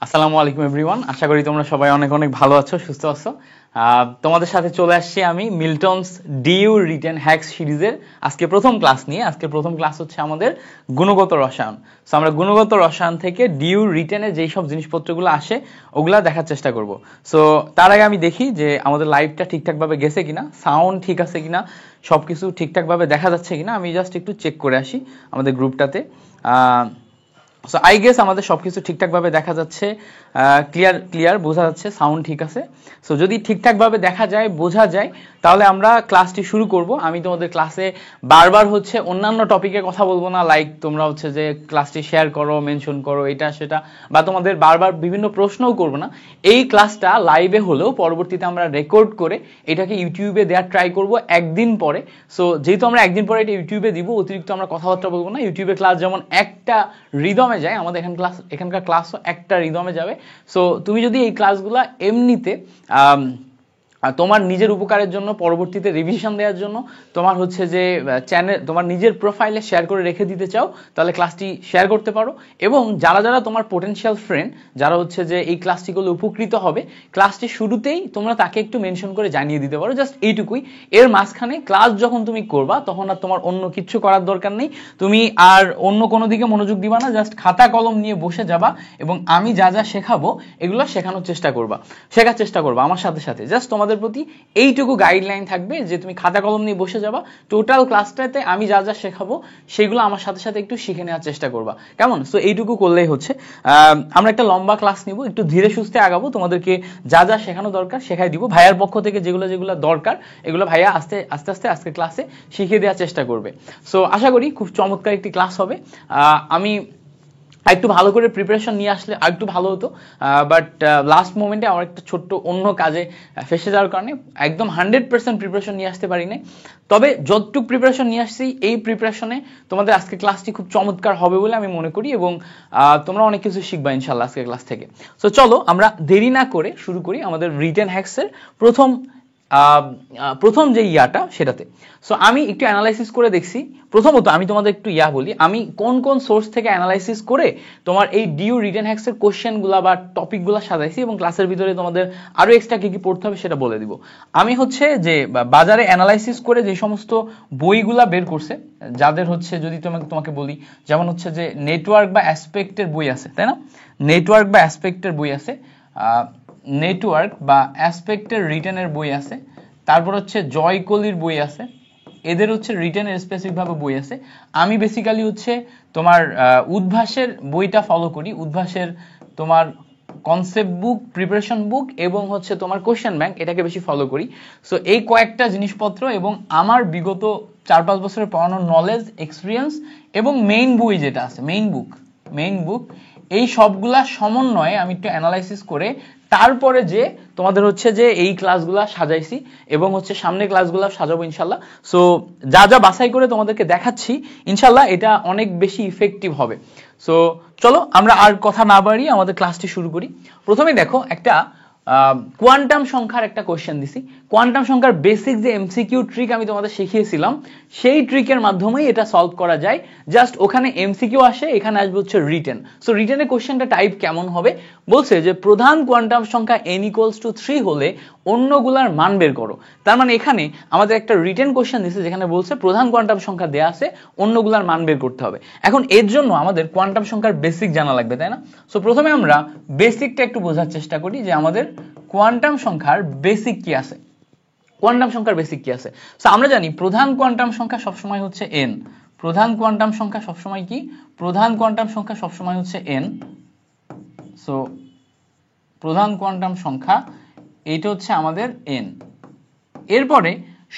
আসসালামু আলাইকুম এভরিওয়ান, আশা করি তোমরা সবাই অনেক অনেক ভালো আছো, সুস্থ আছো। তোমাদের সাথে চলে আসছি আমি মিল্টনস ডিইউ রিটেন হ্যাক্স সিরিজের আজকে প্রথম ক্লাস নিয়ে। আজকে প্রথম ক্লাস হচ্ছে আমাদের গুণগত রসায়ন। সো আমরা গুণগত রসায়ন থেকে ডিইউ রিটেনে যেই সব জিনিসপত্রগুলো আসে ওগুলা দেখার চেষ্টা করব। সো তার আগে আমি দেখি যে আমাদের লাইভটা ঠিকঠাকভাবে গেছে কিনা, সাউন্ড ঠিক আছে কিনা, সবকিছু ঠিকঠাকভাবে দেখা যাচ্ছে কিনা। আমি জাস্ট একটু চেক করে আসি আমাদের গ্রুপটাতে। সো আই গেস আমাদের সবকিছু ঠিকঠাকভাবে দেখা যাচ্ছে, ক্লিয়ার বোঝা যাচ্ছে, সাউন্ড ঠিক আছে। সো যদি ঠিকঠাকভাবে দেখা যায়, বোঝা যায়, তাহলে আমরা ক্লাসটি শুরু করব। আমি তোমাদের ক্লাসে বারবার হচ্ছে অন্যান্য টপিকে কথা বলবো না, লাইক তোমরা হচ্ছে যে ক্লাসটি শেয়ার করো, মেনশন করো, এটা সেটা, বা তোমাদের বারবার বিভিন্ন প্রশ্নও করবো না। এই ক্লাসটা লাইভে হলেও পরবর্তীতে আমরা রেকর্ড করে এটাকে ইউটিউবে দেওয়ার ট্রাই করব একদিন পরে। সো যেহেতু আমরা একদিন পরে এটা ইউটিউবে দিব, অতিরিক্ত আমরা কথাবার্তা বলবো না। ইউটিউবে ক্লাস যেমন একটা রিদমে যায়, আমাদের এখানকার ক্লাসও একটা রিদমে যাবে। সো তুমি যদি এই ক্লাসগুলো এমনিতে তোমার নিজের উপকারের জন্য, পরবর্তীতে রিভিশন দেওয়ার জন্য, তোমার হচ্ছে যে চ্যানেল, তোমার নিজের প্রোফাইলে শেয়ার করে রেখে দিতে চাও, তাহলে ক্লাসটি শেয়ার করতে পারো। এবং যারা যারা তোমার পোটেনশিয়াল ফ্রেন্ড, যারা হচ্ছে যে এই ক্লাসটি করলে উপকৃত হবে, ক্লাসটি শুরুতেই তোমরা তাকে একটু মেনশন করে জানিয়ে দিতে পারো, জাস্ট এইটুকুই। এর মাঝখানে ক্লাস যখন তুমি করবা তখন আর তোমার অন্য কিছু করার দরকার নেই, তুমি আর অন্য কোনো দিকে মনোযোগ দিবা না, জাস্ট খাতা কলম নিয়ে বসে যাবা এবং আমি যা যা শেখাবো এগুলো শেখার চেষ্টা করবা আমার সাথে সাথে। জাস্ট তোমাদের প্রতি এইটুকু গাইডলাইন থাকবে যে তুমি খাতা কলম নিয়ে বসে যাবা, টোটাল ক্লাসটাতে আমি যা যা শেখাবো সেগুলো আমার সাথে সাথে একটু শিখে নেওয়ার চেষ্টা করবা, কেমন? সো এইটুকু করলেই হচ্ছে। আমরা একটা লম্বা ক্লাস নিব, একটু ধীরে সুস্থে আগাবো, তোমাদেরকে যা যা শেখানো দরকার শেখাই দিব। ভাইয়ার পক্ষ থেকে যেগুলো দরকার এগুলো ভাইয়া আস্তে আস্তে আজকে ক্লাসে শিখিয়ে দেওয়ার চেষ্টা করবে। সো আশা করি খুব চমৎকার একটি ক্লাস হবে। আমি একটু ভালো করে প্রিপারেশন নিয়ে আসলে আর একটু ভালো হতো, বাট লাস্ট মোমেন্টে আমার একটা ছোট্ট অন্য কাজে ফেসে যাওয়ার কারণে একদম 100% প্রিপারেশন নিয়ে আসতে পারি নাই। তবে যতটুকু প্রিপারেশন নিয়ে আসছি, এই প্রিপারেশনে তোমাদের আজকে ক্লাসটি খুব চমৎকার হবে বলে আমি মনে করি, এবং তোমরা অনেক কিছু শিখবা ইনশাল্লাহ আজকে ক্লাস থেকে। সো চলো আমরা দেরি না করে শুরু করি আমাদের রিটেন হ্যাক্সের প্রথম যে ইয়াটা সেটাতে। সো আমি একটু অ্যানালাইসিস করে দেখছি। প্রথমত আমি তোমাদের একটু বলি, আমি কোন কোন সোর্স থেকে অ্যানালাইসিস করে তোমার এই ডিইউ রিটেন হ্যাক্সের কোশ্চেনগুলা বা টপিকগুলো সাজাইছি, এবং ক্লাসের ভিতরে তোমাদের আরো এক্সট্রা কি কি পড়তে হবে সেটা বলে দিব। আমি হচ্ছে যে বাজারে অ্যানালাইসিস করে যে সমস্ত বইগুলা বের করছে, যাদের হচ্ছে যদি তোমাকে বলি, যেমন হচ্ছে যে নেটওয়ার্ক বা অ্যাসপেক্টের বই আছে, তাই না? নেটওয়ার্ক বা অ্যাসপেক্টের বই আছে, নেটওয়ার্ক বা অ্যাসপেক্টের রিটেনের বই আছে, তারপর হচ্ছে জয়কলির বই আছে, এদের হচ্ছে রিটেনের স্পেসিফিকভাবে বই আছে। আমি বেসিক্যালি হচ্ছে তোমার উদ্ভাসের বইটা ফলো করি, উদ্ভাসের তোমার কনসেপ্ট বুক, প্রিপারেশন বুক এবং হচ্ছে তোমার কোশ্চেন ব্যাংক, এটাকে বেশি ফলো করি। সো এই কয়েকটা জিনিসপত্র এবং আমার বিগত 4-5 বছরের পড়ানোর নলেজ, এক্সপিরিয়েন্স এবং মেইন বই যেটা আছে, মেইন বুক, এই সবগুলা সমন্বয়ে আমি একটু অ্যানালাইসিস করে তারপরে যে তোমাদের হচ্ছে যে এই ক্লাসগুলা সাজাইছি, এবং হচ্ছে সামনে ক্লাসগুলা সাজাবো ইনশাল্লাহ। সো যা যা বাছাই করে তোমাদেরকে দেখাচ্ছি, ইনশাল্লাহ এটা অনেক বেশি ইফেক্টিভ হবে। সো চলো আমরা আর কথা না বাড়িয়ে আমাদের ক্লাসটি শুরু করি। প্রথমে দেখো, একটা কোয়ান্টাম সংখ্যার একটা কোশ্চেন দিছি। কোয়ান্টাম সংখ্যার বেসিক যে এমসিকিউ ট্রিক আমি তোমাদের শিখিয়েছিলাম, সেই ট্রিকের মাধ্যমেই এটা সলভ করা যায়। জাস্ট ওখানে এমসিকিউ আসে, এখানে আসবে হচ্ছে রিটেন। সো রিটেনের কোশ্চেনটা টাইপ কেমন হবে, বলছে যে প্রধান কোয়ান্টাম সংখ্যা n = 3 হলে অন্যগুলার মান বের করো। তার মানে এখানে আমাদের একটা রিটেন কোশ্চেন দিছে যেখানে বলছে প্রধান কোয়ান্টাম সংখ্যা দেয়া আছে, অন্যগুলার মান বের করতে হবে। এখন এর জন্য আমাদের কোয়ান্টাম সংখ্যার বেসিক জানা লাগবে, তাই না? সো প্রথমে আমরা বেসিকটা একটু বোঝার চেষ্টা করি যে আমাদের কোয়ান্টাম সংখ্যার বেসিক কি আছে। কোয়ান্টাম সংখ্যার বেসিক কি আছে? সো আমরা জানি প্রধান কোয়ান্টাম সংখ্যা সবসময় হচ্ছে n। প্রধান কোয়ান্টাম সংখ্যা সবসময় কি? প্রধান কোয়ান্টাম সংখ্যা সবসময় হচ্ছে n। সো প্রধান কোয়ান্টাম সংখ্যা এইটা হচ্ছে আমাদের n। এরপরে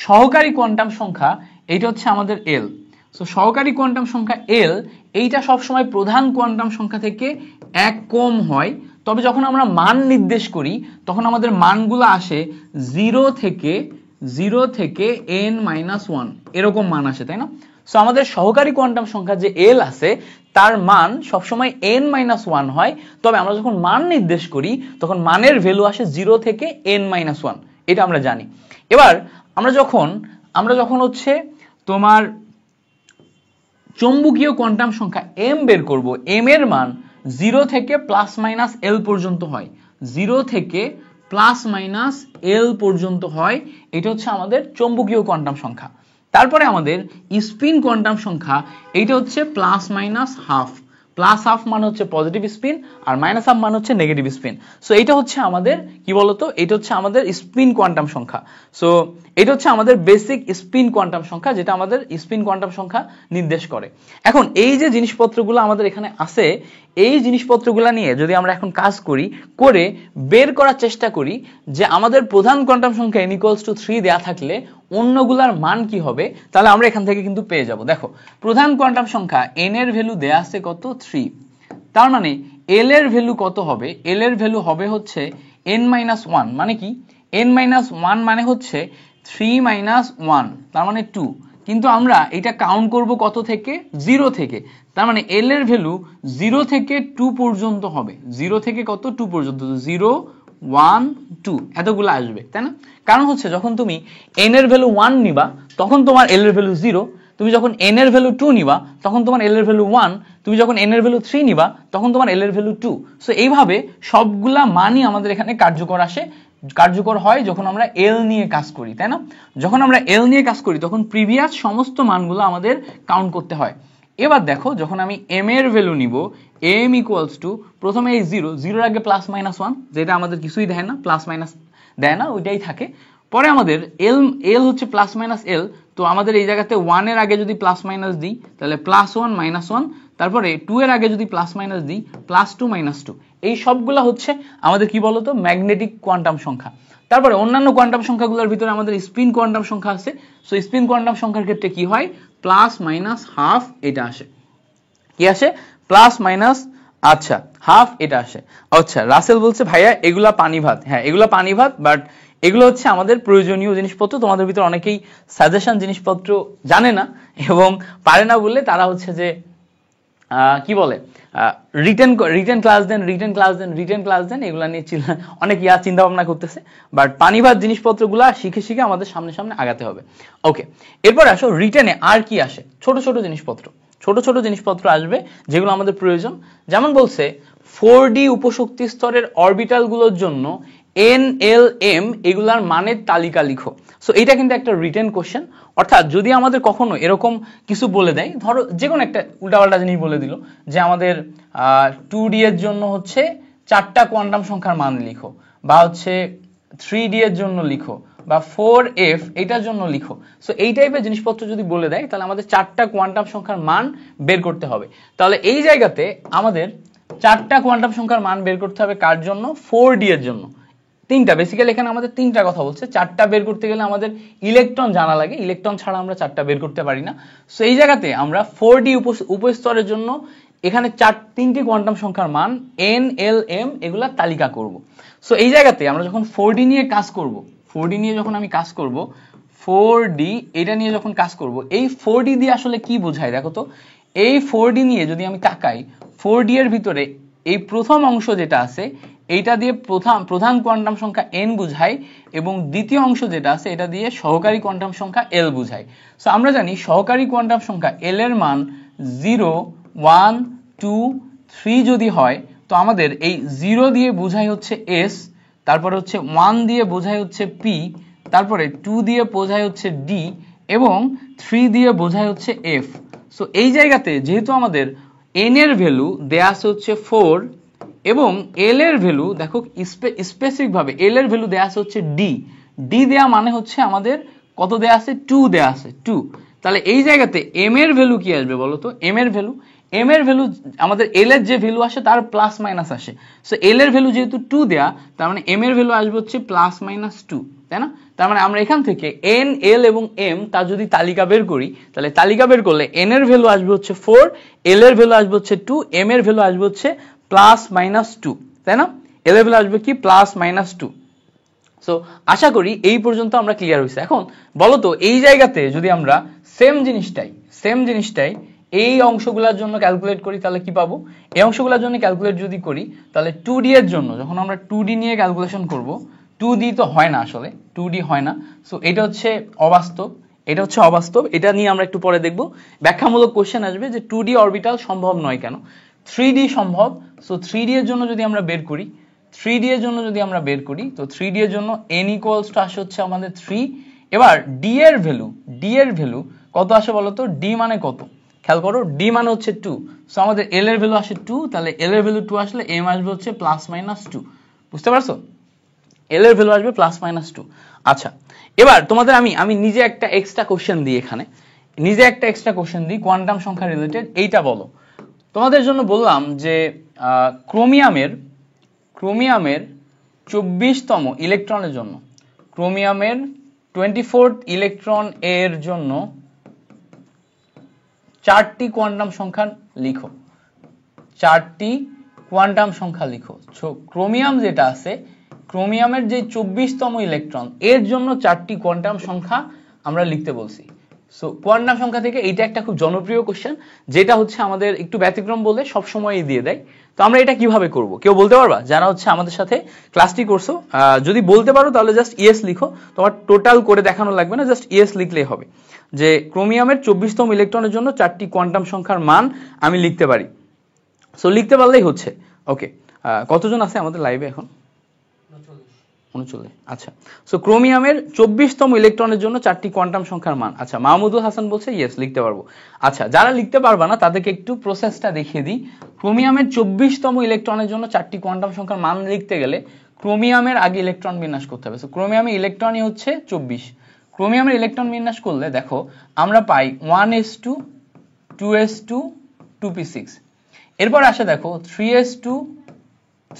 সহকারী কোয়ান্টাম সংখ্যা এইটা হচ্ছে আমাদের l। সো সহকারী কোয়ান্টাম সংখ্যা l, এইটা সবসময় প্রধান কোয়ান্টাম সংখ্যা থেকে 1 কম হয়। তবে যখন আমরা মান নির্দেশ করি তখন আমাদের মানগুলো আসে 0 থেকে n-1 এরকম মান আসে, তাই না? সো আমাদের সহকারী কোয়ান্টাম সংখ্যা যে l আছে তার মান সবসময় n-1 হয়। তবে আমরা যখন মান নির্দেশ করি তখন মানের ভ্যালু আসে 0 থেকে n-1, এটা আমরা জানি। এবার আমরা যখন হচ্ছে তোমার চৌম্বকীয় কোয়ান্টাম সংখ্যা m বের করব, m এর মান 0 থেকে প্লাস মাইনাস এল পর্যন্ত হয়, 0 থেকে প্লাস মাইনাস এল পর্যন্ত হয়, এটা হচ্ছে আমাদের চৌম্বকীয় কোয়ান্টাম সংখ্যা। তারপরে আমাদের স্পিন কোয়ান্টাম সংখ্যা, এইটা হচ্ছে plus minus half, plus half মানে হচ্ছে পজিটিভ স্পিন আর মাইনাস হাফ মানে হচ্ছে নেগেটিভ স্পিন। সো এটা হচ্ছে আমাদের কি বলতো, এটা হচ্ছে আমাদের স্পিন কোয়ান্টাম সংখ্যা। সো এটা হচ্ছে আমাদের বেসিক স্পিন কোয়ান্টাম সংখ্যা, যেটা আমাদের স্পিন কোয়ান্টাম সংখ্যা নির্দেশ করে। এখন এই যে জিনিসপত্রগুলো আমাদের এখানে আছে, এই জিনিসপত্রগুলো নিয়ে যদি আমরা এখন কাজ করি, করে বের করার চেষ্টা করি যে আমাদের প্রধান কোয়ান্টাম সংখ্যা n = 3 দেয়া থাকলে অন্যগুলার মান কি হবে, তাহলে আমরা এখান থেকে কিন্তু পেয়ে যাব। দেখো প্রধান কোয়ান্টাম সংখ্যা n এর ভ্যালু দেয়া আছে কত, 3, তার মানে l এর ভ্যালু কত হবে, l এর ভ্যালু হবে হচ্ছে n-1, মানে কি n-1 মানে হচ্ছে 3 - 1, তার মানে 2, কিন্তু আমরা এটা কাউন্ট করব কত থেকে, 0 থেকে, তার মানে l এর ভ্যালু 0 থেকে 2 পর্যন্ত হবে, 0 থেকে কত, 2 পর্যন্ত, 0 1 2 এতগুলো আসবে, তাই না? কারণ হচ্ছে যখন তুমি n এর ভ্যালু 1 নিবা তখন তোমার l এর ভ্যালু 0, তুমি যখন n এর ভ্যালু 2 নিবা তখন তোমার l এর ভ্যালু 1, তুমি যখন n এর ভ্যালু 3 নিবা তখন তোমার l এর ভ্যালু 2। সো এইভাবে সবগুলা মানই আমাদের এখানে কার্যকর হয় যখন আমরা l নিয়ে কাজ করি, তাই না? যখন আমরা l নিয়ে কাজ করি তখন প্রিভিয়াস সমস্ত মানগুলো আমাদের কাউন্ট করতে হয়। এবার দেখো যখন আমি m এর ভ্যালু নিব, m = প্রথমে এই 0 এর আগে প্লাস মাইনাস 1, যেটা আমাদের কিছুই দেয় না, প্লাস মাইনাস দেয় না, ওইটাই থাকে। পরে আমাদের l হচ্ছে প্লাস মাইনাস l, তো আমাদের এই জায়গাতে 1 এর আগে যদি প্লাস মাইনাস দিই তাহলে +1 -1, তারপরে 2 এর আগে যদি প্লাস মাইনাস দিই +2 -2, এই সবগুলা হচ্ছে আমাদের কি বলতো, ম্যাগনেটিক কোয়ান্টাম সংখ্যা। তারপরে অন্যান্য কোয়ান্টাম সংখ্যাগুলোর ভিতরে আমাদের স্পিন কোয়ান্টাম সংখ্যা আছে। সো স্পিন কোয়ান্টাম সংখ্যার ক্ষেত্রে কি হয়, প্লাস মাইনাস হাফ এটা আসে, কি আসে, প্লাস মাইনাস আচ্ছা হাফ এটা আসে। আচ্ছা রাসেল বলছে ভাইয়া এগুলা পানি ভাত, হ্যাঁ এগুলা পানি ভাত, বাট এগুলো হচ্ছে আমাদের প্রয়োজনীয় জিনিসপত্র। তোমাদের ভিতরে অনেকেই সাজেশন জিনিসপত্র জানে না এবং পারে না বললে তারা হচ্ছে যে কি বলে রিটেন ক্লাস দেন এগুলা নিয়ে অনেক চিন্তা ভাবনা করতেছে, বাট পানি ভাত জিনিসপত্রগুলা শিখে আমাদের সামনে আগাতে হবে। ওকে, এরপর আসো রিটেনে আর কি আসে, ছোট ছোট জিনিসপত্র আসবে যেগুলো আমাদের প্রয়োজন। যেমন বলছে 4D উপশক্তি স্তরের অরবিটাল গুলোর জন্য n l m এগুলার মানের তালিকা লিখো। সো এটা কিন্তু একটা রিটেন কোশ্চেন, অর্থাৎ যদি আমাদের কখনো এরকম কিছু বলে দেয়, ধরো যে কোনো একটা উল্টাপাল্টা জিনিস বলে দিল যে আমাদের 2D এর জন্য হচ্ছে 4টা কোয়ান্টাম সংখ্যার মান লিখো, বা হচ্ছে 3D এর জন্য লিখো, বা 4f এটার জন্য লিখো। সো এই টাইপের জিনিসপত্র যদি বলে দেয় তাহলে আমাদের 4টা কোয়ান্টাম সংখ্যার মান বের করতে হবে। তাহলে এই জায়গাতে আমাদের 4টা কোয়ান্টাম সংখ্যার মান বের করতে হবে কার জন্য, 4D এর জন্য। 3টা, বেসিক্যালি এখানে আমাদের 3টা কথা বলছে। 4টা বের করতে গেলে আমাদের ইলেকট্রন জানা লাগে, ইলেকট্রন ছাড়া আমরা 4টা বের করতে পারি না। সো এই জায়গাতে আমরা 4D উপস্তরের জন্য এখানে 3টি কোয়ান্টাম সংখ্যার মান n l m এগুলা তালিকা করব। সো এই জায়গাতে আমরা যখন 4D নিয়ে কাজ করব, 4D নিয়ে যখন আমি কাজ করব, 4D এটা নিয়ে যখন কাজ করব, এই 4D দিয়ে আসলে কি বোঝায় দেখো তো। এই 4D নিয়ে যদি আমি তাকাই, 4D এর ভিতরে এই প্রথম অংশ যেটা আছে এইটা দিয়ে প্রধান কোয়ান্টাম সংখ্যা n বুঝায়, এবং দ্বিতীয় অংশ যেটা আছে এটা দিয়ে সহকারী কোয়ান্টাম সংখ্যা l বুঝায়। সো আমরা জানি সহকারী কোয়ান্টাম সংখ্যা l এর মান 0 1 2 3 যদি হয়, তো আমাদের এই 0 দিয়ে বোঝায় হচ্ছে s, তারপরে হচ্ছে 1 দিয়ে বোঝায় হচ্ছে p, তারপরে 2 দিয়ে বোঝায় হচ্ছে d, এবং 3 দিয়ে বোঝায় হচ্ছে f। সো এই জায়গাতে যেহেতু আমাদের n এর ভ্যালু দেয়া আছে হচ্ছে 4 এবং l এর ভ্যালু দেখো স্পেসিফিক ভাবে l এর ভ্যালু দেয়া আছে হচ্ছে d দেয়া মানে হচ্ছে আমাদের কত দেয়া আছে, 2 দেয়া আছে 2। তাহলে এই জায়গাতে m এর ভ্যালু কি আসবে বলো তো, m এর ভ্যালু আমাদের l এর যে ভ্যালু আসে তার প্লাস মাইনাস আসে। সো l এর ভ্যালু যেহেতু 2 দেয়া, তার মানে m এর ভ্যালু আসবে হচ্ছে +-2, তাই না? তার মানে আমরা এখান থেকে n l এবং m তার যদি তালিকা বের করি, তাহলে তালিকা বের করলে n এর ভ্যালু আসবে হচ্ছে 4, l এর ভ্যালু আসবে হচ্ছে 2, m এর ভ্যালু আসবে হচ্ছে +-2, তাই না? l এর ভ্যালু আসবে কি +-2। সো আশা করি এই পর্যন্ত আমরা ক্লিয়ার হইছে। এখন বলো তো এই জায়গাতে যদি আমরা সেম জিনিসটাই এই অংশগুলোর জন্য ক্যালকুলেট করি তাহলে কি পাবো? এই অংশগুলোর জন্য ক্যালকুলেট যদি করি তাহলে 2D এর জন্য যখন আমরা 2D নিয়ে ক্যালকুলেশন করব, 2D তো হয় না আসলে, 2D হয় না। সো এটা হচ্ছে অবাস্তব, এটা নিয়ে আমরা একটু পরে দেখব। ব্যাখ্যামূলক কোশ্চেন আসবে যে 2D অরবিটাল সম্ভব নয় কেন। 3D সম্ভব। সো 3D এর জন্য যদি আমরা বের করি, 3D এর জন্য যদি আমরা বের করি, তো 3D এর জন্য n ইকুয়ালস টু আসে হচ্ছে আমাদের 3। এবার d এর ভ্যালু কত আসে বলো তো? d মানে কত? খেয়াল করো, d মানে হচ্ছে 2। সো আমাদের l এর ভ্যালু আসে 2, তাহলে l এর ভ্যালু 2 আসলে m আসবে হচ্ছে +-2। বুঝতে পারছো? l এর ভ্যালু আসবে +-2। আচ্ছা, এবার তোমাদের আমি নিজে একটা এক্সট্রা কোশ্চেন দিই, এখানে নিজে একটা এক্সট্রা কোশ্চেন দিই কোয়ান্টাম সংখ্যা রিলেটেড। এইটা বলো, তোমাদের জন্য বললাম যে ক্রোমিয়ামের 24তম ইলেকট্রনের জন্য, ক্রোমিয়ামের 24th ইলেকট্রন এর জন্য 4টি কোয়ান্টাম সংখ্যা লিখো, 4টি কোয়ান্টাম সংখ্যা লিখো। সো ক্রোমিয়াম যেটা আছে, ক্রোমিয়ামের যে 24তম ইলেকট্রন এর জন্য 4টি কোয়ান্টাম সংখ্যা আমরা লিখতে বলছি। সো কোয়ান্টাম সংখ্যা থেকে এইটা একটা খুব জনপ্রিয় কোশ্চেন, যেটা হচ্ছে আমাদের একটু ব্যতিক্রম বলে সবসময়ই দিয়ে দেয়। তো আমরা এটা কিভাবে করব, কেউ বলতে পারবা? যারা হচ্ছে আমাদের সাথে ক্লাসটি করছো, যদি বলতে পারো তাহলে জাস্ট ইয়েস লিখো, তোমার টোটাল করে দেখানো লাগবে না, জাস্ট ইয়েস লিখলেই হবে যে ক্রোমিয়ামের 24তম ইলেকট্রনের জন্য 4টি কোয়ান্টাম সংখ্যার মান আমি লিখতে পারি। সো লিখতে পারলেই হচ্ছে। ওকে, কতজন আছে আমাদের লাইভে এখন? 39। আচ্ছা, সো ক্রোমিয়ামের 24তম ইলেকট্রনের জন্য 4টি কোয়ান্টাম সংখ্যার মান। আচ্ছা, মাহমুদুল হাসান বলছে ইয়েস লিখতে পারবো। আচ্ছা, যারা লিখতে পারবা না তাদেরকে একটু প্রসেসটা দেখিয়ে দিই। ক্রোমিয়ামের 24তম ইলেকট্রনের জন্য 4টি কোয়ান্টাম সংখ্যার মান লিখতে গেলে ক্রোমিয়ামের আগে ইলেকট্রন বিন্যাস করতে হবে। সো ক্রোমিয়ামের ইলেকট্রনই হচ্ছে 24। ক্রোমিয়ামের ইলেকট্রন বিন্যাস করলে দেখো আমরা পাই 1s2 2s2 2p6। এরপর আসে দেখো 3s2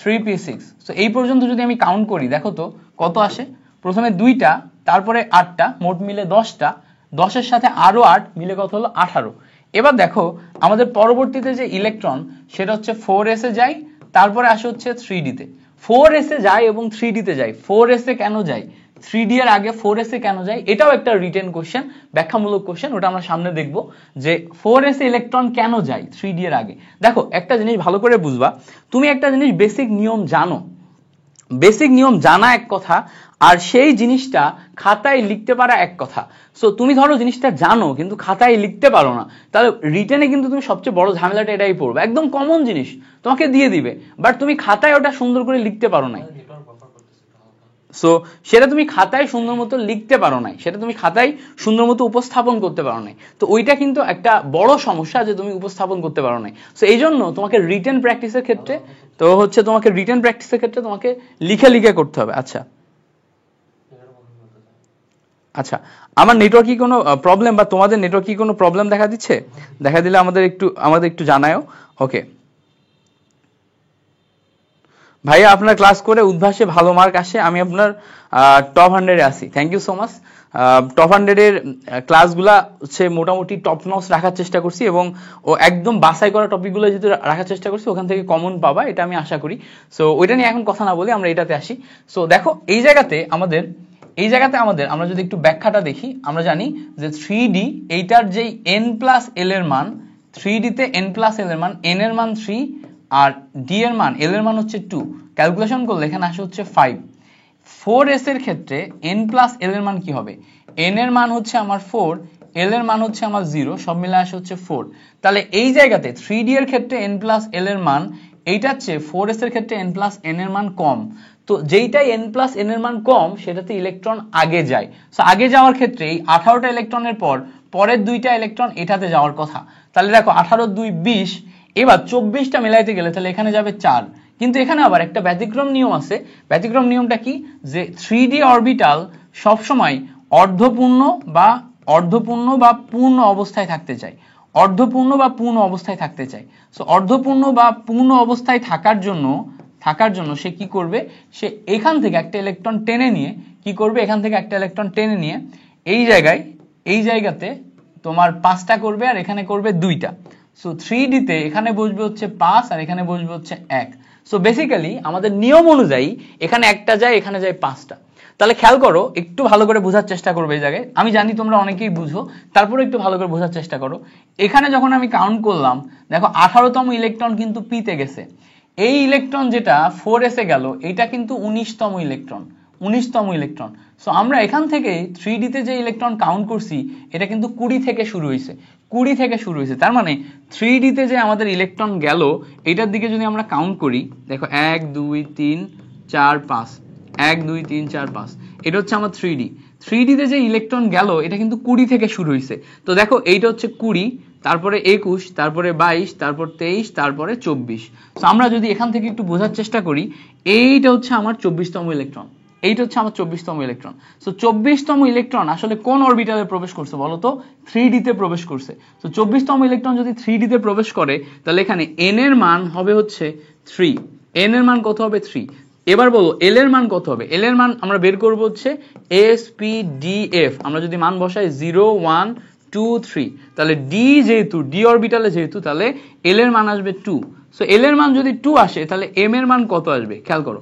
3p6। সো এই পর্যন্ত যদি আমি কাউন্ট করি, দেখো তো কত আসে। প্রথমে 2টা, তারপরে 8টা, মোট মিলে 10টা, 10-এর সাথে আরো 8 মিলে কত হলো? 18। এবার দেখো আমাদের পরবর্তীতে যে ইলেকট্রন সেটা হচ্ছে 4s এ যায়, তারপরে আসে হচ্ছে 3d তে। 4s এ যায় এবং 3d তে যায়। 4s এ কেন যায়, 3d এর আগে 4s এ কেন যায়, এটাও একটা রিটেন কোশ্চেন, ব্যাখ্যামূলক কোশ্চেন, ওটা আমরা সামনে দেখব যে 4s এ ইলেকট্রন কেন যায় 3d এর আগে। দেখো একটা জিনিস ভালো করে বুঝবা, তুমি একটা জিনিস বেসিক নিয়ম জানো, বেসিক নিয়ম জানা এক কথা, আর সেই জিনিসটা খাতায় লিখতে পারা এক কথা। সো তুমি ধরো জিনিসটা জানো কিন্তু খাতায় লিখতে পারো না, তাহলে রিটেনে কিন্তু তুমি সবচেয়ে বড় ঝামেলাটা এটাই পড়বে। একদম কমন জিনিস তোমাকে দিয়ে দিবে, বাট তুমি খাতায় ওটা সুন্দর করে লিখতে পারো না। সো সেটা তুমি খাতায় সুন্দর মতো লিখতে পারো নাই, সেটা তুমি খাতায় সুন্দর মতো উপস্থাপন করতে পারো নাই। তো ওইটা কিন্তু একটা বড় সমস্যা যে তুমি উপস্থাপন করতে পারো নাই। সো এই জন্য তোমাকে রিটেন প্র্যাকটিসের ক্ষেত্রে তোমাকে লিখে লিখে করতে হবে। আচ্ছা আচ্ছা, আমার নেটওয়ার্ক কি কোনো প্রবলেম, বা তোমাদের নেটওয়ার্ক কি কোনো প্রবলেম দেখা দিচ্ছে? দেখা দিলে আমাদের একটু জানায়ও। ওকে ভাইয়া, আপনার ক্লাস করে উদ্ভাসে ভালো মার্ক আসে, আমি আপনার টপ 100-এ আছি। Thank you so much. Top 100-এর ক্লাসগুলা হচ্ছে মোটামুটি টপ নচ রাখার চেষ্টা করছি, এবং ও একদম বাছাই করা টপিকগুলো যেহেতু রাখার চেষ্টা করছি, ওখান থেকে কমন পাবা এটা আমি আশা করি। সো ওইটা নিয়ে এখন কথা না বলি, আমরা এটাতে আসি। সো দেখো এই জায়গাতে আমাদের আমরা যদি একটু ব্যাখ্যাটা দেখি, আমরা জানি যে 3d এইটার যেই n+l এর মান, 3d তে n+l এর মান, n এর মান 3 আর d এর মান, l এর মান হচ্ছে 2, ক্যালকুলেশন করলে এখানে আসে হচ্ছে 5। 4s এর ক্ষেত্রে n+l এর মান কি হবে? n এর মান হচ্ছে আমার 4, l এর মান হচ্ছে আমার 0, সব মিলে আসে হচ্ছে 4। তাহলে এই জায়গাতে 3d এর ক্ষেত্রে n+l এর মান এইটার চেয়ে 4s এর ক্ষেত্রে n+n এর মান কম। তো যেইটাই n+n এর মান কম সেটাতে ইলেকট্রন আগে যায়। সো আগে যাওয়ার ক্ষেত্রে এই 18টা ইলেকট্রনের পরের 2টা ইলেকট্রন এটাতে যাওয়ার কথা। তাহলে দেখো 18 2 20, এবার 24টা মেলাইতে গেলে তাহলে এখানে যাবে 4। কিন্তু এখানে আবার একটা ব্যতিক্রম নিয়ম আছে। ব্যতিক্রম নিয়মটা কি, যে 3d অরবিটাল সবসময় অর্ধপূর্ণ বা পূর্ণ অবস্থায় থাকতে চায়, অর্ধপূর্ণ বা পূর্ণ অবস্থায় থাকতে চায়। সো অর্ধপূর্ণ বা পূর্ণ অবস্থায় থাকার জন্য সে কি করবে, সে এখান থেকে একটা ইলেকট্রন টেনে নিয়ে কি করবে, এখান থেকে একটা ইলেকট্রন টেনে নিয়ে এই জায়গাতে তোমার 5টা করবে আর এখানে করবে 2টা। সো 3d তে এখানে বসবে হচ্ছে 5 আর এখানে বসবে হচ্ছে 1। সো বেসিক্যালি আমাদের নিয়ম অনুযায়ী এখানে একটা যায়, এখানে যায় 5টা। তাহলে খেয়াল করো, একটু ভালো করে বোঝার চেষ্টা করবে এই জায়গায়। আমি জানি তোমরা অনেকেই বুঝো, তারপরে একটু ভালো করে বোঝার চেষ্টা করো। এখানে যখন আমি কাউন্ট করলাম, দেখো 18তম ইলেকট্রন কিন্তু p তে গেছে। এই ইলেকট্রন যেটা 4s এ গেল, এটা কিন্তু 19তম ইলেকট্রন। সো আমরা এখান থেকে 3d তে যে ইলেকট্রন কাউন্ট করছি এটা কিন্তু 20 থেকে শুরু হয়েছে। 20 থেকে শুরু হয়েছে। তার মানে 3D তে যে আমাদের ইলেকট্রন গেল এটার দিকে যদি আমরা কাউন্ট করি, দেখো 1 2 3 4 5, 1 2 3 4 5, এটা হচ্ছে আমার 3D। 3D তে যে ইলেকট্রন গেল এটা কিন্তু 20 থেকে শুরু হয়েছে। তো দেখো এইটা হচ্ছে 20, তারপরে 21, তারপরে 22, তারপর 23, তারপরে 24। তো আমরা যদি এখান থেকে একটু বোঝার চেষ্টা করি, এইটা হচ্ছে আমার 24তম ইলেকট্রন, এইটা হচ্ছে আমার 24তম ইলেকট্রন। সো 24তম ইলেকট্রন আসলে কোন অরবিটালে প্রবেশ করছে বলো তো? 3D তে প্রবেশ করছে। তো 24তম ইলেকট্রন যদি 3D তে প্রবেশ করে তাহলে এখানে n এর মান হবে হচ্ছে 3। n এর মান কত হবে? 3। এবার বলো l এর মান কত হবে? l এর মান আমরা বের করব হচ্ছে SPDF। আমরা যদি মান বসাই 0 1 2 3, তাহলে d যেহেতু d অরবিটালে যেহেতু, তাহলে l এর মান আসবে 2। সো l এর মান যদি 2 আসে তাহলে m এর মান কত আসবে? খেয়াল করো,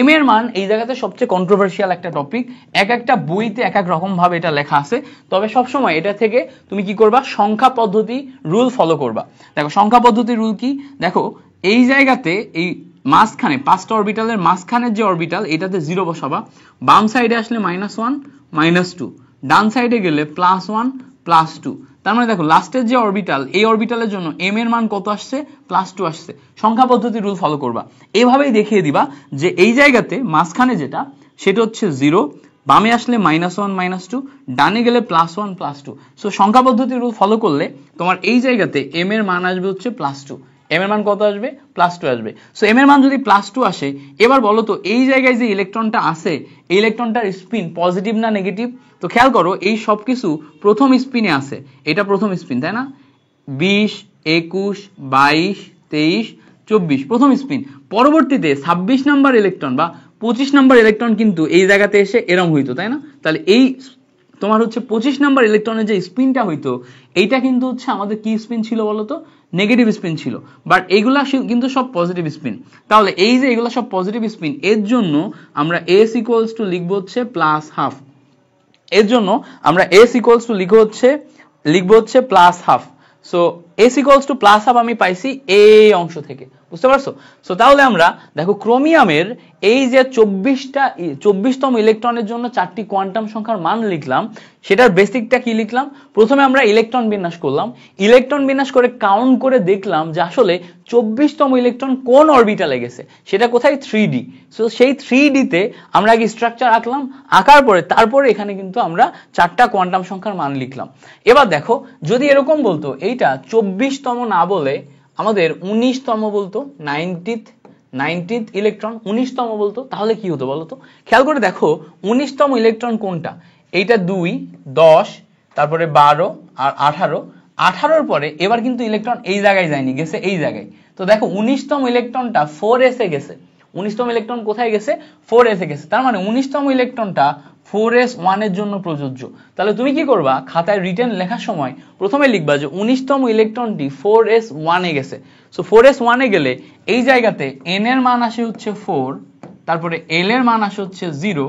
m এর মান এই জায়গাতে সবচেয়ে কন্ট্রোভার্সিয়াল একটা টপিক। এক একটা বইতে এক এক রকম ভাবে এটা লেখা আছে, তবে সব সময় এটা থেকে তুমি কি করবা? সংখ্যা পদ্ধতি রুল ফলো করবা। দেখো সংখ্যা পদ্ধতি রুল কি? দেখো এই জায়গাতে এই মাঝখানে 5টা অরবিটালের মাঝখানের যে অরবিটাল এটাতে 0 বসাবা, বাম সাইডে আসলে -1 -2, ডান সাইডে গেলে +1 +2। তার মানে দেখো লাস্টের যে অরবিটাল এই অরবিটালের জন্য m এর মান কত আসছে? +2 আসছে। সংখ্যা পদ্ধতি রুল ফলো করবা, এভাবেই দেখিয়ে দিবা যে এই জায়গাতে মাঝখানে যেটা সেটা হচ্ছে 0, বামে আসলে -1 -2, ডানে গেলে +1 +2। সো সংখ্যা পদ্ধতি রুল ফলো করলে তোমার এই জায়গাতে m এর মান আসবে হচ্ছে +2। m এর মান কত আসবে? +2 আসবে। সো m এর মান যদি +2 আসে, এবার বলো তো এই জায়গায় যে ইলেকট্রনটা আছে এই ইলেকট্রনটার স্পিন পজিটিভ না নেগেটিভ? তো খেয়াল করো এই সবকিছু প্রথম স্পিনে আছে, এটা প্রথম স্পিন তাই না? 20 21 22 23 24 প্রথম স্পিন। পরবর্তীতে 26 নাম্বার ইলেকট্রন বা 25 নাম্বার ইলেকট্রন কিন্তু এই জায়গাতে এসে এরম হইতো তাই না? তাহলে এই তোমার হচ্ছে 25 নাম্বার ইলেকট্রনের যে স্পিনটা হইতো এইটা কিন্তু হচ্ছে আমাদের কি স্পিন ছিল বলতো? নেগেটিভ স্পিন ছিল। বাট এইগুলা কিন্তু সব পজিটিভ স্পিন। তাহলে এই যে এগুলা সব পজিটিভ স্পিন, এর জন্য আমরা s ইকুয়ালস টু লিখবো হচ্ছে +½ এর জন্য আমরা s ইকুয়ালস টু লিখবো হচ্ছে +½ সো s ইকুয়ালস টু +½ আমি পাইছি এই অংশ থেকে, বুঝতে পারছো? সো তাহলে আমরা দেখো ক্রোমিয়ামের এই যে 24তম ইলেকট্রনের জন্য 4টি কোয়ান্টাম সংখ্যার মান লিখলাম, সেটার বেসিকটা কি লিখলাম? প্রথমে আমরা ইলেকট্রন বিন্যাস করলাম, ইলেকট্রন বিন্যাস করে কাউন্ট করে দেখলাম যে আসলে 24তম ইলেকট্রন কোন অরবিটালে গেছে, সেটা কোথায়? 3D। সো সেই 3D তে আমরা আগে স্ট্রাকচার আঁকলাম, আঁকার পরে তারপরে এখানে কিন্তু আমরা 4টা কোয়ান্টাম সংখ্যার মান লিখলাম। এবার দেখো যদি এরকম বলতো এইটা 24তম না বলে আমাদের 19তম বলতো, 90th ইলেকট্রন 19তম বলতো, তাহলে কি হতো বলতো? খেয়াল করে দেখো 19তম ইলেকট্রন কোনটা? এইটা 2 10, তারপরে 12 আর 18। 18-র পরে এবার কিন্তু ইলেকট্রন এই জায়গায় যায়নি, গেছে এই জায়গায়। তো দেখো 19তম ইলেকট্রনটা 4s এ গেছে। 19তম ইলেকট্রন কোথায় গেছে? 4s এ গেছে। তার মানে 19তম ইলেকট্রনটা 4s1 এর জন্য প্রযোজ্য। তাহলে তুমি কি করবা? খাতায় রিটেন লেখার সময় প্রথমে লিখবা যে 19তম ইলেকট্রনটি 4s1 এ গেছে। সো 4s1 এ গেলে এই জায়গাতে n এর মান আসে হচ্ছে 4, তারপরে l এর মান আসে হচ্ছে 0,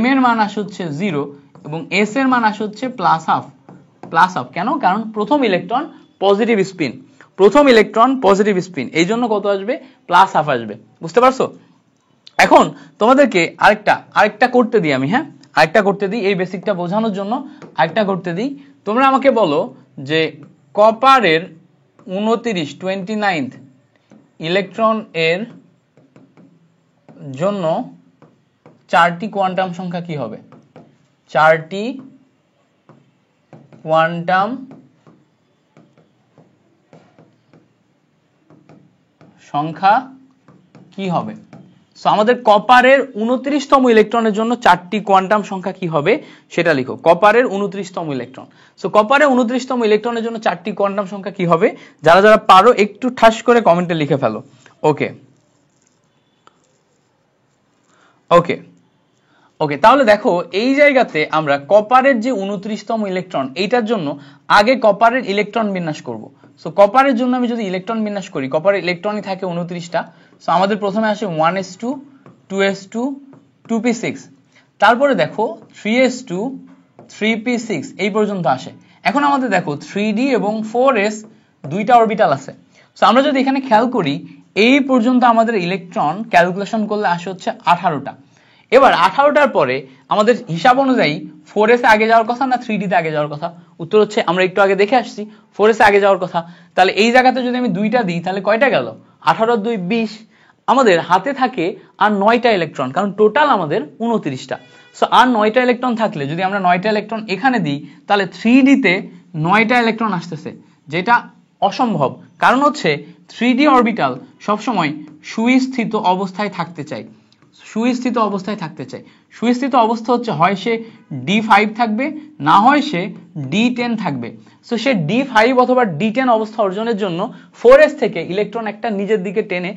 m এর মান আসে হচ্ছে 0 এবং s এর মান আসে হচ্ছে +½ কেন? কারণ প্রথম ইলেকট্রন পজিটিভ স্পিন, প্রথম ইলেকট্রন পজিটিভ স্পিন, এই জন্য কত আসবে? +½ আসবে। বুঝতে পারছো? এখন তোমাদেরকে আরেকটা করতে দিই আমি, হ্যাঁ আরেকটা করতে দিই এই বেসিকটা বোঝানোর জন্য। আরেকটা করতে দিই, তোমরা আমাকে বলো যে কপারের 29th ইলেকট্রন এর জন্য 4টি কোয়ান্টাম সংখ্যা কি হবে? 4টি কোয়ান্টাম সংখ্যা কি হবে? সো আমাদের কপারের 29তম ইলেকট্রনের জন্য 4টি কোয়ান্টাম সংখ্যা কি হবে সেটা লিখো। কপারের 29তম ইলেকট্রন। সো কপারের 29তম ইলেকট্রনের জন্য 4টি কোয়ান্টাম সংখ্যা কি হবে? যারা যারা পারো একটু ঠাস করে কমেন্টে লিখে ফেলো। ওকে ওকে ওকে তাহলে দেখো এই জায়গাতে আমরা কপারের যে 29তম ইলেকট্রন এইটার জন্য আগে কপারের ইলেকট্রন বিন্যাস করব। সো কপারের জন্য আমি যদি ইলেকট্রন বিন্যাস করি, কপারের ইলেকট্রনই থাকে 29টা। সো আমাদের প্রথমে আসে 1s2 2s2 2p6, তারপরে দেখো 3s2 3p6 এই পর্যন্ত আসে। এখন আমাদের দেখো 3d এবং 4s দুইটা অরবিটাল আছে। সো আমরা যদি এখানে খেয়াল করি এই পর্যন্ত আমাদের ইলেকট্রন ক্যালকুলেশন করলে আসে হচ্ছে 18টা। এবার 18টার পরে আমাদের হিসাব অনুযায়ী 4s এ আগে যাওয়ার কথা না 3d তে আগে যাওয়ার কথা? উত্তর হচ্ছে আমরা একটু আগে দেখে আসছি 4s আগে যাওয়ার কথা। তাহলে এই জায়গাতে যদি আমি 2টা দিই তাহলে কয়টা গেল, 18 আর 2 20। আমাদের হাতে থাকে আর 9টা ইলেকট্রন, কারণ টোটাল আমাদের 29টা। সো আর 9টা ইলেকট্রন থাকলে যদি আমরা 9টা ইলেকট্রন এখানে দিই তাহলে 3D তে 9টা ইলেকট্রন আসতেছে, যেটা অসম্ভব। কারণ হচ্ছে 3D অরবিটাল সবসময় সুস্থিত অবস্থায় থাকতে চায়, সুস্থিত অবস্থায় থাকতে চায়। সুস্থিত অবস্থা হচ্ছে হয় সে D5 থাকবে, না হয় সে D10 থাকবে। সো সে D5 অথবা D10 অবস্থা অর্জনের জন্য 4s থেকে ইলেকট্রন একটা নিজের দিকে টেনে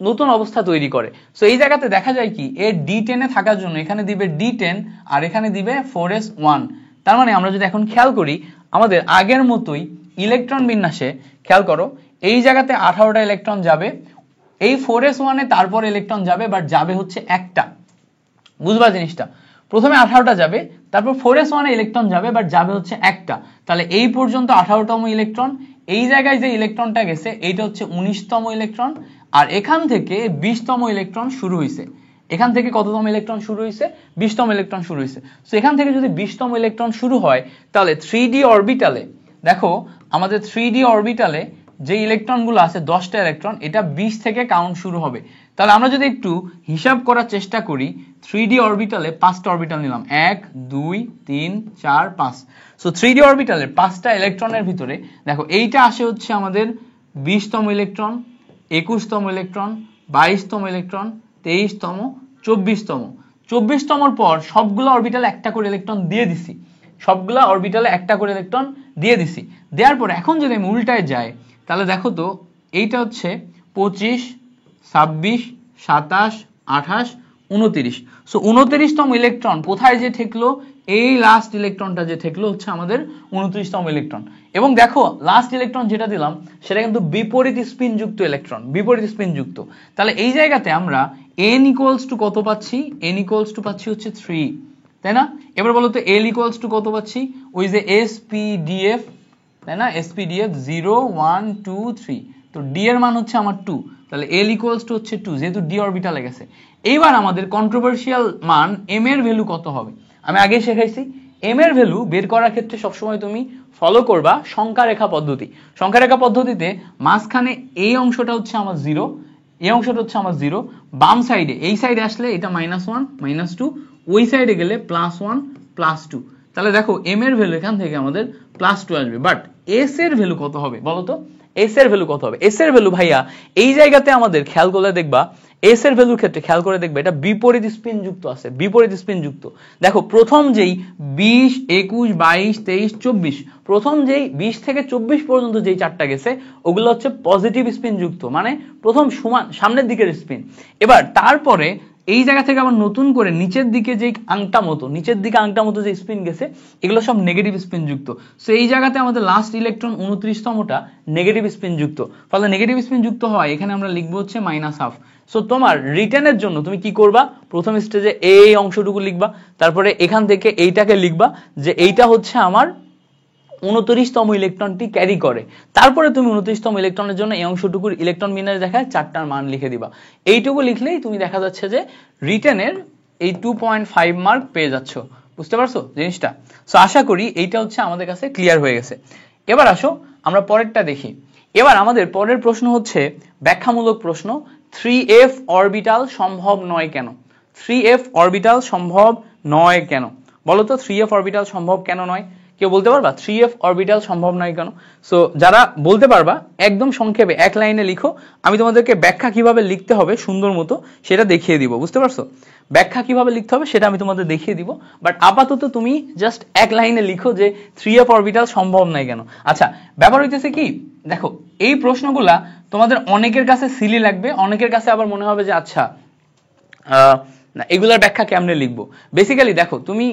নতুন অবস্থা তৈরি করে। সো এই জায়গাতে দেখা যায় কি এর D10 এ থাকার জন্য এখানে দিবে D10 আর এখানে দিবে 4s1। তার মানে আমরা যদি এখন খেয়াল করি আমাদের আগের মতোই ইলেকট্রন বিন্যাসে খেয়াল করো, এই জায়গাতে 18টা ইলেকট্রন যাবে, এই 4s1 এ তারপর ইলেকট্রন যাবে, বাট যাবে হচ্ছে একটা। বুঝবা জিনিসটা, প্রথমে 18টা যাবে, তারপর 4s1 এ ইলেকট্রন যাবে, বাট যাবে হচ্ছে একটা। তাহলে এই পর্যন্ত 18তম ইলেকট্রন, এই জায়গায় যে ইলেকট্রনটা গেছে এইটা হচ্ছে 19তম ইলেকট্রন, আর এখান থেকে 20তম ইলেকট্রন শুরু হয়েছে। এখান থেকে কততম ইলেকট্রন শুরু হয়েছে, 20তম ইলেকট্রন শুরু হয়েছে। সো এখান থেকে যদি 20তম ইলেকট্রন শুরু হয় তাহলে 3D অরবিটালে দেখো আমাদের 3D অরবিটালে যে ইলেকট্রনগুলো আছে 10টা ইলেকট্রন, এটা 20 থেকে কাউন্ট শুরু হবে। তাহলে আমরা যদি একটু হিসাব করার চেষ্টা করি 3D অরবিটালে 5টা অরবিটাল নিলাম, 1 2 3 4 5। সো 3D অরবিটালের 5টা ইলেকট্রনের ভিতরে দেখো এইটা আসে হচ্ছে আমাদের 20তম ইলেকট্রন, 21তম ইলেকট্রন, 22তম ইলেকট্রন, 23তম, 24তম। 24তমর পর সবগুলো অরবিটালে একটা করে ইলেকট্রন দিয়ে দিছি, সবগুলা অরবিটালে একটা করে ইলেকট্রন দিয়ে দিছি। দেওয়ার পর এখন যদি আমি উল্টায় যাই তাহলে দেখো তো এইটা হচ্ছে 25 26 27 28 29। সো 29তম ইলেকট্রন কোথায় যে ঠেকলো, এই লাস্ট ইলেকট্রনটা যে ঠেকলো হচ্ছে আমাদের 29তম ইলেকট্রন। এবং দেখো লাস্ট ইলেকট্রন যেটা দিলাম সেটা কিন্তু বিপরীত স্পিন যুক্ত ইলেকট্রন, বিপরীত স্পিন যুক্ত। তাহলে এই জায়গাতে আমরা n ইকুয়ালস টু কত পাচ্ছি, n ইকুয়ালস টু পাচ্ছি হচ্ছে 3, তাই না? এবার বলো তো l ইকুয়ালস টু কত পাচ্ছি, ওই যে SPDF, তাই না? SPDF 0 1 2 3। তো d এর মান হচ্ছে আমার 2, তাহলে l ইকুয়ালস টু হচ্ছে 2, যেহেতু d অরবিটালে গেছে। এইবার আমাদের কন্ট্রোভার্সিয়াল মান m এর ভ্যালু কত হবে, আমি আগেই শেখাইছি। m এর ভ্যালু বের করার ক্ষেত্রে সবসময় তুমি ফলো করবা সংখ্যা রেখা পদ্ধতি। সংখ্যা রেখা পদ্ধতিতে মাঝখানে এই অংশটা হচ্ছে আমার 0, এই অংশটা হচ্ছে আমার 0, বাম সাইডে এই সাইডে আসলে এটা -1 -2, ওই সাইডে গেলে +1 +2। তাহলে দেখো m এর ভ্যালু এখান থেকে আমাদের +2 আসবে, বাট s এর ভ্যালু কত হবে বলো তো, s এর ভ্যালু কত হবে? s এর ভ্যালু ভাইয়া এই জায়গাতে আমাদের খেয়াল করে দেখবা, s এর ভ্যালুর ক্ষেত্রে খেয়াল করে দেখবে এটা বিপরীত স্পিন যুক্ত আছে, বিপরীত স্পিন যুক্ত। দেখো প্রথম যেই 20 21 22 23 24, প্রথম যেই 20 থেকে 24 পর্যন্ত যেই চারটা গেছে ওগুলো হচ্ছে পজিটিভ স্পিন যুক্ত, মানে প্রথম সমান সামনের দিকের স্পিন। এবার তারপরে এই জায়গা থেকে আবার নতুন করে নিচের দিকে যে আংটা মতো, নিচের দিকে আংটা মতো যে স্পিন গেছে এগুলো সব নেগেটিভ স্পিন যুক্ত। সো এই জায়গাতে আমাদের লাস্ট ইলেকট্রন 29তমটা নেগেটিভ স্পিন যুক্ত, ফলে নেগেটিভ স্পিন যুক্ত হয় এখানে আমরা লিখবো হচ্ছে -1/2। সো তোমার রিটার্নের জন্য তুমি কি করবা, প্রথম স্টেজে এই অংশটুকু লিখবা, তারপরে এখান থেকে এইটাকে লিখবা যে এইটা হচ্ছে আমার 29তম ইলেকট্রনটি ক্যারি করে। তারপরে তুমি 29তম ইলেকট্রনের জন্য এই অংশটুকুর ইলেকট্রন বিন্যাস দেখায় 4টার মান লিখে দিবা। এইটুকু লিখলেই তুমি দেখা যাচ্ছে যে রিটেনের এই 2.5 মার্ক পেয়ে যাচ্ছ। বুঝতে পারছো জিনিসটা? সো আশা করি এইটা হচ্ছে আমাদের কাছে ক্লিয়ার হয়ে গেছে। এবার আসো আমরা পরেরটা দেখি। এবার আমাদের পরের প্রশ্ন হচ্ছে ব্যাখ্যামূলক প্রশ্ন, 3f অরবিটাল সম্ভব নয় কেন? 3f অরবিটাল সম্ভব নয় কেন বলো তো, 3f অরবিটাল সম্ভব কেন নয়? কেউ বলতে পারবা 3f অরবিটাল সম্ভব নয় কেন? সো যারা বলতে পারবা একদম সংক্ষেপে এক লাইনে লিখো, আমি তোমাদেরকে ব্যাখ্যা কিভাবে লিখতে হবে সুন্দর মতো সেটা দেখিয়ে দিব। বুঝতে পারছো? ব্যাখ্যা কিভাবে লিখতে হবে সেটা আমি তোমাদের দেখিয়ে দিব, বাট আপাতত তুমি জাস্ট এক লাইনে লিখো যে 3f অরবিটাল সম্ভব নয় কেন। আচ্ছা ব্যাপার হইতেছে কি, দেখো এই প্রশ্নগুলা তোমাদের অনেকের কাছে সিলি লাগবে, অনেকের কাছে আবার মনে হবে যে আচ্ছা না এগুলার ব্যাখ্যা কেমনে লিখবো। বেসিক্যালি দেখো তুমি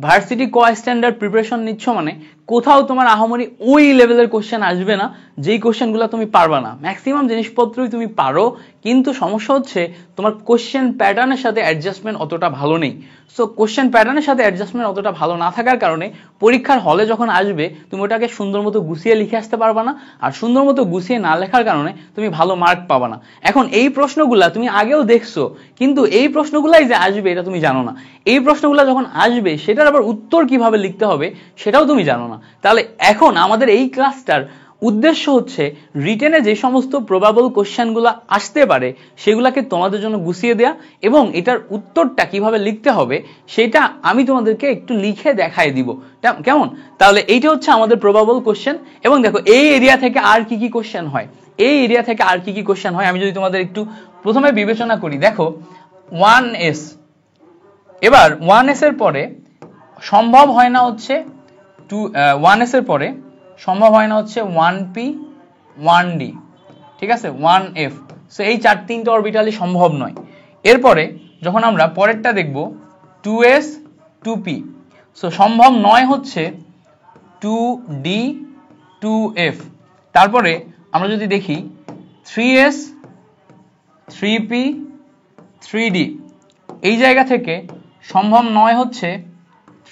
ভার্সিটি কো স্ট্যান্ডার্ড প্রিপারেশন নিচ্ছ মানে কোথাও তোমার আহামরি ওই লেভেলের কোশ্চেন আসবে না যেই কোশ্চেনগুলো তুমি পারবা না। ম্যাক্সিমাম জিনিসপত্রই তুমি পারো, কিন্তু সমস্যা হচ্ছে তোমার কোশ্চেন প্যাটার্নের সাথে অ্যাডজাস্টমেন্ট অতটা ভালো নেই। সো কোশ্চেন প্যাটার্নের সাথে অ্যাডজাস্টমেন্ট অতটা ভালো না থাকার কারণে পরীক্ষার হলে যখন আসবে তুমি ওটাকে সুন্দর মতো গুছিয়ে লিখে আসতে পারবা না, আর সুন্দর মতো গুছিয়ে না লেখার কারণে তুমি ভালো মার্ক পাবা না। এখন এই প্রশ্নগুলা তুমি আগেও দেখছো, কিন্তু এই প্রশ্নগুলাই যে আসবে এটা তুমি জানো না। এই প্রশ্নগুলা যখন আসবে সেটার আবার উত্তর কিভাবে লিখতে হবে সেটাও তুমি জানো না। না। তাহলে এখন আমাদের এই ক্লাসটার উদ্দেশ্য হচ্ছে রিটেনে যে সমস্ত প্রবাবল কোশ্চেনগুলো আসতে পারে সেগুলোকে তোমাদের জন্য গুছিয়ে দেয়া এবং এটার উত্তরটা কিভাবে লিখতে হবে সেটা আমি তোমাদেরকে একটু লিখে দেখাই দিব, কেমন? তাহলে এইটা হচ্ছে আমাদের প্রবাবল কোশ্চেন। এবং দেখো এই এরিয়া থেকে আর কি কি কোশ্চেন হয়, এই এরিয়া থেকে আর কি কি কোশ্চেন হয় আমি যদি তোমাদের একটু প্রথমে বিবেচনা করি। দেখো 1s, এবার 1s এর পরে সম্ভব হয় না হচ্ছে 1s এর পরে সম্ভব হয় না হচ্ছে 1p 1d, ঠিক আছে, 1f। সো এই 4-3টে অরবিটালই সম্ভব নয়। এরপরে যখন আমরা পরেরটা দেখব 2s 2p, সো সম্ভব নয় হচ্ছে 2d 2f। তারপরে আমরা যদি দেখি 3s 3p 3d, এই জায়গা থেকে সম্ভব নয় হচ্ছে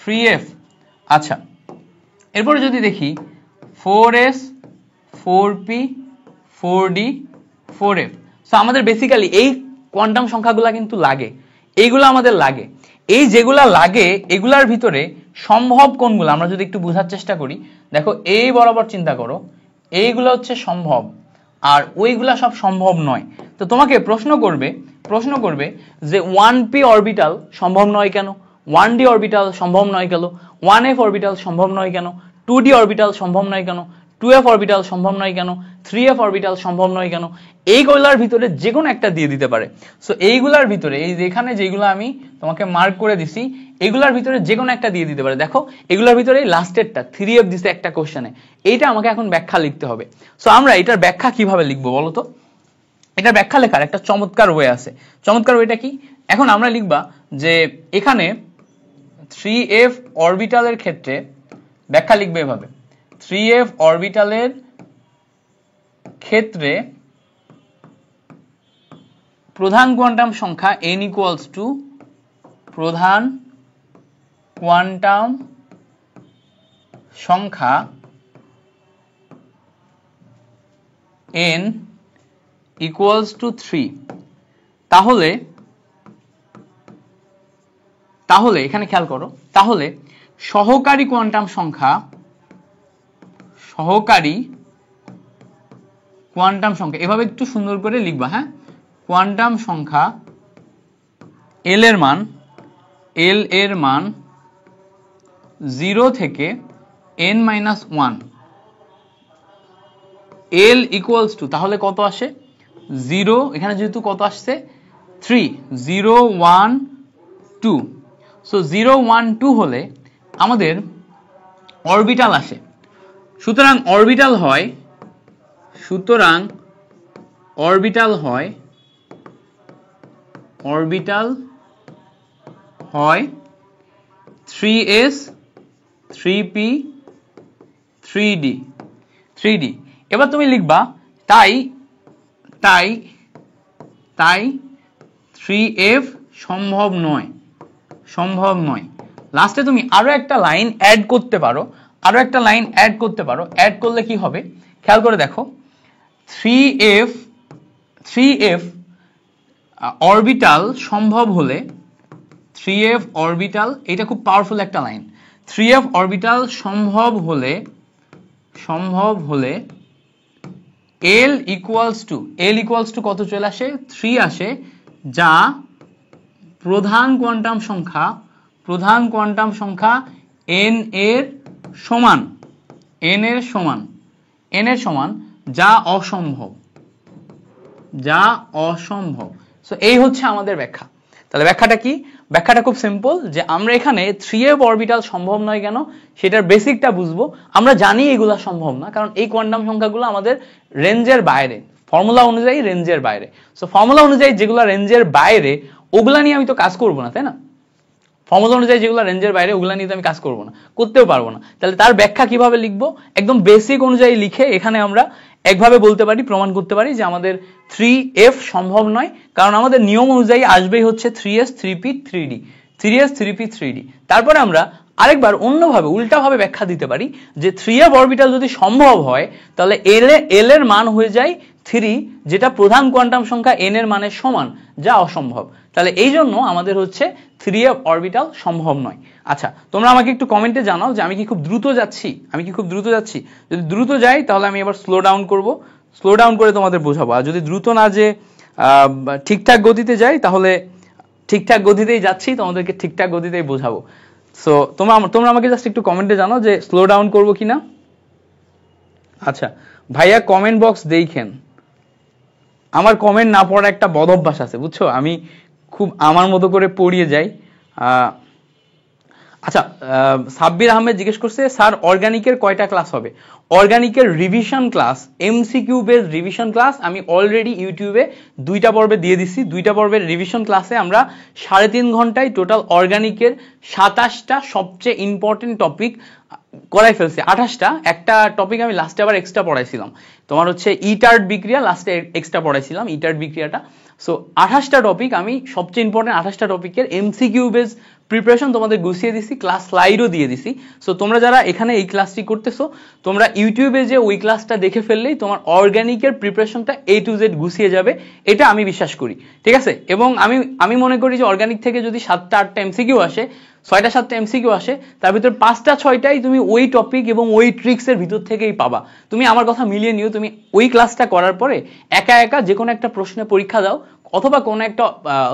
3f। আচ্ছা, এরপরে যদি দেখি 4s 4p 4d 4f। So আমাদের বেসিক্যালি এই কোয়ান্টাম সংখ্যাগুলো কিন্তু লাগে, এইগুলো আমাদের লাগে। এই যেগুলা লাগে এগুলার ভিতরে সম্ভব কোনগুলো আমরা যদি একটু বোঝার চেষ্টা করি। দেখো এই বরাবর চিন্তা করো, এইগুলো হচ্ছে সম্ভব আর ওইগুলা সব সম্ভব নয়। তো তোমাকে প্রশ্ন করবে যে 1p অরবিটাল সম্ভব নয় কেন, 1d অরবিটাল সম্ভব নয় কেন, 1f অরবিটাল সম্ভব নয় কেন, 2d অরবিটাল সম্ভব নয় কেন, 2f অরবিটাল সম্ভব নয় কেন, 3f অরবিটাল সম্ভব নয় কেন। এইগুলার ভিতরে যে কোনো একটা দিয়ে দিতে পারে। সো এইগুলার ভিতরে এই যেখানে যেগুলো আমি তোমাকে মার্ক করে দিছি এইগুলার ভিতরে যে কোনো একটা দিয়ে দিতে পারে। দেখো এগুলোর ভিতরে লাস্টেরটা 3f দিছে একটা কোশ্চেনে, এইটা আমাকে এখন ব্যাখ্যা লিখতে হবে। সো আমরা এটার ব্যাখ্যা কিভাবে লিখবো বলো তো? এটা ব্যাখ্যা লেখার একটা চমৎকার ওয়ে আছে। চমৎকার ওয়েটা কি? এখন আমরা লিখবা যে এখানে 3f অরবিটালের ক্ষেত্রে ব্যাখ্যা লিখবে এভাবে, 3f অরবিটালের ক্ষেত্রে প্রধান কোয়ান্টাম সংখ্যা n ইকুয়ালস টু প্রধান কোয়ান্টাম সংখ্যা n ইকুয়ালস টু 3। তাহলে এখানে খেয়াল করো, তাহলে সহকারী কোয়ান্টাম সংখ্যা এভাবে একটু সুন্দর করে লিখবা, হ্যাঁ, কোয়ান্টাম সংখ্যা l এর মান 0 থেকে n-1, l ইকুয়ালস টু, তাহলে কত আসে 0, এখানে যেহেতু কত আসছে 3, 0 1 2। সো 0 1 2 হলে আমাদের অরবিটাল আসে। সুতরাং অরবিটাল হয় 3s 3p 3d। এবার তুমি লিখবা তাই 3f সম্ভব নয়। লাস্টে তুমি আরো একটা লাইন অ্যাড করতে পারো, অ্যাড করলে কি হবে খেয়াল করে দেখো, 3f অরবিটাল সম্ভব হলে, 3f অরবিটাল, এটা খুব পাওয়ারফুল একটা লাইন, 3f অরবিটাল সম্ভব হলে l ইকুয়ালস টু কত চলে আসে 3 আসে, যা প্রধান কোয়ান্টাম সংখ্যা n এর সমান, যা অসম্ভব। সো এই হচ্ছে আমাদের ব্যাখ্যা। তাহলে ব্যাখ্যাটা কি? ব্যাখ্যাটা খুব সিম্পল, যে আমরা এখানে 3f অরবিটাল সম্ভব নয় কেন সেটার বেসিকটা বুঝবো। আমরা জানি এগুলা সম্ভব না, কারণ এই কোয়ান্টাম সংখ্যাগুলো আমাদের রেঞ্জের বাইরে, ফর্মুলা অনুযায়ী রেঞ্জের বাইরে। সো ফর্মুলা অনুযায়ী যেগুলো রেঞ্জের বাইরে ওগুলা নিয়ে আমি তো কাজ করবো না, তাই না? ফর্মুলা অনুযায়ী যেগুলো রেঞ্জের বাইরে ওগুলা নিয়ে তো আমি কাজ করবো না, করতেও পারবো না। তাহলে তার ব্যাখ্যা কিভাবে লিখবো? একদম বেসিক অনুযায়ী লিখে এখানে আমরা একভাবে বলতে পারি, প্রমাণ করতে পারি যে আমাদের 3f সম্ভব নয়, কারণ আমাদের নিয়ম অনুযায়ী আসবেই হচ্ছে 3s 3p 3d, 3s 3p 3d। তারপরে আমরা আরেকবার অন্যভাবে উল্টাভাবে ব্যাখ্যা দিতে পারি যে 3f অরবিটাল যদি সম্ভব হয় তাহলে l এর মান হয়ে যায় 3 যেটা প্রধান কোয়ান্টাম সংখ্যা n এর মানের সমান, যা অসম্ভব। তাহলে এই জন্য আমাদের হচ্ছে 3 অরবিটাল সম্ভব নয়। আচ্ছা, তোমরা আমাকে একটু কমেন্টে জানাও যে আমি কি খুব দ্রুত যাচ্ছি, যদি দ্রুত যাই তাহলে আমি এবার স্লো ডাউন করব, স্লো ডাউন করে তোমাদের বোঝাবো। আর যদি দ্রুত না যে ঠিকঠাক গতিতে যাই তাহলে ঠিকঠাক গতিতেই যাচ্ছি, তোমাদেরকে ঠিকঠাক গতিতেই বোঝাবো। সো তোমরা আমাকে জাস্ট একটু কমেন্টে জানাও যে স্লো ডাউন করবো কিনা। আচ্ছা ভাইয়া, কমেন্ট বক্স দেখেন। আমার কমেন্ট না পড়ার একটা বদ অভ্যাস আছে, বুঝছো, আমি খুব আমার মতো করে পড়িয়ে যাই। আচ্ছা, সাব্বির আহমেদ জিজ্ঞেস করছে স্যার অর্গানিকের কয়টা ক্লাস হবে? অর্গানিকের revision class, MCQ base revision class আমি অলরেডি ইউটিউবে 2টা পর্বে দিয়ে দিচ্ছি। 2টা পর্বের রিভিশন ক্লাসে আমরা 3.5 ঘন্টায় টোটাল অর্গানিকের 27টা সবচেয়ে ইম্পর্টেন্ট টপিক করাই ফেলছি। 28টা, একটা টপিক আমি লাস্টে আবার এক্সট্রা পড়াইছিলাম, তোমার হচ্ছে ইটার্ড বিক্রিয়া, লাস্টে এক্সট্রা পড়াইছিলাম ইটার্ড বিক্রিয়াটা। সো 28টা টপিক আমি সবচেয়ে ইম্পর্টেন্ট 28টা টপিকের এমসিকিউ বেস প্রিপারেশন তোমাদের গুছিয়ে দিছি, ক্লাস স্লাইডও দিয়ে দিছি। সো তোমরা যারা এখানে এই ক্লাসটি করতেছো, তোমরা ইউটিউবে যে ওই ক্লাসটা দেখে ফেললেই তোমার অর্গানিকের প্রিপারেশনটা A to Z গুছিয়ে যাবে, এটা আমি বিশ্বাস করি, ঠিক আছে? এবং আমি মনে করি যে অর্গানিক থেকে যদি 7টা 8টা এমসিকিউ আসে, 6টা 7টা এমসিকিউ আসে, তার ভিতর 5টা 6টাই তুমি ওই টপিক এবং ওই ট্রিক্সের ভিতর থেকেই পাবা। তুমি আমার কথা মিলিয়ে নিও, তুমি ওই ক্লাসটা করার পরে একা একা যে কোনো একটা প্রশ্নে পরীক্ষা দাও, অথবা কোনো একটা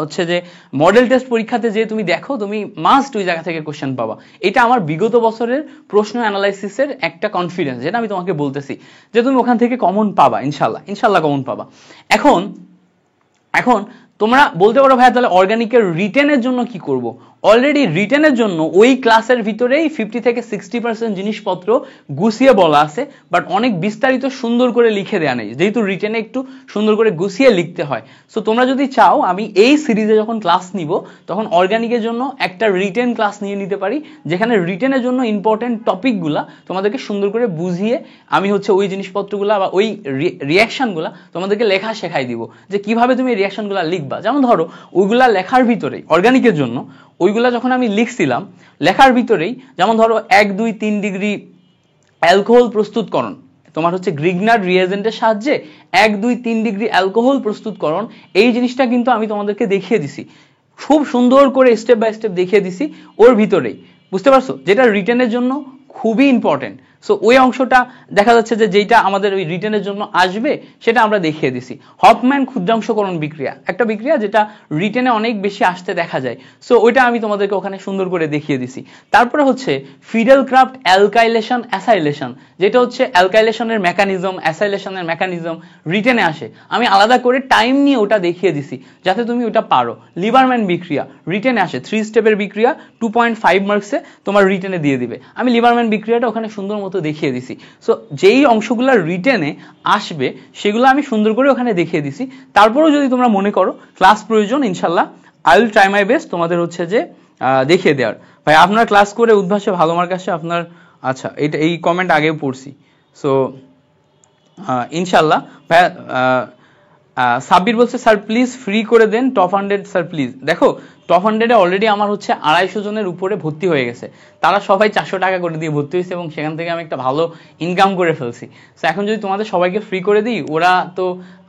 হচ্ছে যে মডেল টেস্ট পরীক্ষাতে যে তুমি দেখো, তুমি মাস্ট ওই জায়গা থেকে কোশ্চেন পাবা। এটা আমার বিগত বছরের প্রশ্ন অ্যানালাইসিসের একটা কনফিডেন্স, যেটা আমি তোমাকে বলতেছি যে তুমি ওখান থেকে কমন পাবা, ইনশাল্লাহ কমন পাবা। এখন তোমরা বলতে পারো ভাইয়া তাহলে অর্গানিকের রিটেনের জন্য কি করব? অলরেডি রিটেনের জন্য ওই ক্লাসের ভিতরেই 50 থেকে 60% জিনিসপত্র গুছিয়ে বলা আছে, বাট অনেক বিস্তারিত সুন্দর করে লিখে দেয়া নেই, যেহেতু রিটেনে একটু সুন্দর করে গুছিয়ে লিখতে হয়। সো তোমরা যদি চাও আমি এই সিরিজে যখন ক্লাস নিব তখন অর্গানিকের জন্য একটা রিটেন ক্লাস নিয়ে নিতে পারি, যেখানে রিটেনের জন্য ইম্পর্টেন্ট টপিকগুলা তোমাদেরকে সুন্দর করে বুঝিয়ে আমি হচ্ছে ওই জিনিসপত্রগুলা বা ওই রিয়াকশনগুলা তোমাদেরকে লেখা শেখাই দিব, যে কিভাবে তুমি রিয়াকশনগুলা লিখবা। যেমন ধরো ওইগুলা লেখার ভিতরেই অর্গানিকের জন্য ওইগুলা যখন আমি লিখছিলাম, লেখার ভিতরেই যেমন ধরো 1 2 3 ডিগ্রি অ্যালকোহল প্রস্তুতকরণ, তোমার হচ্ছে গ্রিগনার রিয়েজেন্টের সাহায্যে 1 2 3 ডিগ্রি অ্যালকোহল প্রস্তুতকরণ, এই জিনিসটা কিন্তু আমি তোমাদেরকে দেখিয়ে দিছি, খুব সুন্দর করে স্টেপ বাই স্টেপ দেখিয়ে দিছি ওর ভিতরেই, বুঝতে পারছো, যেটা রিটেনের জন্য খুবই ইম্পর্টেন্ট। সো ওই অংশটা দেখা যাচ্ছে যে যেটা আমাদের ওই রিটেনের জন্য আসবে সেটা আমরা দেখিয়ে দিছি। হফম্যান ক্ষুদ্রাংশকরণ বিক্রিয়া, একটা বিক্রিয়া যেটা রিটেনে অনেক বেশি আসতে দেখা যায়, সো ওইটা আমি তোমাদেরকে ওখানে সুন্দর করে দেখিয়ে দিছি। তারপরে হচ্ছে ফিডেলক্রাফট অ্যালকাইলেশন অ্যাসাইলেশন, যেটা হচ্ছে অ্যালকাইলেশনের মেকানিজম, অ্যাসাইলেশনের মেকানিজম রিটেনে আসে, আমি আলাদা করে টাইম নিয়ে ওটা দেখিয়ে দিছি যাতে তুমি ওটা পারো। লিবারম্যান বিক্রিয়া রিটেনে আসে, 3 স্টেপের বিক্রিয়া, 2.5 মার্কসে তোমার রিটেনে দিয়ে দিবে, আমি লিবারম্যান বিক্রিয়াটা ওখানে সুন্দর মতো দেখিয়ে দিছি। সো যেই অংশগুলো রিটেনে আসবে সেগুলো আমি সুন্দর করে ওখানে দেখিয়ে দিছি। তারপরেও যদি তোমরা মনে করো ক্লাস প্রয়োজন, ইনশাল্লাহ I will try my best তোমাদের হচ্ছে যে দেখিয়ে দেওয়ার। ভাই আপনার ক্লাস করে উদ্ভাসে ভালো মার্ক আসে আপনার, আচ্ছা এইটা এই কমেন্ট আগেও পড়ছি। সো ইনশাল্লাহ ভাই। সাব্বির বলছে স্যার প্লিজ ফ্রি করে দেন টপ 100 স্যার প্লিজ। দেখো টপ 100-এ অলরেডি আমার হচ্ছে 250 জনের উপরে ভর্তি হয়ে গেছে, তারা সবাই 400 টাকা করে দিয়ে ভর্তি হয়েছে এবং সেখান থেকে আমি একটা ভালো ইনকাম করে ফেলছি। সো এখন যদি তোমাদের সবাইকে ফ্রি করে দিই, ওরা তো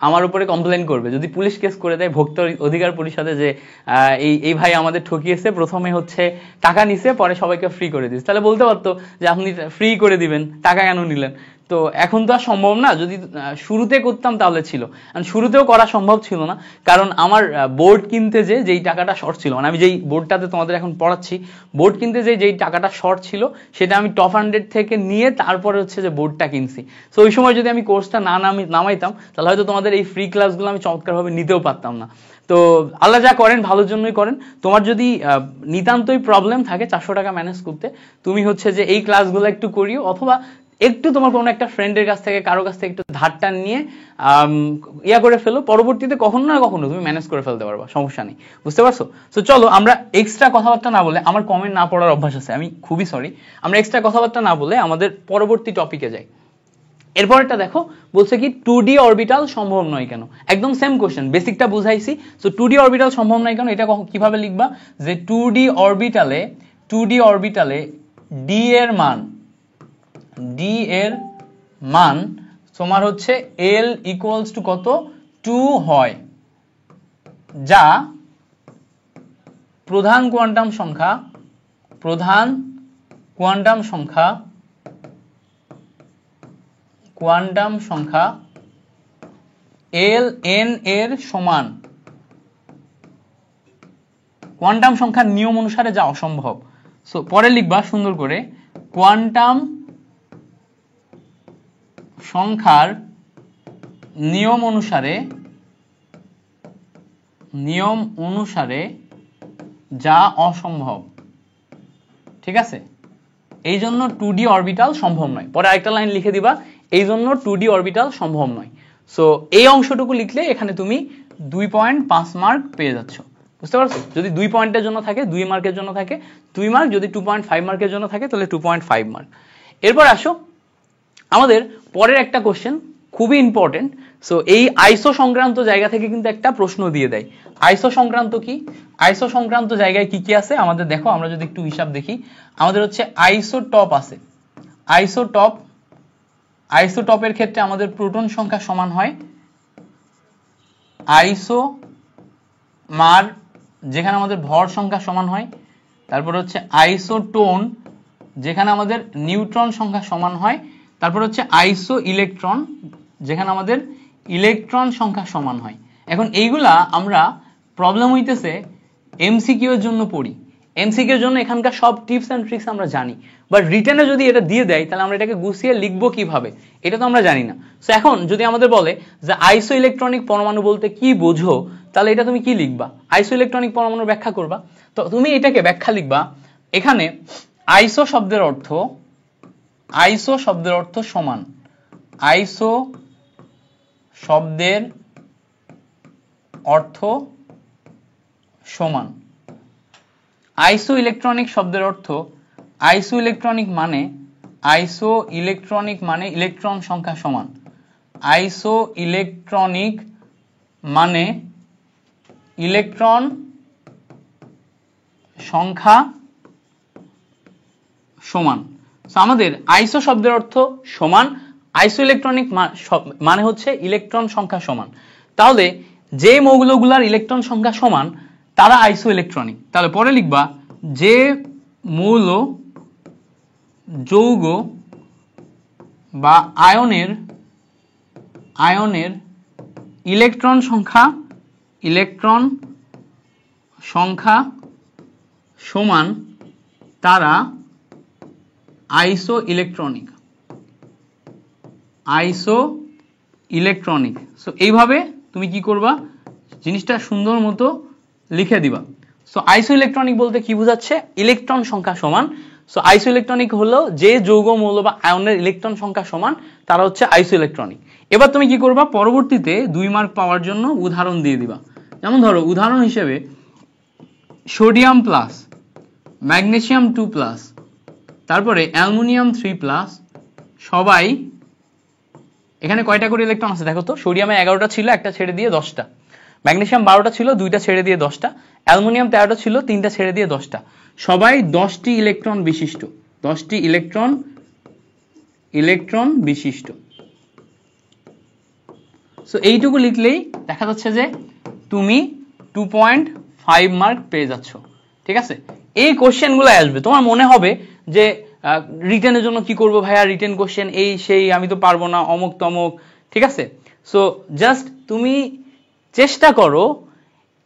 আমার উপরে কমপ্লেন করবে, যদি পুলিশ কেস করে দেয় ভোক্তা অধিকার পরিষদে যে এই ভাই আমাদের ঠকিয়েছে, প্রথমে হচ্ছে টাকা নিছে পরে সবাইকে ফ্রি করে দিয়েছে, তাহলে বলতে পারতো যে আপনি ফ্রি করে দিবেন, টাকা কেন নিলেন। তো এখন তো আর সম্ভব না, যদি শুরুতে করতাম তাহলে ছিল, শুরুতেও করা সম্ভব ছিল না, কারণ আমার বোর্ড কিনতে যেই টাকাটা শর্ট ছিল, মানে আমি যেই বোর্ডটাতে তোমাদের এখন পড়াচ্ছি, বোর্ড কিনতে যেই টাকাটা শর্ট ছিল সেটা আমি টপ 100 থেকে নিয়ে তারপরে হচ্ছে যে বোর্ডটা কিনছি। সো ওই সময় যদি আমি কোর্সটা না নামাইতাম তাহলে হয়তো তোমাদের এই ফ্রি ক্লাসগুলো আমি চমৎকারভাবে নিতেও পারতাম না। তো আল্লাহ যা করেন ভালোর জন্যই করেন। তোমার যদি নিতান্তই প্রবলেম থাকে 400 টাকা ম্যানেজ করতে, তুমি হচ্ছে যে এই ক্লাসগুলো একটু করিও, অথবা একটু তোমার কোনো একটা ফ্রেন্ডের কাছ থেকে কারো কাছ থেকে একটু ধারটা নিয়ে করে ফেলো, পরবর্তীতে কখনো না কখনো তুমি ম্যানেজ করে ফেলতে পারবা, সমস্যা নেই, বুঝতে পারছো। তো চলো আমরা এক্সট্রা কথাবার্তা না বলে, আমার কমেন্ট না পড়ার অভ্যাস আছে, আমি খুবই সরি, আমরা এক্সট্রা কথাবার্তা না বলে আমাদের পরবর্তী টপিকে যাই। এরপরটা দেখো বলছে কি 2D অরবিটাল সম্ভব নয় কেন, একদম সেম কোশ্চেন, বেসিকটা বুঝাইছি। সো 2D অরবিটাল সম্ভব নয় কেন, এটা কিভাবে লিখবা, যে 2D অরবিটালে D এর মান তোমার হচ্ছে L ইকুয়ালস টু কত 2 হয়, যা প্রধান কোয়ান্টাম সংখ্যা Ln এর সমান, কোয়ান্টাম সংখ্যার নিয়ম অনুসারে যা অসম্ভব। সো পরে লিখবা সুন্দর করে, কোয়ান্টাম সংখ্যার নিয়ম অনুসারে যা অসম্ভব। ঠিক আছে, এই জন্য 2D অরবিটাল সম্ভব নয়। পরে আরেকটা লাইন লিখে দিবা, এই জন্য 2D অরবিটাল সম্ভব নয়। সো এই অংশটুকু লিখলে এখানে তুমি 2.5 মার্ক পেয়ে যাচ্ছ। বুঝতে পারছো? যদি 2 পয়েন্টের জন্য থাকে 2 মার্কের জন্য থাকে 2 মার্ক, যদি 2.5 মার্কের জন্য থাকে তাহলে 2.5 মার্ক। এরপর আসো আমাদের পরের একটা কোশ্চেন, খুবই ইম্পর্টেন্ট। সো এই আইসো সংক্রান্ত জায়গা থেকে কিন্তু একটা প্রশ্ন দিয়ে দেয়। আইসো সংক্রান্ত কি? আইসো সংক্রান্ত জায়গায় কি কি আছে আমাদের দেখো, আমরা যদি একটু হিসাব দেখি, আমাদের হচ্ছে আইসোটপ আছে। আইসোটপের ক্ষেত্রে আমাদের প্রোটন সংখ্যা সমান হয় আইসোমার, যেখানে আমাদের ভর সংখ্যা সমান হয়। তারপর হচ্ছে আইসোটোন, যেখানে আমাদের নিউট্রন সংখ্যা সমান হয়। তারপর হচ্ছে আইসো ইলেকট্রন, যেখানে আমাদের ইলেকট্রন সংখ্যা সমান হয়। এখন এইগুলা আমরা প্রবলেম হইতেছে এমসিকিউ এর জন্য পড়ি। এমসিকিউ এর জন্য এখানকার সব টিপস এন্ড ট্রিক্স আমরা জানি, বাট রিটেনে যদি এটা দিয়ে দেয় তাহলে আমরা এটাকে গুছিয়ে লিখবো কিভাবে এটা তো আমরা জানি না। সো এখন যদি আমাদের বলে যে আইসো ইলেকট্রনিক পরমাণু বলতে কি বোঝো, তাহলে এটা তুমি কি লিখবা? আইসো ইলেকট্রনিক পরমাণুর ব্যাখ্যা করবা। তো তুমি এটাকে ব্যাখ্যা লিখবা, এখানে আইসো শব্দের অর্থ সমান, আইসো শব্দের অর্থ সমান। আইসো ইলেকট্রনিক শব্দের অর্থ, আইসো ইলেকট্রনিক মানে ইলেকট্রন সংখ্যা সমান। আইসো ইলেকট্রনিক মানে ইলেকট্রন সংখ্যা সমান। আমাদের আইসো শব্দের অর্থ সমান, আইসো ইলেকট্রনিক মানে হচ্ছে ইলেকট্রন সংখ্যা সমান। তাহলে যে মৌলগুলার ইলেকট্রন সংখ্যা সমান তারা আইসো ইলেকট্রনিক। তাহলে পরে লিখবা, যে মৌল, যৌগ বা আয়নের ইলেকট্রন সংখ্যা সমান তারা আইসো ইলেকট্রনিক। সো এইভাবে তুমি কি করবা, জিনিসটা সুন্দর মতো লিখে দিবা। সো আইসো ইলেকট্রনিক বলতে কি বোঝাচ্ছে? ইলেকট্রন সংখ্যা সমান। সো আইসো ইলেকট্রনিক হলো যে যৌগ, মৌল বা আয়নের ইলেকট্রন সংখ্যা সমান তারা হচ্ছে আইসো ইলেকট্রনিক। এবার তুমি কি করবা, পরবর্তীতে 2 মার্ক পাওয়ার জন্য উদাহরণ দিয়ে দিবা। যেমন ধরো উদাহরণ হিসেবে সোডিয়াম প্লাস, ম্যাগনেসিয়াম 2+, তারপরে অ্যালুমিনিয়াম 3+, সবাই, এখানে কয়টা করে ইলেকট্রন আছে দেখো তো? সোডিয়ামে 11টা ছিল, একটা ছেড়ে দিয়ে 10টা। ম্যাগনেসিয়াম 12টা ছিল, 2টা ছেড়ে দিয়ে 10টা। অ্যালুমিনিয়াম 13টা ছিল, 3টা ছেড়ে দিয়ে 10টা। সবাই 10টি ইলেকট্রন বিশিষ্ট, 10টি ইলেকট্রন বিশিষ্ট। সো এইটুকু লিখলেই দেখা যাচ্ছে যে তুমি 2.5 মার্ক পেয়ে যাচ্ছ। ঠিক আছে, এই কোশ্চেনগুলো আসবে। তোমার মনে হবে যে রিটেনের জন্য কি করবো ভাইয়া, রিটেন কোশ্চেন এই সেই, আমি তো পারবো না, অমুক তমুক। ঠিক আছে, সো জাস্ট তুমি চেষ্টা করো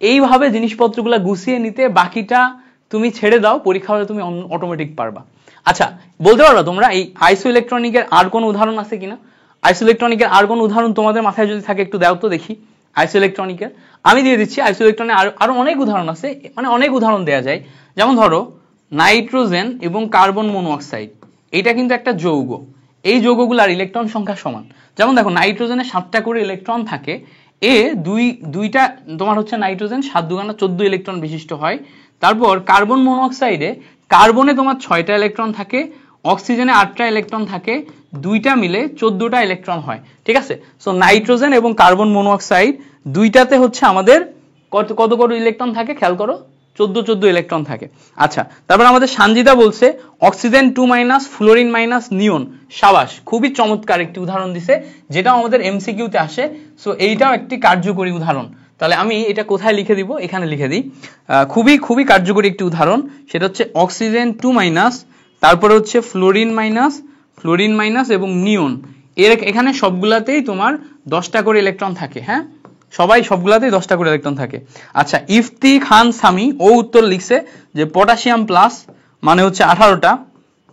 এইভাবে জিনিসপত্রগুলো গুছিয়ে নিতে, বাকিটা তুমি ছেড়ে দাও, পরীক্ষা হলে তুমি অটোমেটিক পারবা। আচ্ছা, বলতে পারবা তোমরা এই আইসো ইলেকট্রনিকের আর কোন উদাহরণ আছে কিনা? আইসো ইলেকট্রনিকের আর কোন উদাহরণ তোমাদের মাথায় যদি থাকে একটু দাও তো দেখি। আইসো ইলেকট্রনিকের আমি দিয়ে দিচ্ছি। আইসো ইলেকট্রনিক আরো অনেক উদাহরণ আছে, মানে অনেক উদাহরণ দেওয়া যায়। যেমন ধরো নাইট্রোজেন এবং কার্বন মনোঅক্সাইড, এটা কিন্তু একটা যৌগ। এই যৌগগুলোর ইলেকট্রন সংখ্যা সমান। যেমন দেখো নাইট্রোজেনে 7টা করে ইলেকট্রন থাকে, দুইটা তোমার হচ্ছে নাইট্রোজেন 7 দুগুণা 14 ইলেকট্রন বিশিষ্ট হয়। তারপর কার্বন মনোঅক্সাইডে, কার্বনে তোমার 6টা ইলেকট্রন থাকে, অক্সিজেনে 8টা ইলেকট্রন থাকে, দুইটা মিলে 14টা ইলেকট্রন হয়। ঠিক আছে, সো নাইট্রোজেন এবং কার্বন মনোঅক্সাইড দুইটাতে হচ্ছে আমাদের কত করে ইলেকট্রন থাকে খেয়াল করো, 14 ইলেকট্রন থাকে। আচ্ছা, তারপর আমাদের সানজিদা বলছে অক্সিজেন 2- ফ্লোরিন - নিয়ন। সাবাস, খুবই চমৎকার একটি উদাহরণ দিছে, যেটা আমাদের এমসিকিউতে আসে। সো এইটাও একটি কার্যকরী উদাহরণ। তাহলে আমি এটা কোথায় লিখে দিব, এখানে লিখে দিই। খুবই খুবই কার্যকরী একটি উদাহরণ, সেটা হচ্ছে অক্সিজেন 2-, তারপরে হচ্ছে ফ্লোরিন মাইনাস এবং নিয়ন। এখানে সবগুলাতেই তোমার 10টা করে ইলেকট্রন থাকে। হ্যাঁ, সবগুলাতেই 10টা করে ইলেকট্রন থাকে। আচ্ছা, ইফতি খান সামি ও উত্তর লিখছে যে পটাশিয়াম প্লাস মানে হচ্ছে 18টা,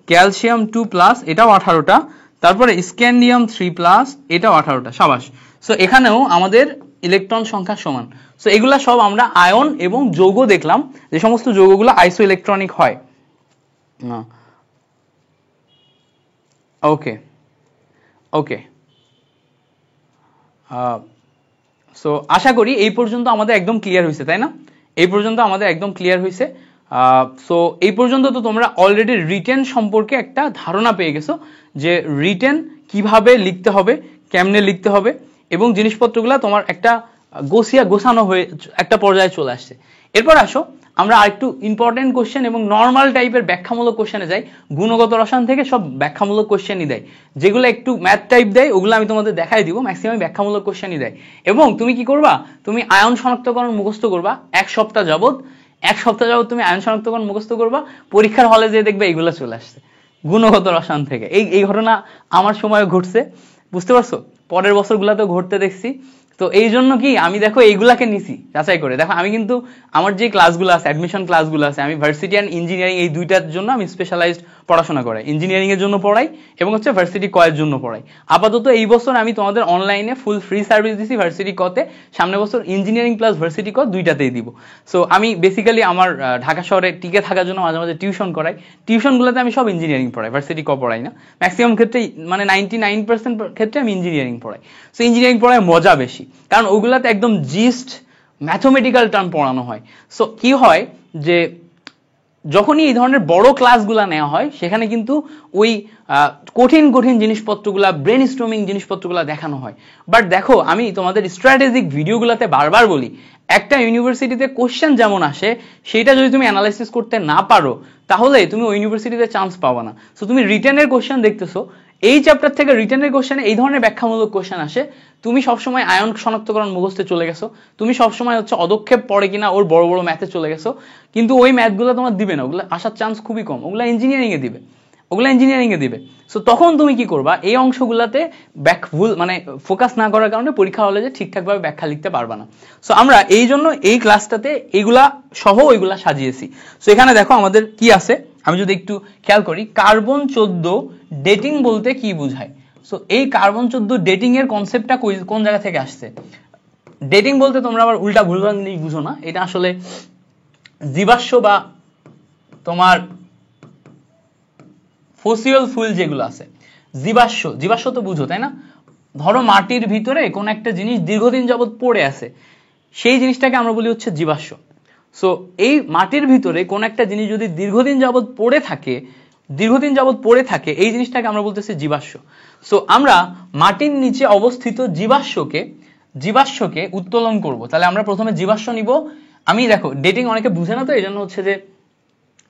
ক্যালসিয়াম 2+, এটাও 18টা, তারপরে স্ক্যান্ডিয়াম 3+, এটাও 18টা। সাবাস। সো এখানেও আমাদের ইলেকট্রন সংখ্যা সমান। সো এগুলা সব আমরা আয়ন এবং যৌগ দেখলাম, যে সমস্ত যৌগগুলো আইসো ইলেকট্রনিক হয়। ওকে ওকে, সো আশা করি এই পর্যন্ত আমাদের একদম ক্লিয়ার হয়েছে, তাই না? এই পর্যন্ত আমাদের একদম ক্লিয়ার হয়েছে। সো এই পর্যন্ত তো তোমরা অলরেডি রিটেন সম্পর্কে একটা ধারণা পেয়ে গেছো, যে রিটেন কিভাবে লিখতে হবে, কেমনে লিখতে হবে, এবং জিনিসপত্রগুলো তোমার একটা গোছানো হয়ে একটা পর্যায়ে চলে আসছে। এরপর আসো আমরা আরেকটু ইম্পর্টেন্ট কোশ্চেন এবং নর্মাল টাইপের ব্যাখ্যামূলক কোশ্চেনে যাই। গুণগত রসায়ন থেকে সব ব্যাখ্যামূলক কোশ্চেনই দেয়, যেগুলো একটু ম্যাথ টাইপ দেয় ওগুলো আমি তোমাদের দেখাই দিব, ম্যাক্সিমাম ব্যাখ্যামূলক কোশ্চেনই দেয়। এবং তুমি কি করবা, তুমি আয়ন শনাক্তকরণ মুখস্থ করবা এক সপ্তাহ যাবত তুমি আয়ন শনাক্তকরণ মুখস্থ করবা, পরীক্ষার হলে যেয়ে দেখবে এইগুলো চলে আসছে গুণগত রসায়ন থেকে। এই ঘটনা আমার সময় ঘটছে, বুঝতে পারছো? পরের বছরগুলোতেও ঘটতে দেখছি। তো এই জন্য কি আমি দেখো এইগুলাকে নিছি যাচাই করে। দেখো আমি কিন্তু আমার যে ক্লাসগুলো আছে, অ্যাডমিশন ক্লাসগুলো আছে, আমি ভার্সিটি অ্যান্ড ইঞ্জিনিয়ারিং এই দুইটার জন্য আমি স্পেশালাইজড পড়াশোনা করাই। ইঞ্জিনিয়ারিং এর জন্য পড়াই এবং হচ্ছে ভার্সিটি কয়ের জন্য পড়াই। আপাতত এই বছর আমি তোমাদের অনলাইনে ফুল ফ্রি সার্ভিস দিছি ভার্সিটি কতে, সামনে বছর ইঞ্জিনিয়ারিং প্লাস ভার্সিটি ক দুইটাতেই দিব। সো আমি বেসিক্যালি আমার ঢাকা শহরে টিকে থাকার জন্য মাঝে মাঝে টিউশন করাই। টিউশনগুলোতে আমি সব ইঞ্জিনিয়ারিং পড়াই, ভার্সিটি ক পড়াই না। ম্যাক্সিমাম ক্ষেত্রে মানে 99% ক্ষেত্রে আমি ইঞ্জিনিয়ারিং পড়াই। সো ইঞ্জিনিয়ারিং পড়ায় মজা বেশি, কারণ ওগুলাতে একদম জিস্ট ম্যাথমেটিক্যাল টার্ম পড়ানো হয়। সো কি হয় যে যখনই এই ধরনের বড় ক্লাসগুলো নেওয়া হয়, সেখানে কিন্তু ওই কঠিন কঠিন জিনিসপত্রগুলা, ব্রেন স্টর্মিং জিনিসপত্রগুলো দেখানো হয়। বাট দেখো আমি তোমাদের স্ট্র্যাটেজিক ভিডিওগুলোতে বারবার বলি, একটা ইউনিভার্সিটিতে কোশ্চেন যেমন আসে, সেটা যদি তুমি অ্যানালাইসিস করতে না পারো, তাহলে তুমি ওই ইউনিভার্সিটিতে চান্স পাবা না। সো তুমি রিটেনের কোশ্চেন দেখতেছো, এই চ্যাপ্টার থেকে রিটেনের কোশ্চেনে এই ধরনের ব্যাখ্যামূলক কোশ্চেন আসে, তুমি সবসময় আয়ন শনাক্তকরণ মুখস্থে চলে গেছো, তুমি সবসময় হচ্ছে অদক্ষেপ পড়ে কিনা ওর বড় বড় ম্যাথে চলে গেছো, কিন্তু ওই ম্যাথগুলো তোমার দিবে না, ওগুলো আসার চান্স খুবই কম, ওগুলো ইঞ্জিনিয়ারিং এ দিবে। সো তখন তুমি কি করবা, এই অংশগুলোতে মানে ফোকাস না করার কারণে পরীক্ষা হলে যে ঠিকঠাকভাবে ব্যাখ্যা লিখতে পারবা না। সো আমরা এই জন্য এই ক্লাসটাতে এইগুলা সহ ওইগুলা সাজিয়েছি। সো এখানে দেখো আমাদের কি আছে, আমি যদি একটু খেয়াল করি, কার্বন 14 ডেটিং বলতে কি বোঝায়। সো এই কার্বন 14 ডেটিং এর কনসেপ্টটা কোন জায়গা থেকে আসছে? ডেটিং বলতে তোমরা আবার উল্টা ভুলভাল জিনিস বুঝো না, এটা আসলে জীবাশ্ম বা তোমার ফসিল ফুয়েল যেগুলো আছে, জীবাশ্ম তো বুঝো তাই না? ধরো মাটির ভিতরে কোন একটা জিনিস দীর্ঘদিন যাবত পড়ে আছে, সেই জিনিসটাকে আমরা বলি হচ্ছে জীবাশ্ম। সো এই মাটির ভিতরে কোন একটা জিনিস যদি দীর্ঘদিন যাবত পড়ে থাকে, এই জিনিসটাকে আমরা বলতেছি জীবাশ্ম। সো আমরা মাটির নিচে অবস্থিত জীবাশ্মকে উত্তোলন করব। তাহলে আমরা প্রথমে জীবাশ্ম নিব। আমি দেখো ডেটিং অনেকে বুঝে না, তো এই জন্য হচ্ছে যে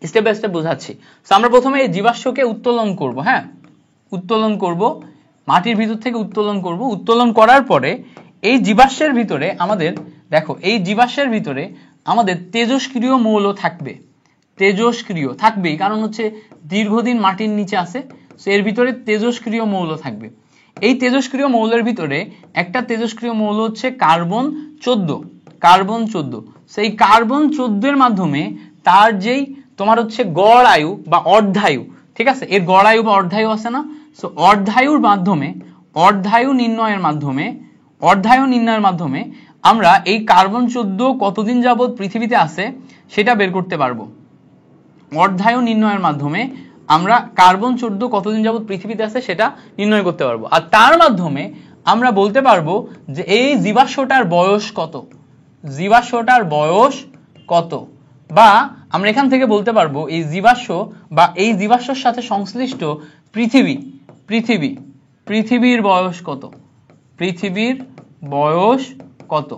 স্টেপ বাই স্টেপ বোঝাচ্ছি। সো আমরা প্রথমে এই জীবাশ্মকে উত্তোলন করব। হ্যাঁ, উত্তোলন করব, মাটির ভিতর থেকে উত্তোলন করব। উত্তোলন করার পরে এই জীবাশ্মের ভিতরে আমাদের দেখো, এই জীবাশ্মের ভিতরে আমাদের তেজস্ক্রিয় মৌল থাকবে। তেজস্ক্রিয় থাকবেই, কারণ হচ্ছে দীর্ঘদিন মাটির নিচে আছে। সো এর ভিতরে তেজস্ক্রিয় মৌল থাকবে। এই তেজস্ক্রিয় মৌলের ভিতরে একটা তেজস্ক্রিয় মৌল হচ্ছে কার্বন 14। সেই কার্বন 14 এর মাধ্যমে তার যেই তোমার হচ্ছে গড় আয়ু বা অর্ধায়ু, ঠিক আছে, এর গড় আয়ু বা অর্ধায়ু আছে না? সো অর্ধায়ু নির্ণয়ের মাধ্যমে আমরা এই কার্বন 14 কতদিন যাবত পৃথিবীতে আছে সেটা বের করতে পারবো। অর্ধায়ু নির্ণয়ের মাধ্যমে আমরা কার্বন 14 কতদিন যাবত পৃথিবীতে আছে সেটা নির্ণয় করতে পারবো। আর তার মাধ্যমে আমরা বলতে পারবো যে এই জীবাশ্মটার বয়স কত, বা আমরা এখান থেকে বলতে পারবো এই জীবাশ্ম বা এই জীবাশ্মের সাথে সংশ্লিষ্ট পৃথিবীর বয়স কত।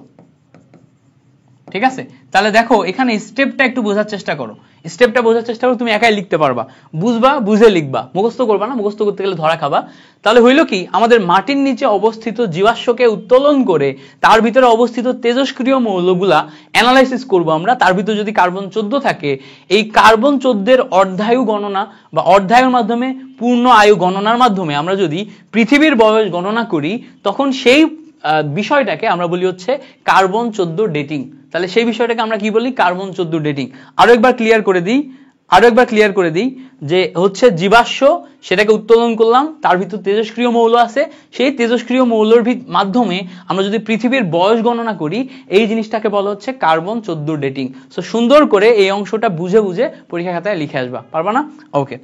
ঠিক আছে, তাহলে দেখো এখানে স্টেপটা একটু বোঝার চেষ্টা করো, স্টেপটা বোঝার চেষ্টা করো, তুমি একাই লিখতে পারবা, বুঝবা, বুঝে লিখবা, মুখস্থ করবা না, মুখস্থ করতে গেলে ধরা খাবা। তাহলে হইলো কি, আমাদের মাটির নিচে অবস্থিত জীবাশ্মকে উত্তোলন করে তার ভিতরে অবস্থিত তেজস্ক্রিয় মৌলগুলা অ্যানালাইসিস করব আমরা। তার ভিতরে যদি কার্বন 14 থাকে, এই কার্বন 14 এর অর্ধায়ু গণনা বা অর্ধায়ুর মাধ্যমে পূর্ণ আয়ু গণনার মাধ্যমে আমরা যদি পৃথিবীর বয়স গণনা করি, তখন সেই বিষয়টাকে আমরা বলি হচ্ছে কার্বন 14 ডেটিং। তাহলে সেই বিষয়টাকে আমরা কি বলি, কার্বন 14 ডেটিং। আরো একবার ক্লিয়ার করে দিই যে হচ্ছে জীবাশ্ম, সেটাকে উত্তোলন করলাম, তার ভিতর তেজস্ক্রিয় মৌল আছে, সেই তেজস্ক্রিয় মৌলের মাধ্যমে আমরা যদি পৃথিবীর বয়স গণনা করি, এই জিনিসটাকে বলা হচ্ছে কার্বন 14 ডেটিং। সো সুন্দর করে এই অংশটা বুঝে বুঝে পরীক্ষা খাতায় লিখে আসবা, পারবা না? ওকে।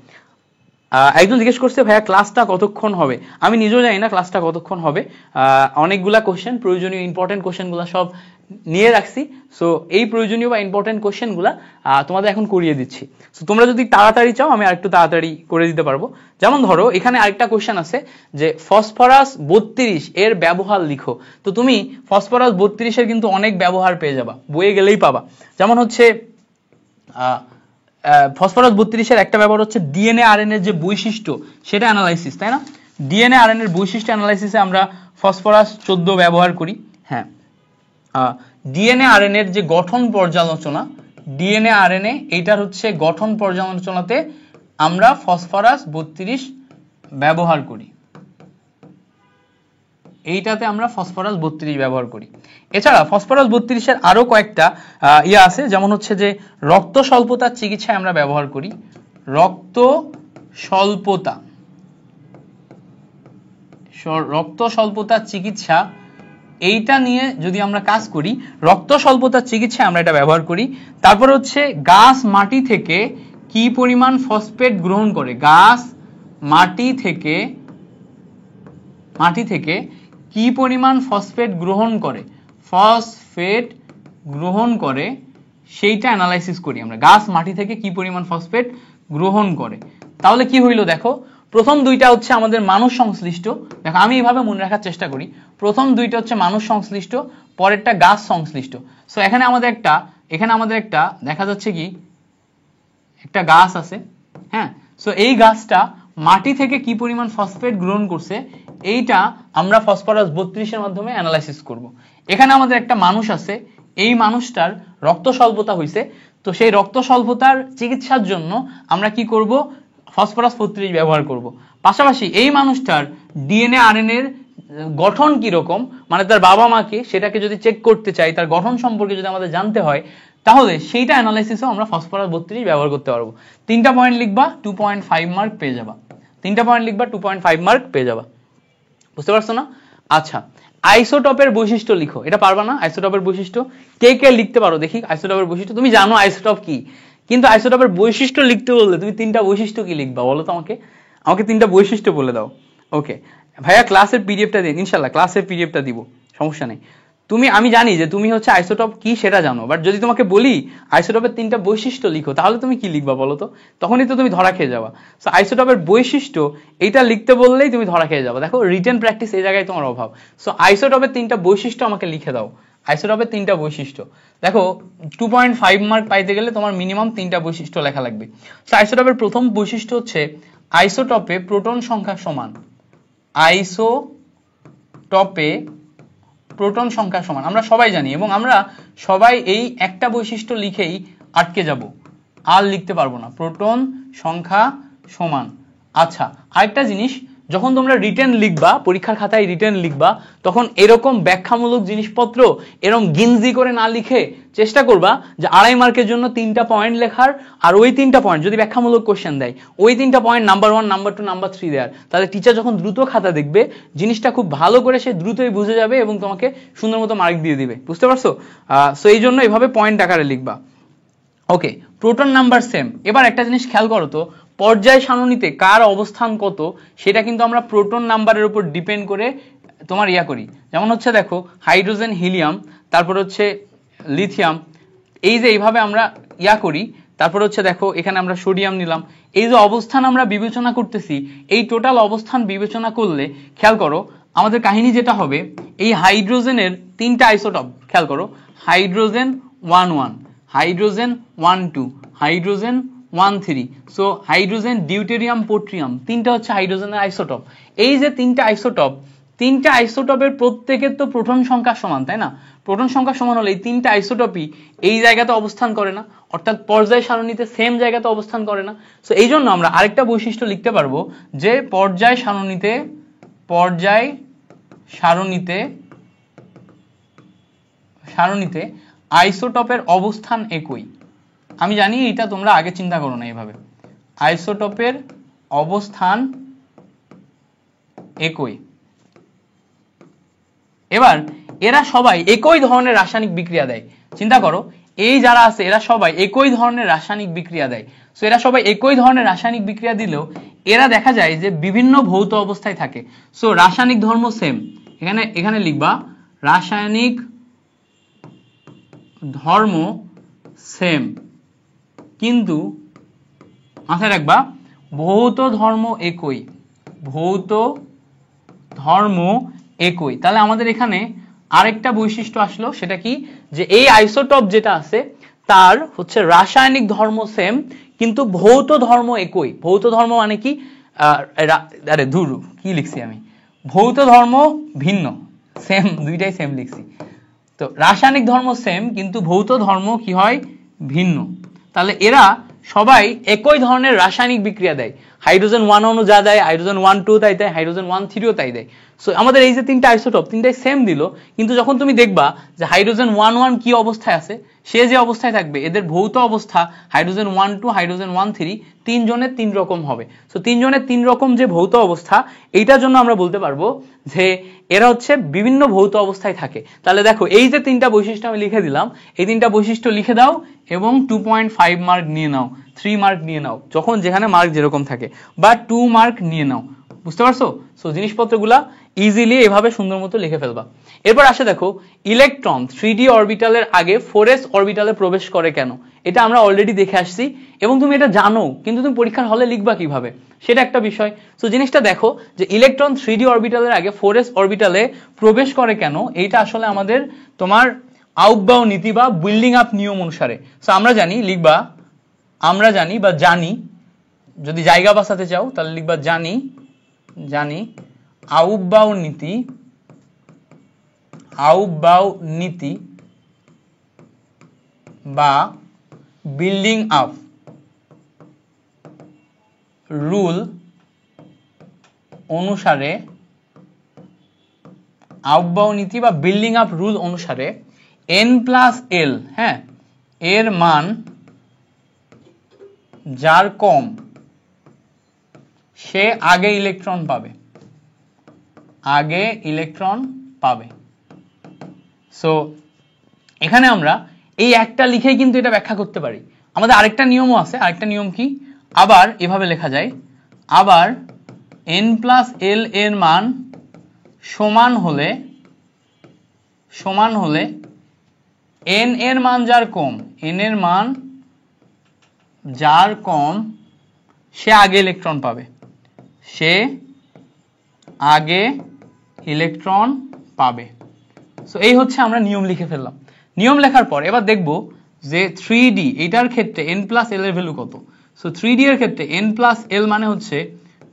একজন জিজ্ঞেস করছে ভাইয়া ক্লাসটা কতক্ষণ হবে। আমি নিজেও জানি না ক্লাসটা কতক্ষণ হবে, অনেকগুলা কোশ্চেন, প্রয়োজনীয় ইম্পর্টেন্ট কোশ্চেনগুলো সব নিয়ে রাখছি। সো এই প্রয়োজনীয় বা ইম্পর্টেন্ট কোশ্চেনগুলো তোমাদের এখন করিয়ে দিচ্ছি। সো তোমরা যদি তাড়াতাড়ি চাও আমি আরেকটু তাড়াতাড়ি করে দিতে পারবো। যেমন ধরো এখানে আরেকটা কোশ্চেন আছে যে ফসফরাস 32 এর ব্যবহার লিখো। তো তুমি ফসফরাস 32 এর কিন্তু অনেক ব্যবহার পেয়ে যাবা, বইয়ে গেলেই পাবা। যেমন হচ্ছে ফসফরাস 32 এর একটা ব্যবহার হচ্ছে ডিএনএ আরএনএ যে বৈশিষ্ট্য সেটা অ্যানালাইসিস, তাই না? ডিএনএ আরএনএ এর বৈশিষ্ট্য অ্যানালাইসিসে আমরা ফসফরাস 14 ব্যবহার করি। হ্যাঁ, ডিএনএ আরএনএ এর যে গঠন পর্যালোচনা, ডিএনএ আরএনএ এইটার হচ্ছে গঠন পর্যালোচনাতে আমরা ফসফরাস 32 ব্যবহার করি, এইটাতে আমরা ফসফরাস 32 ব্যবহার করি। এছাড়া ফসফরাস 32 এর আরো কয়েকটা ইয়া আছে, যেমন হচ্ছে যে রক্ত স্বল্পতার চিকিৎসায় আমরা ব্যবহার করি, রক্ত স্বল্পতার চিকিৎসা, এইটা নিয়ে যদি আমরা কাজ করি, রক্ত স্বল্পতার চিকিৎসায় আমরা এটা ব্যবহার করি। তারপর হচ্ছে গাছ মাটি থেকে কি পরিমাণ ফসফেট গ্রহণ করে, গাছ মাটি থেকে কি পরিমাণ ফসফেট গ্রহণ করে সেইটা অ্যানালাইসিস করি আমরা। গাছ মাটি থেকে কি পরিমাণ ফসফেট গ্রহণ করে, তাহলে কি হইলো দেখো, প্রথম দুইটা হচ্ছে আমাদের মানুষ সংশ্লিষ্ট। দেখো আমি এইভাবে মনে রাখার চেষ্টা করি, প্রথম দুইটা হচ্ছে মানুষ সংশ্লিষ্ট, পরেরটা গাছ সংশ্লিষ্ট। সো এখানে আমাদের একটা দেখা যাচ্ছে কি একটা গাছ আছে, হ্যাঁ। সো এই গাছটা মাটি থেকে কি পরিমাণ ফসফেট গ্রহণ করছে এইটা আমরা ফসফরাস 32 এর মাধ্যমে অ্যানালাইসিস করব। এখানে আমাদের একটা মানুষ আছে, এই মানুষটার রক্ত স্বল্পতা হয়েছে, তো সেই রক্ত স্বল্পতার চিকিৎসার জন্য আমরা কি করব, ফসফরাস 32 ব্যবহার করব। পাশাপাশি এই মানুষটার ডিএনএ আরএনএ এর গঠন কি রকম, মানে তার বাবা মাকে সেটাকে যদি চেক করতে চাই, তার গঠন সম্পর্কে যদি আমাদের জানতে হয়, তাহলে সেইটা অ্যানালাইসিসও আমরা ফসফরাস 32 ব্যবহার করতে পারবো। 3টা পয়েন্ট লিখবা, 2.5 মার্ক পেয়ে যাবা। 3টা পয়েন্ট লিখবা, 2.5 মার্ক পেয়ে যাবা। বুঝতে পারছো না? আচ্ছা, আইসোটপের বৈশিষ্ট্য লিখো। এটা পারবা না? আইসোটপের বৈশিষ্ট্য কে কে লিখতে পারো দেখি? আইসোটপের বৈশিষ্ট্য তুমি জানো আইসোটপ কি, কিন্তু আইসোটপের বৈশিষ্ট্য লিখতে বললে তুমি 3টা বৈশিষ্ট্য কি লিখবা বলো তো আমাকে? 3টা বৈশিষ্ট্য বলে দাও। ওকে ভাইয়া ক্লাসের পিডিএফটা দিন, ইনশাআল্লাহ ক্লাসের পিডিএফটা দিব, সমস্যা নেই। আমি জানি যে তুমি হচ্ছে আইসোটপ কি সেটা জানো, বাট যদি তোমাকে বলি আইসোটপের 3টা বৈশিষ্ট্য লিখো, তাহলে তুমি কি লিখবা বলো তো? তখনই তো তুমি ধরা খেয়ে যাবা। সো আইসোটপের বৈশিষ্ট্য এইটা লিখতে বললেই তুমি ধরা খেয়ে যাবা। দেখো রিটেন প্র্যাকটিস এই জায়গায় তোমার অভাব। সো আইসোটপের 3টা বৈশিষ্ট্য আমাকে লিখে দাও। আইসোটপের 3টা বৈশিষ্ট্য দেখো, 2.5 মার্ক পাইতে গেলে তোমার মিনিমাম 3টা বৈশিষ্ট্য লেখা লাগবে। সো আইসোটপের প্রথম বৈশিষ্ট্য হচ্ছে আইসোটপে প্রোটন সংখ্যা সমান। আইসোটপে প্রোটন সংখ্যা সমান আমরা সবাই জানি, এবং আমরা সবাই এই একটা বৈশিষ্ট্য লিখেই আটকে যাব, আর লিখতে পারবো না, প্রোটন সংখ্যা সমান। আচ্ছা আরেকটা জিনিস, যখন তোমরা রিটেন লিখবা, পরীক্ষার খাতায় রিটেন লিখবা, তখন এরকম ব্যাখ্যামূলক জিনিসপত্র এরকম গিনজি করে না লিখে চেষ্টা করবা যে 2.5 মার্কের জন্য 3টা পয়েন্ট লেখার, আর ওই 3টা পয়েন্ট যদি ব্যাখ্যামূলক কোশ্চেন দেয়, ওই 3টা পয়েন্ট নাম্বার 1, নাম্বার 2, নাম্বার 3 দেওয়ার। তাহলে টিচার যখন দ্রুত খাতা দেখবে, জিনিসটা খুব ভালো করে সে দ্রুতই বুঝে যাবে এবং তোমাকে সুন্দর মতো মার্ক দিয়ে দিবে। বুঝতে পারছো? সো এই জন্য এভাবে পয়েন্ট আকারে লিখবা। ওকে, প্রোটন নাম্বার সেম। এবার একটা জিনিস খেয়াল করো তো, পর্যায় সারণীতে কার অবস্থান কত সেটা কিন্তু আমরা প্রোটন নাম্বারের উপর ডিপেন্ড করে তোমার করি। যেমন হচ্ছে দেখো হাইড্রোজেন, হিলিয়াম, তারপর হচ্ছে লিথিয়াম, এই যে এইভাবে আমরা করি। তারপর হচ্ছে দেখো এখানে আমরা সোডিয়াম নিলাম। এই যে অবস্থান আমরা বিবেচনা করতেছি, এই টোটাল অবস্থান বিবেচনা করলে খেয়াল করো আমাদের কাহিনী যেটা হবে, এই হাইড্রোজেনের 3টা আইসোটপ, খেয়াল করো hydrogen 1 1, hydrogen 1 2, hydrogen 1 3। So hydrogen, deuterium, tritium, তিনটা হচ্ছে হাইড্রোজেনের আইসোটপ। এই যে তিনটা আইসোটপের প্রত্যেকের তো প্রোটন সংখ্যা সমান, তাই না? প্রোটন সংখ্যা সমান হলে এই তিনটা আইসোটপই এই জায়গাতে অবস্থান করে না, অর্থাৎ পর্যায় সারণীতে সেম জায়গাতে অবস্থান করে না। সো এই জন্য আমরা আরেকটা বৈশিষ্ট্য লিখতে পারবো যে পর্যায় সারণীতে আইসোটপের অবস্থান একই। আমি জানি এটা তোমরা আগে চিন্তা করো না এইভাবে, আইসোটপের অবস্থান একই। এবার এরা সবাই একই ধরনের রাসায়নিক বিক্রিয়া দেয়। চিন্তা করো, এই যারা আছে এরা সবাই একই ধরনের রাসায়নিক বিক্রিয়া দেয়। সো এরা সবাই একই ধরনের রাসায়নিক বিক্রিয়া দিলেও এরা দেখা যায় যে বিভিন্ন ভৌত অবস্থায় থাকে। সো রাসায়নিক ধর্ম সেম, এখানে লিখবা রাসায়নিক ধর্ম সেম, কিন্তু মাথায় রাখবা ভৌত ধর্ম একই, ভৌত ধর্ম একই। তাহলে আমাদের এখানে আরেকটা বৈশিষ্ট্য আসলো, সেটা কি, যে এই আইসোটপ যেটা আছে তার হচ্ছে রাসায়নিক ধর্ম সেম কিন্তু ভৌত ধর্ম একই। ভৌত ধর্ম মানে কি, কি লিখছি আমি, ভৌত ধর্ম ভিন্ন, সেম, দুইটাই সেম লিখছি। তো রাসায়নিক ধর্ম সেম কিন্তু ভৌত ধর্ম কি হয়, ভিন্ন। তাহলে এরা সবাই একই ধরনের রাসায়নিক বিক্রিয়া দেয়। হাইড্রোজেন 1 অণু যা দেয়, হাইড্রোজেন 1 2 তাই দেয়, হাইড্রোজেন 1 3 ও তাই দেয়। সো আমাদের এই যে তিনটা আইসোটপ, তিনটাই সেম দিল, কিন্তু যখন তুমি দেখবা যে হাইড্রোজেন 1 1 কি অবস্থায় আছে, সে যে অবস্থায় থাকবে, এদের ভৌত অবস্থা হাইড্রোজেন 1 2, হাইড্রোজেন 1 3 তিনজনের তিন রকম হবে। সো তিনজনের তিন রকম যে ভৌত অবস্থা, এইটার জন্য আমরা বলতে পারবো যে এরা হচ্ছে বিভিন্ন ভৌত অবস্থায় থাকে। তাহলে দেখো এই যে তিনটা বৈশিষ্ট্য আমি লিখে দিলাম, এই তিনটা বৈশিষ্ট্য লিখে দাও এবং 2.5 মার্ক নিয়ে নাও, 3 মার্ক নিয়ে নাও, যখন যেখানে মার্ক যেরকম থাকে, বা 2 মার্ক নিয়ে নাও। বুঝতে পারছো? সো জিনিসপত্রগুলা ইজিলি এভাবে সুন্দর মতো লিখে ফেলবা। এরপর আসে দেখো, ইলেকট্রন 3d অরবিটালের আগে 4s অরবিটালে প্রবেশ করে কেন? এটা আমরা অলরেডি দেখে আসছি এবং তুমি এটা জানো, কিন্তু তুমি পরীক্ষার হলে লিখবা কিভাবে সেটা একটা বিষয়। সো জিনিসটা দেখো যে ইলেকট্রন 3d অরবিটালের আগে 4s অরবিটালে প্রবেশ করে কেন, এইটা আসলে আমাদের তোমার আউটবাউ নীতি বা বিল্ডিং আপ নিয়ম অনুসারে। সো আমরা জানি, লিখবা আমরা জানি বা জানি, যদি জায়গা বাঁচাতে চাও তাহলে লিখবা জানি আউটবাউ নীতি বা বিল্ডিং আপ রুল অনুসারে, আউটবাউ নীতি বা বিল্ডিং আপ রুল অনুসারে n+l, হ্যাঁ, এর মান যার কম সে আগে ইলেকট্রন পাবে। সো এখানে আমরা এই একটা লিখেই কিন্তু এটা ব্যাখ্যা করতে পারি। আমাদের আরেকটা নিয়মও আছে। আরেকটা নিয়ম কি, আবার এভাবে লেখা যায়, আবার n+l এর মান সমান হলে n এর মান যার কম, n এর মান যার কম সে আগে ইলেকট্রন পাবে। সো এই হচ্ছে আমরা নিয়ম লিখে ফেললাম। নিয়ম লেখার পর এবার দেখব যে 3d এটার ক্ষেত্রে n+l এর ভ্যালু কত। সো 3d এর ক্ষেত্রে n+l মানে হচ্ছে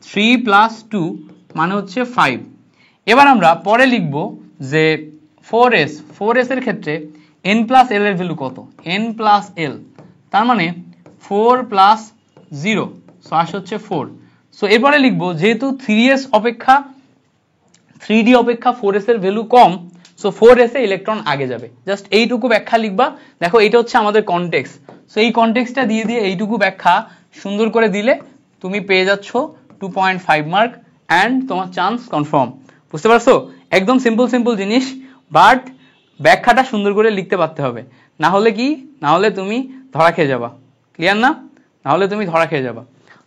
3 + 2 মানে হচ্ছে 5। এবার আমরা পরে লিখব যে 4s এর ক্ষেত্রে n+l এর ভ্যালু কত, n+l তার মানে 4 + 0, সো আসে হচ্ছে 4। সো এরপরে লিখবো যেহেতু 3d অপেক্ষা 4s এর ভ্যালু কম, সো 4s এ ইলেকট্রন আগে যাবে। জাস্ট এইটুকু ব্যাখ্যা লিখবা। দেখো এটা হচ্ছে আমাদের কনটেক্সট। সো এই কনটেক্সটটা দিয়ে এইটুকু ব্যাখ্যা সুন্দর করে দিলে তুমি পেয়ে যাচ্ছ 2.5 মার্ক অ্যান্ড তোমার চান্স কনফার্ম। বুঝতে পারছো? একদম সিম্পল জিনিস, বাট ব্যাখ্যাটা সুন্দর করে লিখতে পারতে হবে, না হলে তুমি ধরা খেয়ে যাবা। ক্লিয়ার না? না হলে তুমি ধরা খেয়ে যাবা।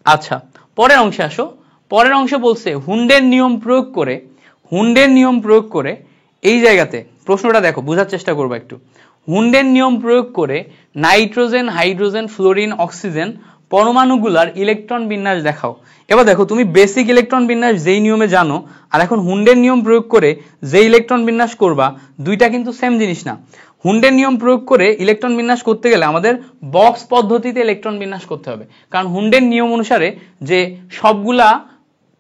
আচ্ছা, পরের অংশে আসো। পরের অংশে বলছে হুন্ডের নিয়ম প্রয়োগ করে এই জায়গাতে প্রশ্নটা দেখো, বোঝার চেষ্টা করবো একটু। হুন্ডের নিয়ম প্রয়োগ করে নাইট্রোজেন, হাইড্রোজেন, ফ্লোরিন, অক্সিজেন পরমাণুগুলার ইলেকট্রন বিন্যাস দেখাও। এবার দেখো, তুমি বেসিক ইলেকট্রন বিন্যাস যেই নিয়মে জানো আর এখন হুন্ডের নিয়ম প্রয়োগ করে যে ইলেকট্রন বিন্যাস করবা, দুইটা কিন্তু সেম জিনিস না। হুন্ডের নিয়ম প্রয়োগ করে ইলেকট্রন বিন্যাস করতে গেলে আমাদের বক্স পদ্ধতিতে ইলেকট্রন বিন্যাস করতে হবে, কারণ হুন্ডের নিয়ম অনুসারে যে সবগুলা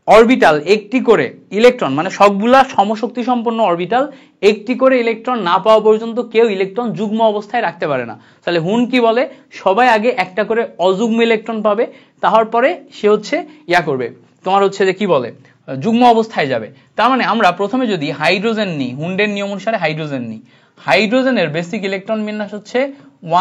অরবিটাল একটি করে ইলেকট্রন, মানে সবগুলা সমশক্তি সম্পন্ন অরবিটাল একটি করে ইলেকট্রন না পাওয়া পর্যন্ত কেউ ইলেকট্রন যুগ্ম অবস্থায় রাখতে পারে না। তাহলে হুন্ড কি বলে, সবাই আগে একটা করে অযুগ্ম ইলেকট্রন পাবে, তারপরে সে হচ্ছে করবে, তোমার হচ্ছে যে কি বলে যুগ্ম অবস্থায় যাবে। তার মানে আমরা প্রথমে যদি হাইড্রোজেন নিই, হুন্ডের নিয়ম অনুসারে হাইড্রোজেন নিই, হাইড্রোজেনের বেসিক ইলেকট্রন বিন্যাস হচ্ছে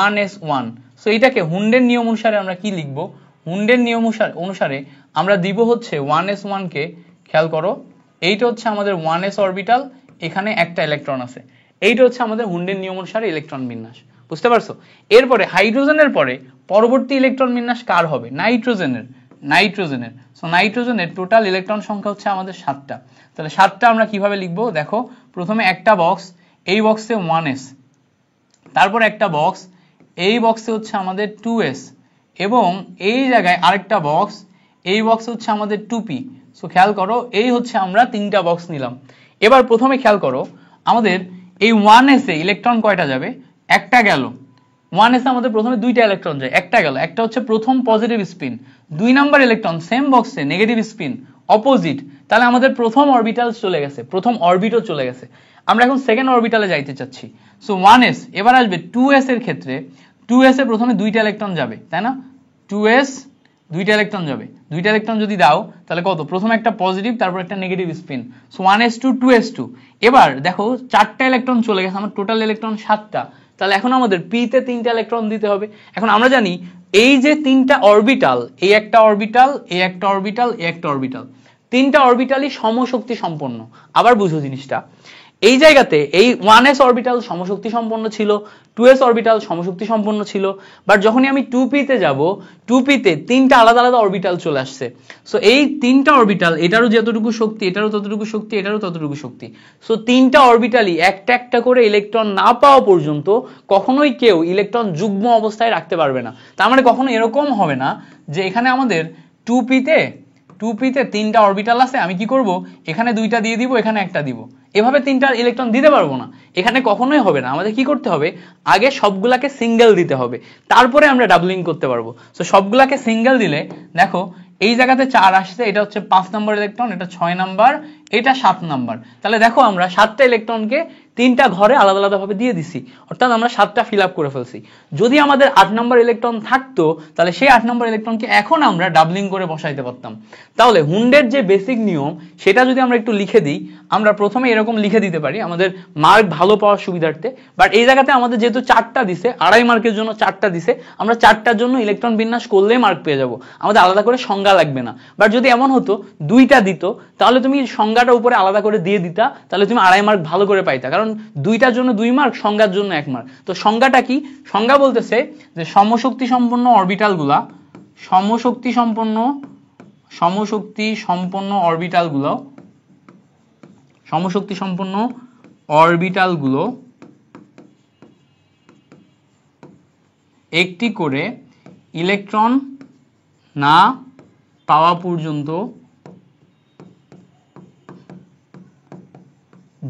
1s1। সো এটাকে হুন্ডের নিয়ম অনুসারে আমরা কি লিখবো, হুন্ডের নিয়ম অনুসারে আমরা দিব হচ্ছে 1s1 কে, খেয়াল করো এইটা হচ্ছে আমাদের 1s অরবিটাল, এখানে একটা ইলেকট্রন আছে, এইটা হচ্ছে আমাদের হুন্ডের নিয়ম অনুসারে ইলেকট্রন বিন্যাস, বুঝতে পারছো? এরপরে হাইড্রোজেনের পরে পরবর্তী ইলেকট্রন বিন্যাস কার হবে, নাইট্রোজেনের। সো নাইট্রোজেনের টোটাল ইলেকট্রন সংখ্যা হচ্ছে আমাদের 7টা। তাহলে 7টা আমরা কিভাবে লিখবো, দেখো প্রথমে একটা বক্স, এই বক্সে 1s, তারপর একটা বক্স, এই বক্সে হচ্ছে আমাদের 2s, এবং এই জায়গায় আরেকটা বক্স, এই বক্সে হচ্ছে আমাদের 2p। সো খেয়াল করো এই হচ্ছে আমরা 3টা বক্স নিলাম। এবার প্রথমে খেয়াল করো আমাদের এই 1s এ ইলেকট্রন কয়টা যাবে, একটা গেল। 1s এ আমাদের প্রথমে 2টা ইলেকট্রন যায়, একটা গেল, একটা হচ্ছে প্রথম positive spin, 2 number electron same বক্সে নেগেটিভ স্পিন অপোজিট, তাহলে আমাদের প্রথম অরবিটাল চলে গেছে, প্রথম অরবিটও চলে গেছে। আমরা এখন সেকেন্ড অরবিটালে যাইতে চাচ্ছি। সো 1s, এবার আসবে 2s এর ক্ষেত্রে, 2s এ প্রথমে 2টা ইলেকট্রন যাবে, তাই না, 2s 2টা ইলেকট্রন যাবে, 2টা ইলেকট্রন যদি দাও তাহলে কত, প্রথমে একটা পজিটিভ তারপর একটা negative spin, so 1s2 2s2। এবার দেখো 4টা ইলেকট্রন চলে গেছে, আমার টোটাল ইলেকট্রন 7টা, তাহলে এখন আমাদের p তে 3টা ইলেকট্রন দিতে হবে। এখন আমরা জানি এই যে 3টা অরবিটাল, এই একটা অরবিটাল, এই একটা অরবিটাল, এই একটা অরবিটাল, 3টা অরবিটালই সমশক্তি সম্পন্ন। আবার বুঝো জিনিসটা, এই জায়গাতে এই 1s অরবিটাল সমশক্তি সম্পন্ন ছিল, 2s অরবিটাল সমশক্তি সম্পন্ন ছিল, বাট যখনই আমি 2p তে যাব, 2p তে 3টা আলাদা আলাদা অরবিটাল চলে আসছে। সো এই 3টা অরবিটাল, এটারও যতটুকু শক্তি, এটারও ততটুকু শক্তি, এটারও ততটুকু শক্তি, সো 3টা অরবিটালই একটা একটা করে ইলেকট্রন না পাওয়া পর্যন্ত কখনোই কেউ ইলেকট্রন যুগ্ম অবস্থায় রাখতে পারবে না। তার মানে কখনো এরকম হবে না যে এখানে আমাদের 2p তে 3টা অরবিটাল আছে, আমি কি করব, এখানে 2টা দিয়ে দিব, এখানে একটা দিব, এভাবে 3টা ইলেকট্রন দিতে পারবো না, এখানে কখনোই হবে না। আমাদের কি করতে হবে, আগে সবগুলাকে সিঙ্গেল দিতে হবে, তারপরে আমরা ডাবলিং করতে পারবো। সো সবগুলাকে সিঙ্গেল দিলে দেখো এই জায়গাতে 4 আসছে, এটা হচ্ছে 5 নাম্বার ইলেকট্রন, এটা 6 নাম্বার, এটা 7 নাম্বার। তাহলে দেখো আমরা 7টা ইলেকট্রনকে 3টা ঘরে আলাদা আলাদা ভাবে দিয়ে দিছি, অর্থাৎ আমরা 7টা ফিল আপ করে ফেলছি। যদি আমাদের 8 নাম্বার ইলেকট্রন থাকতো তাহলে সেই 8 নাম্বার ইলেকট্রনকে এখন আমরা ডাবলিং করে বসাইতে পারতাম। তাহলে হুন্ডের যে বেসিক নিয়ম সেটা যদি আমরা একটু লিখে দিই, আমরা প্রথমে এরকম লিখে দিতে পারি আমাদের মার্ক ভালো পাওয়ার সুবিধার্থে, বাট এই জায়গাতে আমাদের যেহেতু 4টা দিছে, 2.5 মার্কের জন্য 4টা দিছে, আমরা 4টার জন্য ইলেকট্রন বিন্যাস করলেই মার্ক পেয়ে যাব, আমাদের আলাদা করে সংজ্ঞা লাগবে না। বাট যদি এমন হতো 2টা দিত, তাহলে তুমি সংজ্ঞাটা উপরে আলাদা করে দিয়ে দিতা, তাহলে তুমি 2.5 মার্ক ভালো করে পাইতা, কারণ 2টার জন্য 2 মার্ক, সংজ্ঞার জন্য 1 মার্ক। তো সংজ্ঞাটা কি, সংজ্ঞা বলতেছে যে সমশক্তি সম্পন্ন অরবিটালগুলা, সমশক্তি সম্পন্ন অরবিটালগুলো একটি করে ইলেকট্রন না পাওয়া পর্যন্ত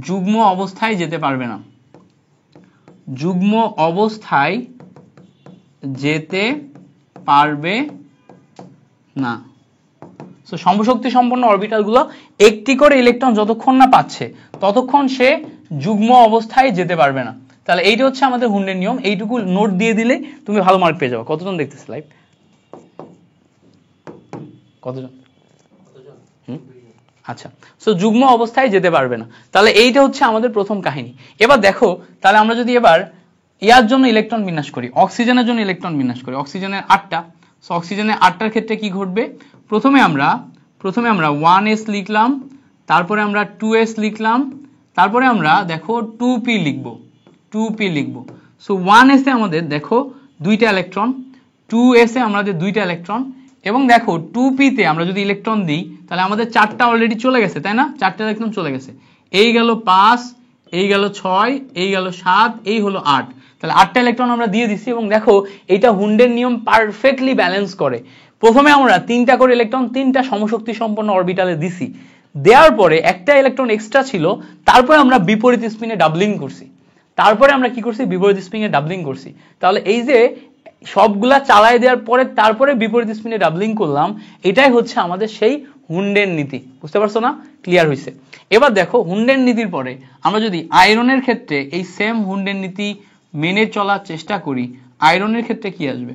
যুগ্ম অবস্থায় যেতে পারবে না, যুগ্ম অবস্থায় যেতে পারবে না। সো সমশক্তি সম্পন্ন অরবিটালগুলো একটি করে ইলেকট্রন যতক্ষণ না পাচ্ছে ততক্ষণ সে যুগ্ম অবস্থায় যেতে পারবে না। তাহলে এইটা হচ্ছে আমাদের হুন্ডের নিয়ম, এইটুকু নোট দিয়ে দিলে তুমি ভালো মার্ক পেয়ে যাবে। কতজন দেখতেছে লাইভ, কতজন? আচ্ছা, সো যুগ্ম অবস্থায় যেতে পারবে না, তাহলে এইটা হচ্ছে আমাদের প্রথম কাহিনী। এবার দেখো, তাহলে আমরা যদি এবার ইয়ার জন্য ইলেকট্রন বিন্যাস করি, অক্সিজেনের জন্য ইলেকট্রন বিন্যাস করি, অক্সিজেনের 8টা। সো অক্সিজেনের 8টার ক্ষেত্রে কি ঘটবে, প্রথমে আমরা 1s লিখলাম, তারপরে আমরা 2s লিখলাম, তারপরে আমরা দেখো 2p লিখবো। সো 1s এ আমাদের দেখো 2টা ইলেকট্রন, 2s এ আমাদের 2টা ইলেকট্রন, এবং দেখো 2p তে আমরা যদি ইলেকট্রন দিই তাহলে আমাদের 4টা অলরেডি চলে গেছে, তাই না, 4টা ইলেকট্রন চলে গেছে, এই গেল 5, এই গেল 6, এই গেল 7, এই হলো 8, তাহলে 8টা ইলেকট্রন আমরা দিয়ে দিছি। এবং দেখো এটা হুন্ডের নিয়ম পারফেক্টলি ব্যালেন্স করে। প্রথমে আমরা 3টা করে ইলেকট্রন 3টা সমশক্তি সম্পন্ন অরবিটালে দিছি, দেওয়ার পরে একটা ইলেকট্রন এক্সট্রা ছিল, তারপরে আমরা বিপরীত স্পিনে ডাবলিং করছি, তারপরে আমরা কি করছি, বিপরীত স্প্রিং এ ডাবলিং করছি। তাহলে এই যে সবগুলা চালাই দেওয়ার পরে তারপরে বিপরীত স্পিনে ডাবলিং করলাম, এটাই হচ্ছে আমাদের সেই হুন্ডের নীতি। বুঝতে পারছো না? ক্লিয়ার হয়েছে? এবার দেখো হুন্ডের নীতির পরে আমরা যদি আয়রনের ক্ষেত্রে এই সেম হুন্ডের নীতি মেনে চলার চেষ্টা করি, আয়রনের ক্ষেত্রে কি আসবে?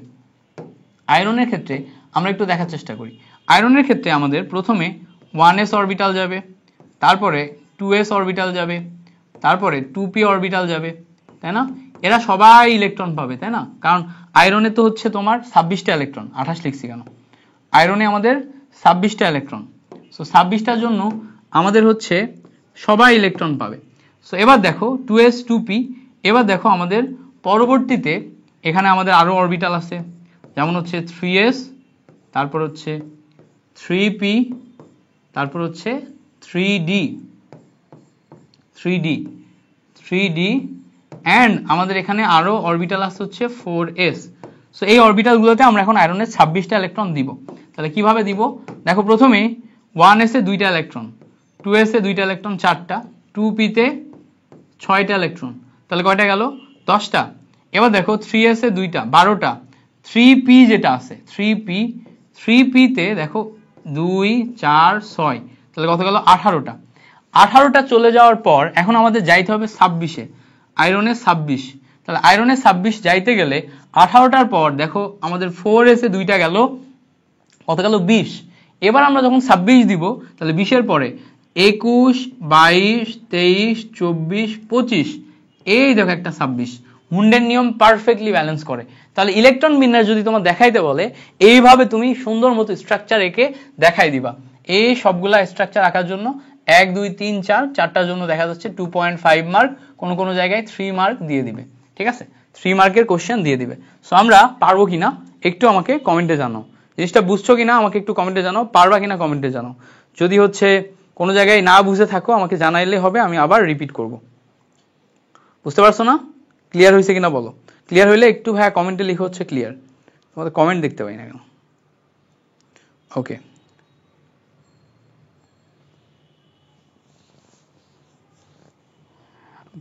আয়রনের ক্ষেত্রে আমরা একটু দেখার চেষ্টা করি। আয়রনের ক্ষেত্রে আমাদের প্রথমে 1s অরবিটাল যাবে, তারপরে 2s অরবিটাল যাবে, তারপরে 2p অরবিটাল যাবে, তাই না? এরা সবাই ইলেকট্রন পাবে, তাই না? কারণ আয়রনে তো হচ্ছে তোমার 26টা ইলেকট্রন, 28 লিখছি কেন, আয়রনে আমাদের 26টা ইলেকট্রন। সো 26টার জন্য আমাদের হচ্ছে সবাই ইলেকট্রন পাবে। সো এবার দেখো 2s 2p, এবার দেখো আমাদের পরবর্তীতে এখানে আমাদের আরো অরবিটাল আছে, যেমন হচ্ছে 3s, তারপর হচ্ছে 3p, তারপর হচ্ছে 3d এন্ড আমাদের এখানে আরো অরবিটাল আছে হচ্ছে 4s। সো এই অরবিটাল গুলোতে আমরা এখন আয়রনের 26টা ইলেকট্রন দিব। তাহলে কিভাবে দিব? দেখো প্রথমে 1s এ 2টা ইলেকট্রন, 2s এ 2টা ইলেকট্রন 4টা, 2p তে 6টা ইলেকট্রন, তাহলে কয়টা গেল? 10টা। এবার দেখো 3s এ 2টা, 12টা, 3p যেটা আছে 3p তে দেখো 2 4 6, তাহলে কত গেল? 18টা। 18টা চলে যাওয়ার পর এখন আমাদের যাইতে হবে 26-এ, আয়রনের 26। তাহলে আয়রনের 26 যাইতে গেলে 18টার পর দেখো আমাদের 4s এ 2টা গেল, কত গেল? 20। এবার আমরা যখন 26 দিব তাহলে 20-এর পরে 21 22 23 24 25, এই দেখো একটা 26। হুন্ডের নিয়ম পারফেক্টলি ব্যালেন্স করে। তাহলে ইলেকট্রন বিন্যাস যদি তোমার দেখাইতে বলে, এইভাবে তুমি সুন্দর মতো স্ট্রাকচার এঁকে দেখাই দিবা। এই সবগুলা স্ট্রাকচার আঁকার জন্য 1 2 3 4 চারটার জন্য দেখা যাচ্ছে 2.5 মার্ক, কোন কোন জায়গায় 3 মার্ক দিয়ে দিবে। ঠিক আছে, 3 মার্কের কোশ্চেন দিয়ে দিবে। সো আমরা পারবো কিনা একটু আমাকে কমেন্টে জানাও, জিনিসটা বুঝছো কিনা আমাকে একটু কমেন্টে জানাও, পারবা কিনা কমেন্টে জানাও। যদি হচ্ছে কোনো জায়গায় না বুঝে থাকো আমাকে জানাইলে হবে, আমি আবার রিপিট করব। বুঝতে পারছো না? ক্লিয়ার হয়েছে কিনা বলো। ক্লিয়ার হইলে একটু ভাইয়া কমেন্টে লিখো হচ্ছে ক্লিয়ার, তোমাদের কমেন্ট দেখতে পাই না কেন। ওকে,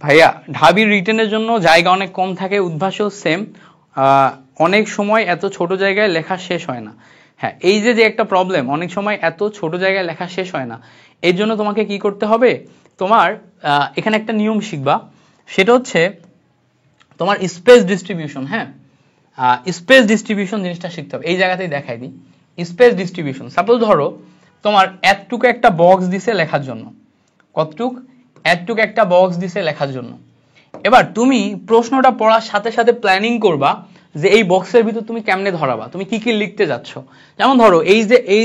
ভাইয়া ঢাবির রিটেনের জন্য জায়গা অনেক কম থাকে, উদ্ভাসও সেম, অনেক সময় এত ছোট জায়গায় লেখা শেষ হয় না। হ্যাঁ, এই যে একটা প্রবলেম, অনেক সময় এত ছোট জায়গায় লেখা শেষ হয় না, এর জন্য তোমাকে কি করতে হবে, তোমার এখানে একটা নিয়ম শিখবা, সেটা হচ্ছে তোমার স্পেস ডিস্ট্রিবিউশন। হ্যাঁ, স্পেস ডিস্ট্রিবিউশন জিনিসটা শিখতে হবে। এই জায়গাতেই দেখাই দিই স্পেস ডিস্ট্রিবিউশন। সাপোজ ধরো তোমার এতটুকু একটা বক্স দিছে লেখার জন্য, কতটুক? এতটুকু একটা বক্স দিছে লেখার জন্য। এবার তুমি প্রশ্নটা পড়ার সাথে সাথে প্ল্যানিং করবা যে এই বক্সের ভিতর তুমি কেমনে ধরাবা, তুমি কি কি লিখতে যাচ্ছ। যেমন ধরো এই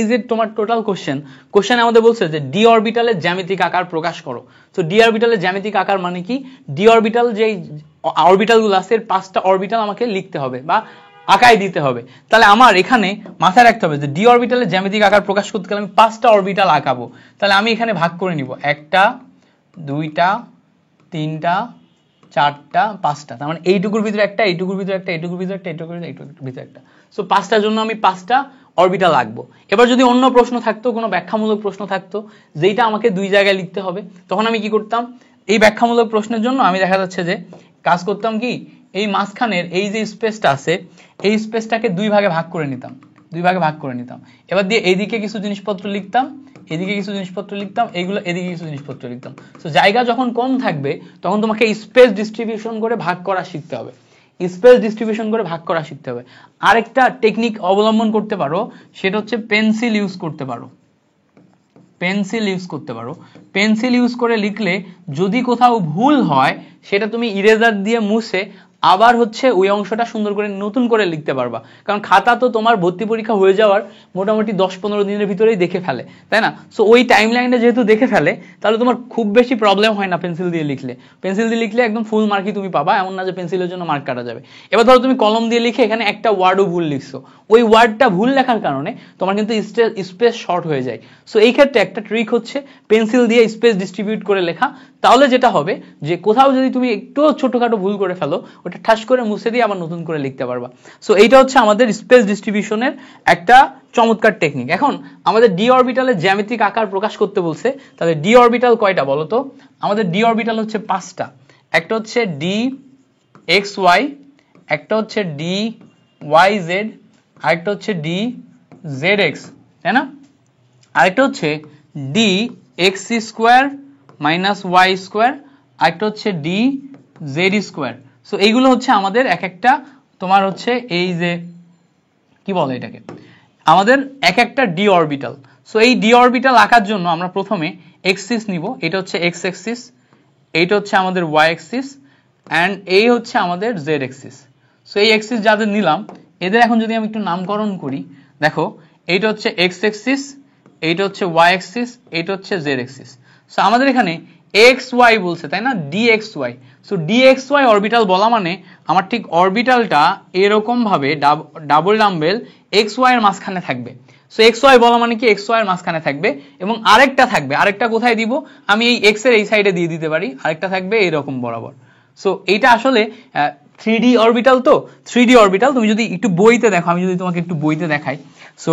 যে তোমার টোটাল কোশ্চেন আমাদের বলছে যে ডি অরবিটালের জ্যামিতিক আকার প্রকাশ করো। তো ডি অরবিটালের জ্যামিতিক আকার মানে কি? ডি অরবিটাল যে অরবিটাল গুলো আছে, 5টা অরবিটাল আমাকে লিখতে হবে বা আকায় দিতে হবে। তাহলে আমার এখানে মাথায় রাখতে হবে যে ডি অরবিটালের জ্যামিতিক আকার প্রকাশ করতে গেলে আমি 5টা অরবিটাল আঁকাবো। তাহলে আমি এখানে ভাগ করে নিব, 1টা 2টা 3টা 4টা 5টা, তার মানে এইটুকুর ভিতরে একটা, এইটুকুর ভিতরে একটা, এইটুকুর ভিতরে একটা, এইটুকুর ভিতরে একটা। সো 5টার জন্য আমি 5টা অরবিটাল আঁকবো। এবার যদি অন্য প্রশ্ন থাকতো, কোনো ব্যাখ্যামূলক প্রশ্ন থাকতো যেটা আমাকে 2 জায়গায় লিখতে হবে, তখন আমি কি করতাম, এই ব্যাখ্যামূলক প্রশ্নের জন্য আমি দেখা যাচ্ছে যে কাজ করতাম কি, এই মাঝখানের এই যে স্পেসটা আছে, এই স্পেসটাকে 2 ভাগে ভাগ করে নিতাম, 2 ভাগে ভাগ করে নিতাম। এবার দিয়ে এইদিকে কিছু জিনিসপত্র লিখতাম, এদিকে কিছু জিনিসপত্র লিখতাম, এইগুলো এদিকে কিছু জিনিসপত্র লিখতাম। তো জায়গা যখন কম থাকবে তখন তোমাকে স্পেস ডিস্ট্রিবিউশন করে ভাগ করা শিখতে হবে, স্পেস ডিস্ট্রিবিউশন করে ভাগ করা শিখতে হবে। আরেকটা টেকনিক অবলম্বন করতে পারো, সেটা হচ্ছে পেন্সিল ইউজ করতে পারো। পেন্সিল ইউজ করতে পারো, পেন্সিল ইউজ করে লিখলে যদি কোথাও ভুল হয় সেটা তুমি ইরেজার দিয়ে মুছে আবার হচ্ছে ওই অংশটা সুন্দর করে নতুন করে লিখতে পারবা। কারণ খাতা তো তোমার ভর্তি পরীক্ষা হয়ে যাওয়ার মোটামুটি 10-15 দিনের ভিতরেই দেখে ফেলে, তাই না? সো ওই টাইম লাইনে যেহেতু দেখে ফেলে, তাহলে তোমার খুব বেশি প্রবলেম হয় না পেন্সিল দিয়ে লিখলে। পেন্সিল দিয়ে লিখলে একদম ফুল মার্কই তুমি পাবা, এমন না যে পেন্সিলের জন্য মার্ক কাটা যাবে। এবার ধরো তুমি কলম দিয়ে লিখে এখানে একটা ওয়ার্ডও ভুল লিখছো, ওই ওয়ার্ডটা ভুল লেখার কারণে তোমার কিন্তু স্পেস শর্ট হয়ে যায়। সো এই ক্ষেত্রে একটা ট্রিক হচ্ছে পেন্সিল দিয়ে স্পেস ডিস্ট্রিবিউট করে লেখা। তাহলে যেটা হবে যে কোথাও যদি তুমি একটু ছোটখাটো ভুল করে ফেলো, ওটা ঠাস করে মুছে দিয়ে আবার নতুন করে লিখতে পারবা। সো এইটা হচ্ছে আমাদের স্পেস ডিস্ট্রিবিউশনের একটা চমৎকার টেকনিক। এখন আমাদের ডি অরবিটালের জ্যামিতিক আকার প্রকাশ করতে বলছে, তাহলে ডি অরবিটাল কয়টা বলো তো? আমাদের ডি অরবিটাল হচ্ছে 5টা। একটা হচ্ছে ডি এক্স ওয়াই, একটা হচ্ছে ডি ওয়াই জেড, আরেকটা হচ্ছে ডি জেড এক্স, তাই না? আরেকটা হচ্ছে d x square minus y square, আরেকটা হচ্ছে ডি জেড স্কোয়ার। সো এইগুলো হচ্ছে আমাদের এক একটা তোমার হচ্ছে এই যে কি বলে এটাকে আমাদের এক একটা ডি অরবিটাল। সো এই ডি অরবিটাল আঁকার জন্য আমরা প্রথমে এক্সিস নিব, এটা হচ্ছে এক্স এক্সিস, এইটা হচ্ছে আমাদের ওয়াই এক্সিস, অ্যান্ড এই হচ্ছে আমাদের জেড এক্সিস। সো এই এক্সিস যাদের নিলাম এদের এখন যদি আমি একটু নামকরণ করি, দেখো এইটা হচ্ছে এক্স এক্সিস, এইটা হচ্ছে ওয়াই এক্সিস, এইটা হচ্ছে জেড এক্সিস। সো আমাদের এখানে এক্স ওয়াই বলছে, তাই না, d x y. So d x y orbital বলা মানে আমার ঠিক অরবিটালটা এরকম ভাবে ডাবল ডাম্বেল এক্স ওয়াই এর মাঝখানে থাকবে। সো এক্স ওয়াই বলা মানে কি এক্স ওয়াই এর মাঝখানে থাকবে, এবং আরেকটা থাকবে, আরেকটা কোথায় দিব, আমি এই এক্স এর এই সাইডে দিয়ে দিতে পারি, আরেকটা থাকবে এরকম বরাবর। সো এইটা আসলে 3D অরবিটাল, তো 3D অরবিটাল তুমি যদি একটু বইতে দেখো, আমি যদি তোমাকে একটু বইতে দেখাই, সো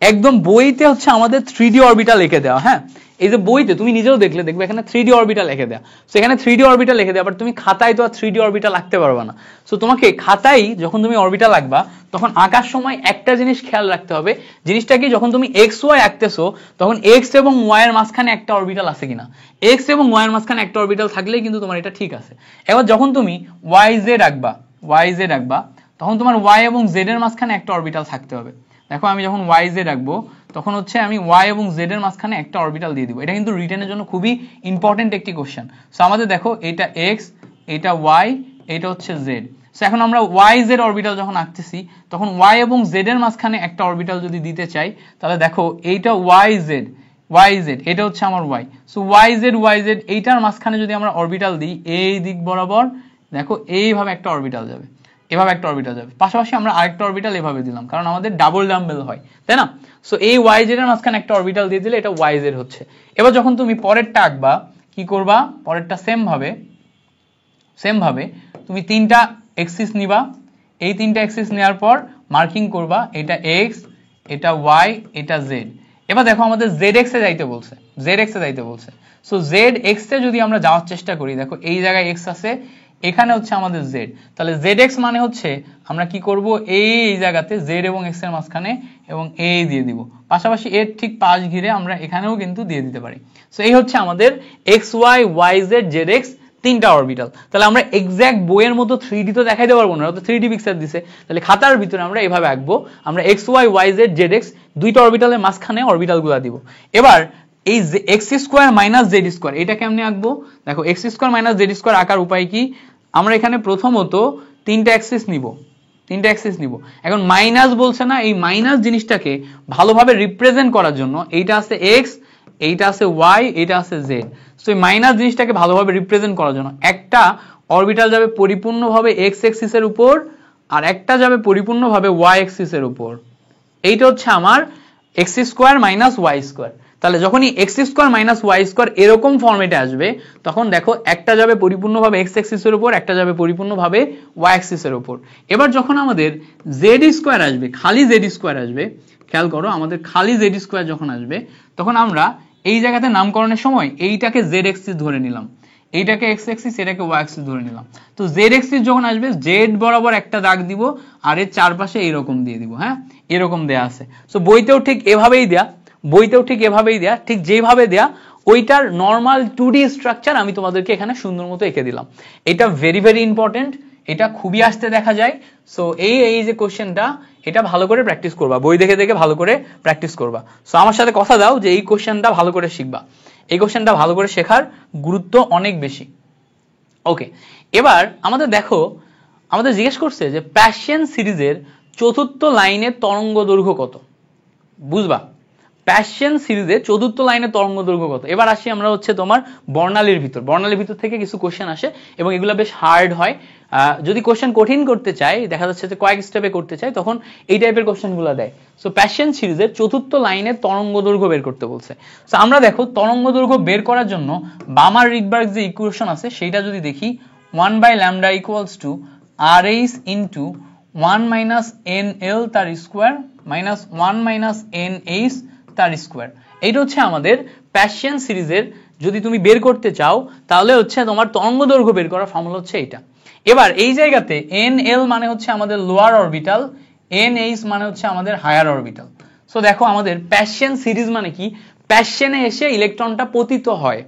একদম বইতে হচ্ছে আমাদের 3D অরবিটাল লিখে দেওয়া। হ্যাঁ, এই যে বইতে তুমি নিজেও দেখবে এখানে 3D অরবিটাল লিখে দেওয়া। সো এখানে 3D অরবিটাল লিখে দেওয়া, বাট তুমি খাতায় তো আর 3D অরবিটাল আঁকতে পারবে না। সো তোমাকে খাতায় যখন তুমি অরবিটাল আঁকবা তখন আঁকার সময় একটা জিনিস খেয়াল রাখতে হবে, জিনিসটা কি, যখন তুমি এক্স ওয়াই আঁকতেছো তখন এক্স এবং ওয়াই এর মাঝখানে একটা অরবিটাল আছে কিনা। এক্স এবং ওয়াই এর মাঝখানে একটা অরবিটাল থাকলেই কিন্তু তোমার এটা ঠিক আছে। এবার যখন তুমি ওয়াই জেড আঁকবা তখন তোমার ওয়াই এবং জেড এর মাঝখানে একটা অরবিটাল থাকতে হবে। দেখো আমি যখন ওয়াই জেড আঁকবো তখন হচ্ছে আমি ওয়াই এবং জেড এর মাঝখানে একটা অরবিটাল দিয়ে দিব। এটা কিন্তু রিটেনের জন্য খুবই ইম্পর্টেন্ট একটি কোশ্চেন। সো আমাদের দেখো এটা এক্স, এটা ওয়াই, এটা হচ্ছে জেড। সো এখন আমরা ওয়াই জেড অরবিটাল যখন আঁকতেছি তখন ওয়াই এবং জেড এর মাঝখানে একটা অরবিটাল যদি দিতে চাই তাহলে দেখো এইটা ওয়াই জেড, এটা হচ্ছে আমার ওয়াই। সো ওয়াই জেড এইটার মাঝখানে যদি আমরা অরবিটাল দিই এই দিক বরাবর, দেখো এইভাবে একটা অরবিটাল যাবে, এভাবে একটা অরবিটাল যাবে। পাশাপাশি আমরা আরেকটা অরবিটাল এভাবে দিলাম, কারণ আমাদের ডাবল ডাম্বেল হয়, তাই না? সো এই ওয়াই জেড এর মাঝখানে একটা অরবিটাল দিয়ে দিলে এটা ওয়াই জেড হচ্ছে। এবার যখন তুমি পরেরটা আঁকবা কি করবা, পরেরটা সেম ভাবে তুমি তিনটা এক্সিস নিবা, এই তিনটা এক্সিস নেওয়ার পর মার্কিং করবা, এটা এক্স, এটা ওয়াই, এটা জেড। এবার দেখো আমাদের জেড এক্স এ যাইতে বলছে, সো জেড এক্স এ যদি আমরা যাওয়ার চেষ্টা করি, দেখো এই জায়গায় এক্স আছে, এখানে হচ্ছে আমাদের জেড, তাহলে জেড এক্স মানে হচ্ছে আমরা কি করব, এই জায়গাতে জেড এবং এক্স এর মাঝখানে এবং এই দিয়ে দিব, পাশাপাশি এর ঠিক পাশ ঘিরে আমরা এখানেও কিন্তু দিয়ে দিতে পারি। সো এই হচ্ছে আমাদের x y y z z x তিনটা অরবিটাল। তাহলে আমরা এক্সাক্ট বইয়ের মতো 3D তো দেখাইতে পারবো না, তো 3D পিকচার দিছে, তাহলে খাতার ভিতরে আমরা এভাবে আঁকবো, আমরা x y y z z x দুইটা অরবিটালের মাঝখানে অরবিটালগুলো দিব। এবার এই x square minus z square এটা কেমনে আঁকবো, দেখো x square minus z square আঁকার উপায় কি, আমরা এখানে প্রথমত তিনটা অ্যাক্সিস নিব। এখন মাইনাস বলছে না, এই মাইনাস জিনিসটাকে ভালোভাবে রিপ্রেজেন্ট করার জন্য এইটা আছে এক্স, এইটা আছে ওয়াই, এটা আছে জেড। সো এই মাইনাস জিনিসটাকে ভালোভাবে রিপ্রেজেন্ট করার জন্য একটা অরবিটাল যাবে পরিপূর্ণভাবে এক্স এক্সিসের উপর, আর একটা যাবে পরিপূর্ণভাবে ওয়াই এক্সিসের উপর। এইটা হচ্ছে আমার x square minus y square. তাহলে যখনই x square minus y square এরকম ফর্মেটে আসবে তখন দেখো একটা যাবে পরিপূর্ণভাবে এক্স এক্সিসের উপর, একটা যাবে পরিপূর্ণভাবে ওয়াই এক্সিসের উপর। এবার যখন আমাদের জেড স্কোয়ার আসবে, খালি জেড স্কোয়ার আসবে, খেয়াল করো আমাদের খালি জেড স্কোয়ার যখন আসবে তখন আমরা এই জায়গাতে নামকরণের সময় এইটাকে জেড এক্সিস ধরে নিলাম, এইটাকে এক্স এক্সিস, এটাকে ওয়াই এক্সিস ধরে নিলাম। তো জেড এক্সিস যখন আসবে জেড বরাবর একটা দাগ দিব আর এর চারপাশে এইরকম দিয়ে দিব। হ্যাঁ, এরকম দেয়া আছে। সো বইতেও ঠিক এভাবেই দেয়া, ঠিক যেভাবে দেয়া ওইটার নর্মাল 2D স্ট্রাকচার আমি তোমাদেরকে এখানে সুন্দর মতো এঁকে দিলাম। এটা ভেরি ভেরি ইম্পর্টেন্ট, এটা খুবই আসতে দেখা যায়। সো এই যে কোশ্চেনটা এটা ভালো করে প্র্যাকটিস করবা, বই দেখে ভালো করে প্র্যাকটিস করবা। সো আমার সাথে কথা দাও যে এই কোশ্চেনটা ভালো করে শিখবা, এই কোশ্চেনটা ভালো করে শেখার গুরুত্ব অনেক বেশি। ওকে, এবার আমাদের দেখো আমাদের জিজ্ঞেস করছে যে প্যাশন সিরিজের চতুর্থ লাইনের তরঙ্গ দৈর্ঘ্য কত, বুঝবা? প্যাশন সিরিজের চতুর্থ লাইনের তরঙ্গ দৈর্ঘ্য কত। এবার আসি আমরা হচ্ছে তোমার বর্ণালীর ভিতর থেকে কিছু কোশ্চেন আসে এবং এগুলো বেশ হার্ড হয়। যদি কোশ্চেন কঠিন করতে চাই, দেখা যাচ্ছে যে কয়েক স্টেপে করতে চাই, তখন এই টাইপের কোশ্চেনগুলো দেয়। সো প্যাশন সিরিজের চতুর্থ লাইনের তরঙ্গ দৈর্ঘ্য বের করতে বলছে। সো আমরা দেখো তরঙ্গ দৈর্ঘ্য বের করার জন্য বামার রিডবার্গ যে ইকুয়েশন আছে সেইটা যদি দেখি, 1/λ = RH into 1 - NL তার স্কোয়ার - 1 - NH তার স্কোয়ার। এইটা হচ্ছে আমাদের প্যাশন সিরিজের যদি তুমি বের করতে চাও তাহলে হচ্ছে তোমার তরঙ্গ দৈর্ঘ্য বের করার ফর্মুলা হচ্ছে এটা। এবার এই জায়গাতে NL মানে হচ্ছে আমাদের লোয়ার অরবিটাল, NH মানে হচ্ছে আমাদের হায়ার অরবিটাল। সো দেখো আমাদের প্যাশন সিরিজ মানে কি, প্যাশনে এসে ইলেকট্রনটা পতিত হয়।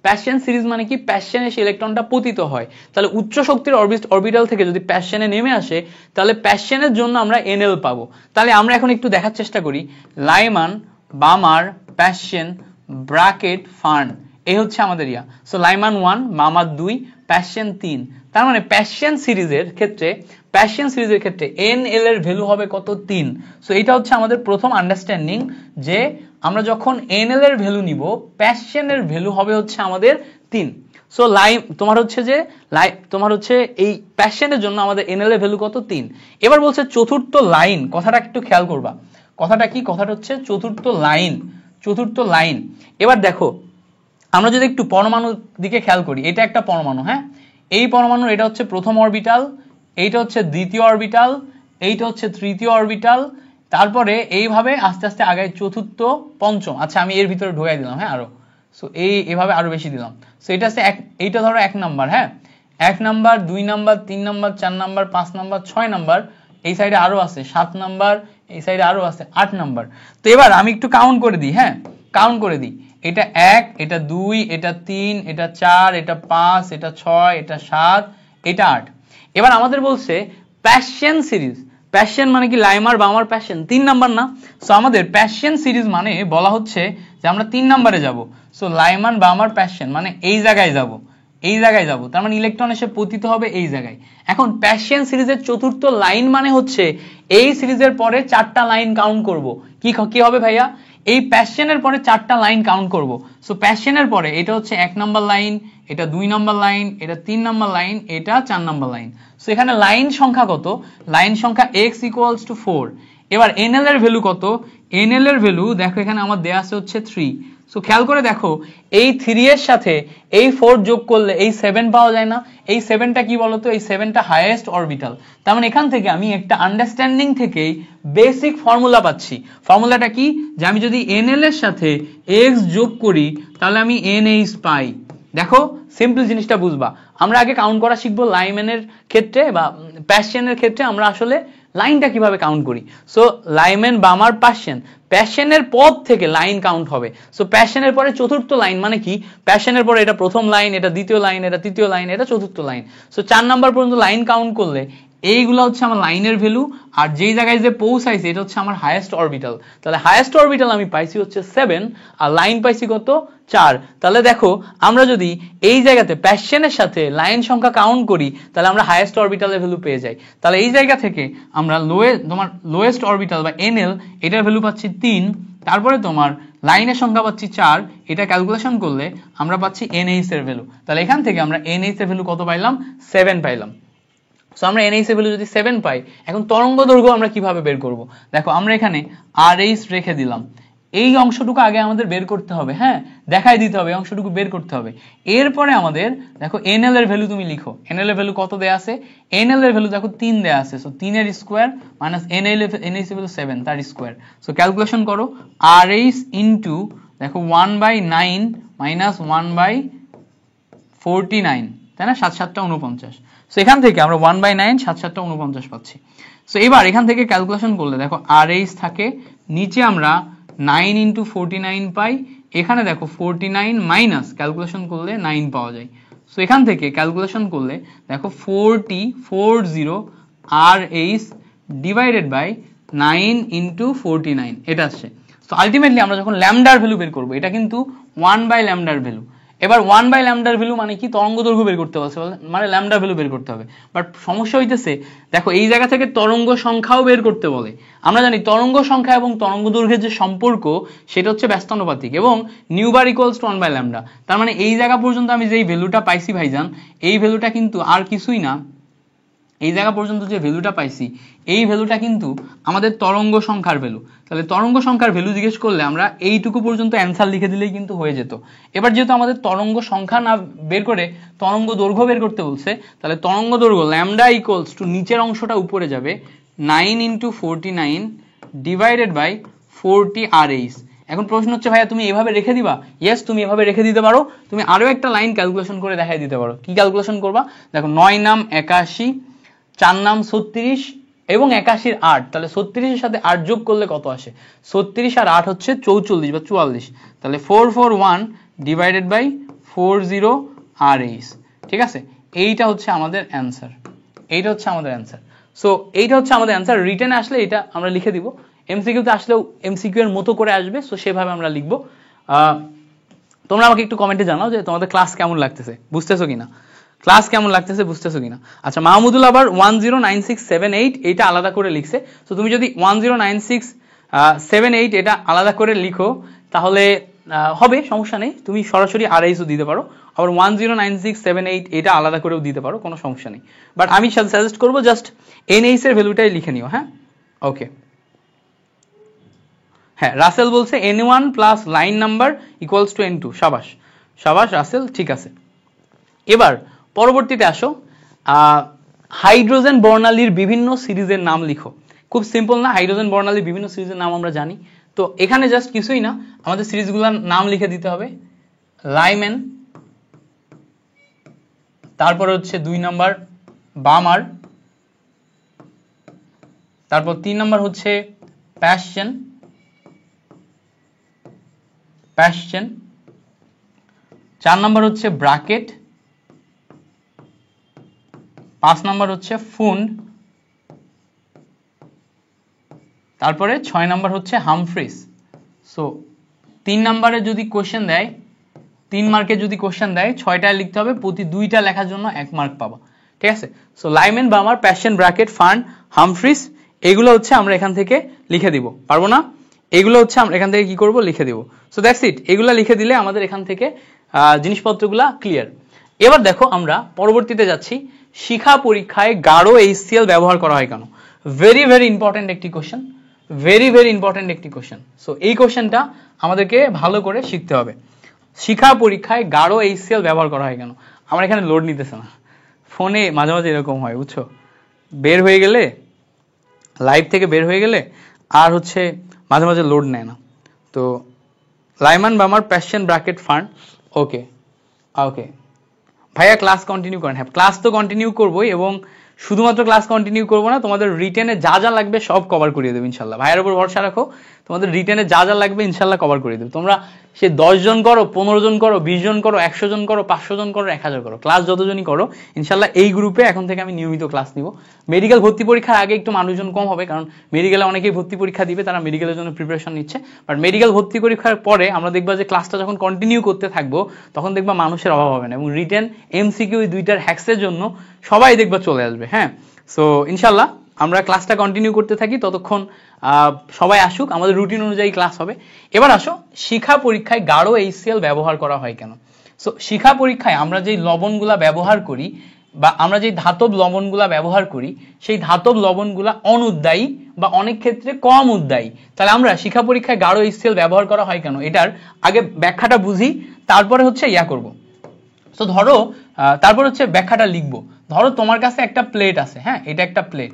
প্যাশন সিরিজ মানে কি, প্যাশনে এসে ইলেকট্রনটা পতিত হয়। তাহলে উচ্চ শক্তির অরবিটাল থেকে যদি প্যাশনে নেমে আসে তাহলে প্যাশনের জন্য আমরা NL পাবো। তাহলে আমরা এখন একটু দেখার চেষ্টা করি, লাইমান, বামার, প্যাশন, ব্র্যাকেট, ফার্ন, এই হচ্ছে আমাদের ইয়া। So লাইমান 1, বামার 2, passion 3। তার মানে প্যাশন সিরিজের ক্ষেত্রে NL এর ভ্যালু হবে কত, 3। সো এটা হচ্ছে আমাদের প্রথম আন্ডারস্ট্যান্ডিং, যে আমরা যখন NL এর ভ্যালু নিব প্যাশনের ভ্যালু হবে হচ্ছে আমাদের 3। সো তোমার হচ্ছে এই প্যাশনের জন্য আমাদের NL এর ভ্যালু কত, 3। এবার বলছে চতুর্থ লাইন, কথাটা একটু খেয়াল করবা, কথাটা কি, কথাটা হচ্ছে চতুর্থ লাইন। এবার দেখো আমরা যদি একটু পরমাণুর দিকে খেয়াল করি, এটা একটা পরমাণু, হ্যাঁ, এই পরমাণুর এটা হচ্ছে প্রথম অরবিটাল, এইটা হচ্ছে দ্বিতীয় অরবিটাল, এইটা হচ্ছে তৃতীয় অরবিটাল, তারপরে এইভাবে আস্তে আস্তে আগায় চতুর্থ, পঞ্চম। আচ্ছা আমি এর ভিতরে ঢোকাই দিলাম, হ্যাঁ, আরো। সো এভাবে আরো বেশি দিলাম। সো এটা হচ্ছে এইটা ধরো 1 নাম্বার, হ্যাঁ, 1 number, 2 number, 3 number, 4 number, 5 number, 6 number, এই সাইডে আরো আছে 7 নাম্বার, এই সাইডে আরো আছে 8 নাম্বার। তো এবার আমি একটু কাউন্ট করে দিই, হ্যাঁ, কাউন্ট করে দিই, এটা 1, এটা 2, এটা 3, এটা 4, এটা 5, এটা 6, এটা 7, এটা 8। এবার আমাদের বলছে প্যাশন সিরিজ, প্যাশন মানে কি, লাইমার বামার প্যাশন 3 নাম্বার না। সো আমাদের প্যাশন সিরিজ মানে বলা হচ্ছে যে আমরা 3 নাম্বারে যাব। সো লাইমান বামার প্যাশন মানে এই জায়গায় যাব, তার মানে ইলেকট্রন এসে পতিত হবে এই জায়গায়। এখন প্যাশন সিরিজের চতুর্থ লাইন মানে হচ্ছে এই সিরিজের পরে 4টা লাইন কাউন্ট করব। কি হবে ভাইয়া, এই প্যাশনের পরে 4টা লাইন কাউন্ট করব। সো প্যাশনের পরে এটা হচ্ছে 1 নাম্বার লাইন, এটা 2 নাম্বার লাইন, এটা 3 নাম্বার লাইন, এটা 4 নাম্বার লাইন। সো এখানে লাইন সংখ্যা কত, লাইন সংখ্যা x = 4। এবার NL এর ভ্যালু কত, NL এর ভ্যালু দেখো এখানে আমার দেয়া আছে হচ্ছে 3। সো খেয়াল করে দেখো এই 3 এর সাথে এই 4 যোগ করলে এই 7 পাওয়া যায় না। এই 7টা কি বলতো, এই 7টা হাইয়েস্ট অরবিটাল। তার মানে এখান থেকে আমি একটা আন্ডারস্ট্যান্ডিং থেকেই বেসিক ফর্মুলা পাচ্ছি। ফর্মুলাটা কি, যে আমি যদি NL এর সাথে x যোগ করি তাহলে আমি NH পাই। দেখো সিম্পল জিনিসটা বুঝবা, আমরা আগে কাউন্ট করা শিখবো লাইম্যানের ক্ষেত্রে বা প্যাশনের ক্ষেত্রে আমরা আসলে লাইনটা কিভাবে কাউন্ট করি। সো লাইম্যান বামার প্যাশনের পদ থেকে লাইন কাউন্ট হবে। সো প্যাশনের পরে চতুর্থ লাইন মানে কি, প্যাশনের পরে এটা প্রথম লাইন, এটা দ্বিতীয় লাইন, এটা তৃতীয় লাইন, এটা চতুর্থ লাইন। সো 4 নাম্বার পর্যন্ত লাইন কাউন্ট করলে এইগুলো হচ্ছে আমার লাইনের ভ্যালু, আর যেই জায়গায় যে পৌঁছাইছে এটা হচ্ছে আমার হাইয়েস্ট অরবিটাল। তাহলে হাইয়েস্ট অরবিটাল আমি পাইছি হচ্ছে 7 আর লাইন পাইছি কত, 4। তাহলে দেখো আমরা যদি এই জায়গাতে প্যাশনের সাথে লাইন সংখ্যা কাউন্ট করি তাহলে আমরা হাইয়েস্ট অরবিটালের ভ্যালু পেয়ে যাই। তাহলে এই জায়গা থেকে আমরা লোয়েস্ট অরবিটাল বা NL এটার ভ্যালু পাচ্ছি 3, তারপরে তোমার লাইনের সংখ্যা পাচ্ছি 4, এটা ক্যালকুলেশন করলে আমরা পাচ্ছি NH এর ভ্যালু। তাহলে এখান থেকে আমরা NH এর ভ্যালু কত পাইলাম, 7 পাইলাম। সো আমরা NH এর ভ্যালু যদি 7 পাই, এখন তরঙ্গ দৈর্ঘ্য আমরা কিভাবে বের করব। দেখো আমরা এখানে RH রেখে দিলাম, এই অংশটুকু আগে আমাদের বের করতে হবে, হ্যাঁ, দেখাই দিতে হবে, অংশটুকু বের করতে হবে। এরপরে আমাদের দেখো NL এর ভ্যালু তুমি লিখো, NL এর ভ্যালু কত দেয়া আছে, NL এর ভ্যালু দেখো 3 দেয়া আছে। সো 3 এর স্কয়ার মাইনাস NH এর ভ্যালু 7 তার স্কয়ার। সো ক্যালকুলেশন করো, RH ইনটু দেখো 1/9 মাইনাস 1/49, তাই না, 7 7 49। সো এখান থেকে আমরা 1/9 7 7 49 পাচ্ছি। সো এবার এখান থেকে ক্যালকুলেশন করলে দেখো RH থাকে, নিচে আমরা 9 × 49 পাই, এখানে দেখো 49 মাইনাস ক্যালকুলেশন করলে 9 পাওয়া যায়। সো এখান থেকে ক্যালকুলেশন করলে দেখো 40 RH ডিভাইডেড বাই 9 × 49 এটা আসছে। সো আলটিমেটলি আমরা যখন ল্যামডার ভ্যালু বের করব, এটা কিন্তু 1/ল্যামডার ভ্যালু। এবার 1/ল্যামডার ভ্যালু মানে কি, তরঙ্গ দৈর্ঘ্য বের করতে বলছে, মানে ল্যামডার ভ্যালু বের করতে হবে। বাট সমস্যা হইতেছে দেখো এই জায়গা থেকে তরঙ্গ সংখ্যাও বের করতে বলে। আমরা জানি তরঙ্গ সংখ্যা এবং তরঙ্গ দৈর্ঘ্যের যে সম্পর্ক সেটা হচ্ছে ব্যস্তানুপাতিক এবং নিউবার ইকুয়ালস টু 1/ল্যামডা। তার মানে এই জায়গা পর্যন্ত আমি যেই ভ্যালুটা পাইছি ভাইজান, এই ভ্যালুটা কিন্তু আর কিছুই না, এই জায়গা পর্যন্ত যে ভ্যালুটা পাইছি এই ভ্যালুটা কিন্তু আমাদের তরঙ্গ সংখ্যার ভ্যালু। তাহলে তরঙ্গ সংখ্যার ভ্যালু জিজ্ঞেস করলে আমরা এইটুকু পর্যন্ত অ্যান্সার লিখে দিলেই কিন্তু হয়ে যেত। এবার যেহেতু আমাদের তরঙ্গ সংখ্যা না বের করে তরঙ্গ দৈর্ঘ্য বের করতে বলছে, তাহলে তরঙ্গ দৈর্ঘ্য ল্যামডা ইকুয়ালস টু নিচের অংশটা উপরে যাবে 9 × 49 ডিভাইডেড বাই 40 RH। এখন প্রশ্ন হচ্ছে ভাইয়া তুমি এভাবে রেখে দিবা? ইয়েস, তুমি এভাবে রেখে দিতে পারো। তুমি আরো একটা লাইন ক্যালকুলেশন করে দেখাই দিতে পারো। কি ক্যালকুলেশন করবা? দেখো 9 নাম 81, 4 নাম 36 এবং 81 8, তাহলে 36 এর সাথে 8 যোগ করলে কত আসে? 36 আর 8 হচ্ছে 44 বা 44, তাহলে 441 ডিভাইডেড বাই 40 RH। ঠিক আছে, এইটা হচ্ছে আমাদের অ্যান্সার, এইটা হচ্ছে আমাদের অ্যান্সার। সো এইটা হচ্ছে আমাদের অ্যান্সার। রিটেনে আসলে এটা আমরা লিখে দিব, এমসিকিউতে আসলেও এমসিকিউ এর মতো করে আসবে, সো সেভাবে আমরা লিখবো। তোমরা আমাকে একটু কমেন্টে জানাও যে তোমাদের ক্লাস কেমন লাগতেছে, বুঝতেছো কিনা, ক্লাস কেমন লাগতেছে, বুঝতেছো কিনা। আচ্ছা, মাহমুদুল আবার 109678 এটা আলাদা করে লিখছে। তো তুমি যদি 109678 এটা আলাদা করে লিখো তাহলে হবে, সমস্যা নেই। তুমি সরাসরি RISও দিতে পারো, আবার 109678 এটা আলাদা করেও দিতে পারো, কোনো সমস্যা নেই। বাট আমি সাজেস্ট করবো জাস্ট NH এর ভ্যালুটাই লিখে নিও। হ্যাঁ, ওকে। হ্যাঁ, রাসেল বলছে N1 plus line number equals to N2। সাবাস সাবাস রাসেল, ঠিক আছে। এবার পরবর্তীতে আসো, হাইড্রোজেন বর্ণালীর বিভিন্ন সিরিজের নাম লিখো। খুব সিম্পল না? হাইড্রোজেন বর্ণালীর বিভিন্ন সিরিজের নাম আমরা জানি। তো এখানে জাস্ট কিছুই না, আমাদের সিরিজগুলোর নাম লিখে দিতে হবে। লাইমেন, তারপরে হচ্ছে 2 নাম্বার বামার, তারপর 3 নাম্বার হচ্ছে প্যাশন, 4 নাম্বার হচ্ছে ব্রাকেট, 5 নাম্বার হচ্ছে ফুন্ড, তারপরে 6 নাম্বার হচ্ছে হামফ্রিস। সো 3 নাম্বারে যদি কোশ্চেন দেয়, 3 মার্কে যদি কোশ্চেন দেয়, 6টায় লিখতে হবে, প্রতি 2টা লেখার জন্য 1 মার্ক পাবা। ঠিক আছে, so Lyman, Balmer, Paschen, Brackett, Pfund, Humphreys, এগুলো হচ্ছে আমরা এখান থেকে লিখে দিব। পারবো না? এগুলো হচ্ছে আমরা এখান থেকে কি করব, লিখে দিব। সো দ্যাটস ইট, এগুলো লিখে দিলে আমাদের এখান থেকে জিনিসপত্রগুলা ক্লিয়ার। এবার দেখো আমরা পরবর্তীতে যাচ্ছি, শিখা পরীক্ষায় গাঢ় HCl ব্যবহার করা হয় কেন? ভেরি ভেরি ইম্পর্টেন্ট একটি কোশ্চেন, ভেরি ভেরি ইম্পর্টেন্ট একটি কোশ্চেন। সো এই কোশ্চেনটা আমাদেরকে ভালো করে শিখতে হবে। শিখা পরীক্ষায় গাঢ় HCl ব্যবহার করা হয় কেন? আমার এখানে লোড নিতেছে না, ফোনে মাঝে মাঝে এরকম হয়, বুঝছো, বের হয়ে গেলে, লাইভ থেকে বের হয়ে গেলে আর হচ্ছে মাঝে মাঝে লোড নেয় না। তো লাইমান, বামার, প্যাশন, ব্রাকেট, ফান্ড, ওকে ওকে ভাইয়া ক্লাস কন্টিনিউ করেন। হ্যাঁ, ক্লাস তো কন্টিনিউ করবোই, এবং শুধুমাত্র ক্লাস কন্টিনিউ করবো না, তোমাদের রিটেনে যা যা লাগবে সব কভার করিয়ে দেবো ইনশাল্লাহ। ভাইয়ের উপর ভরসা রাখো, তোমাদের রিটেনে যা যা লাগবে ইনশাল্লাহ কভার করিয়ে দেবো। তোমরা সে 10 জন করো, 15 জন করো, 20 জন করো, 100 জন করো, 500 জন করো, 1000 করো, ক্লাস যতজনই করো ইনশাল্লাহ এই গ্রুপে এখন থেকে আমি নিয়মিত ক্লাস নিব। মেডিকেল ভর্তি পরীক্ষার আগে একটু মানুষজন কম হবে, কারণ মেডিকেলে অনেকেই ভর্তি পরীক্ষা দিবে, তারা মেডিকেলের জন্য প্রিপারেশন নিচ্ছে। বাট মেডিকেল ভর্তি পরীক্ষার পরে আমরা দেখবা যে ক্লাসটা যখন কন্টিনিউ করতে থাকবো, তখন দেখবা মানুষের অভাব হবে না, এবং রিটেন এমসিকিউ এই দুইটার হ্যাক্সের জন্য সবাই দেখবা চলে আসবে। হ্যাঁ, সো ইনশাল্লাহ আমরা ক্লাসটা কন্টিনিউ করতে থাকি, ততক্ষণ সবাই আসুক, আমাদের রুটিন অনুযায়ী ক্লাস হবে। এবার আসো, শিখা পরীক্ষায় গাঢ় HCl ব্যবহার করা হয় কেন? সো শিখা পরীক্ষায় আমরা যেই লবণগুলা ব্যবহার করি, বা আমরা যেই ধাতব লবণগুলা ব্যবহার করি, সেই ধাতব লবণগুলা অনুদ্দায়ী বা অনেক ক্ষেত্রে কম উদ্দায়ী। তাহলে আমরা শিখা পরীক্ষায় গাঢ় HCl ব্যবহার করা হয় কেন, এটার আগে ব্যাখ্যাটা বুঝি, তারপরে হচ্ছে ইয়া করব। তো ধরো, তারপর হচ্ছে ব্যাখ্যাটা লিখবো। ধরো তোমার কাছে একটা প্লেট আছে, হ্যাঁ, এটা একটা প্লেট,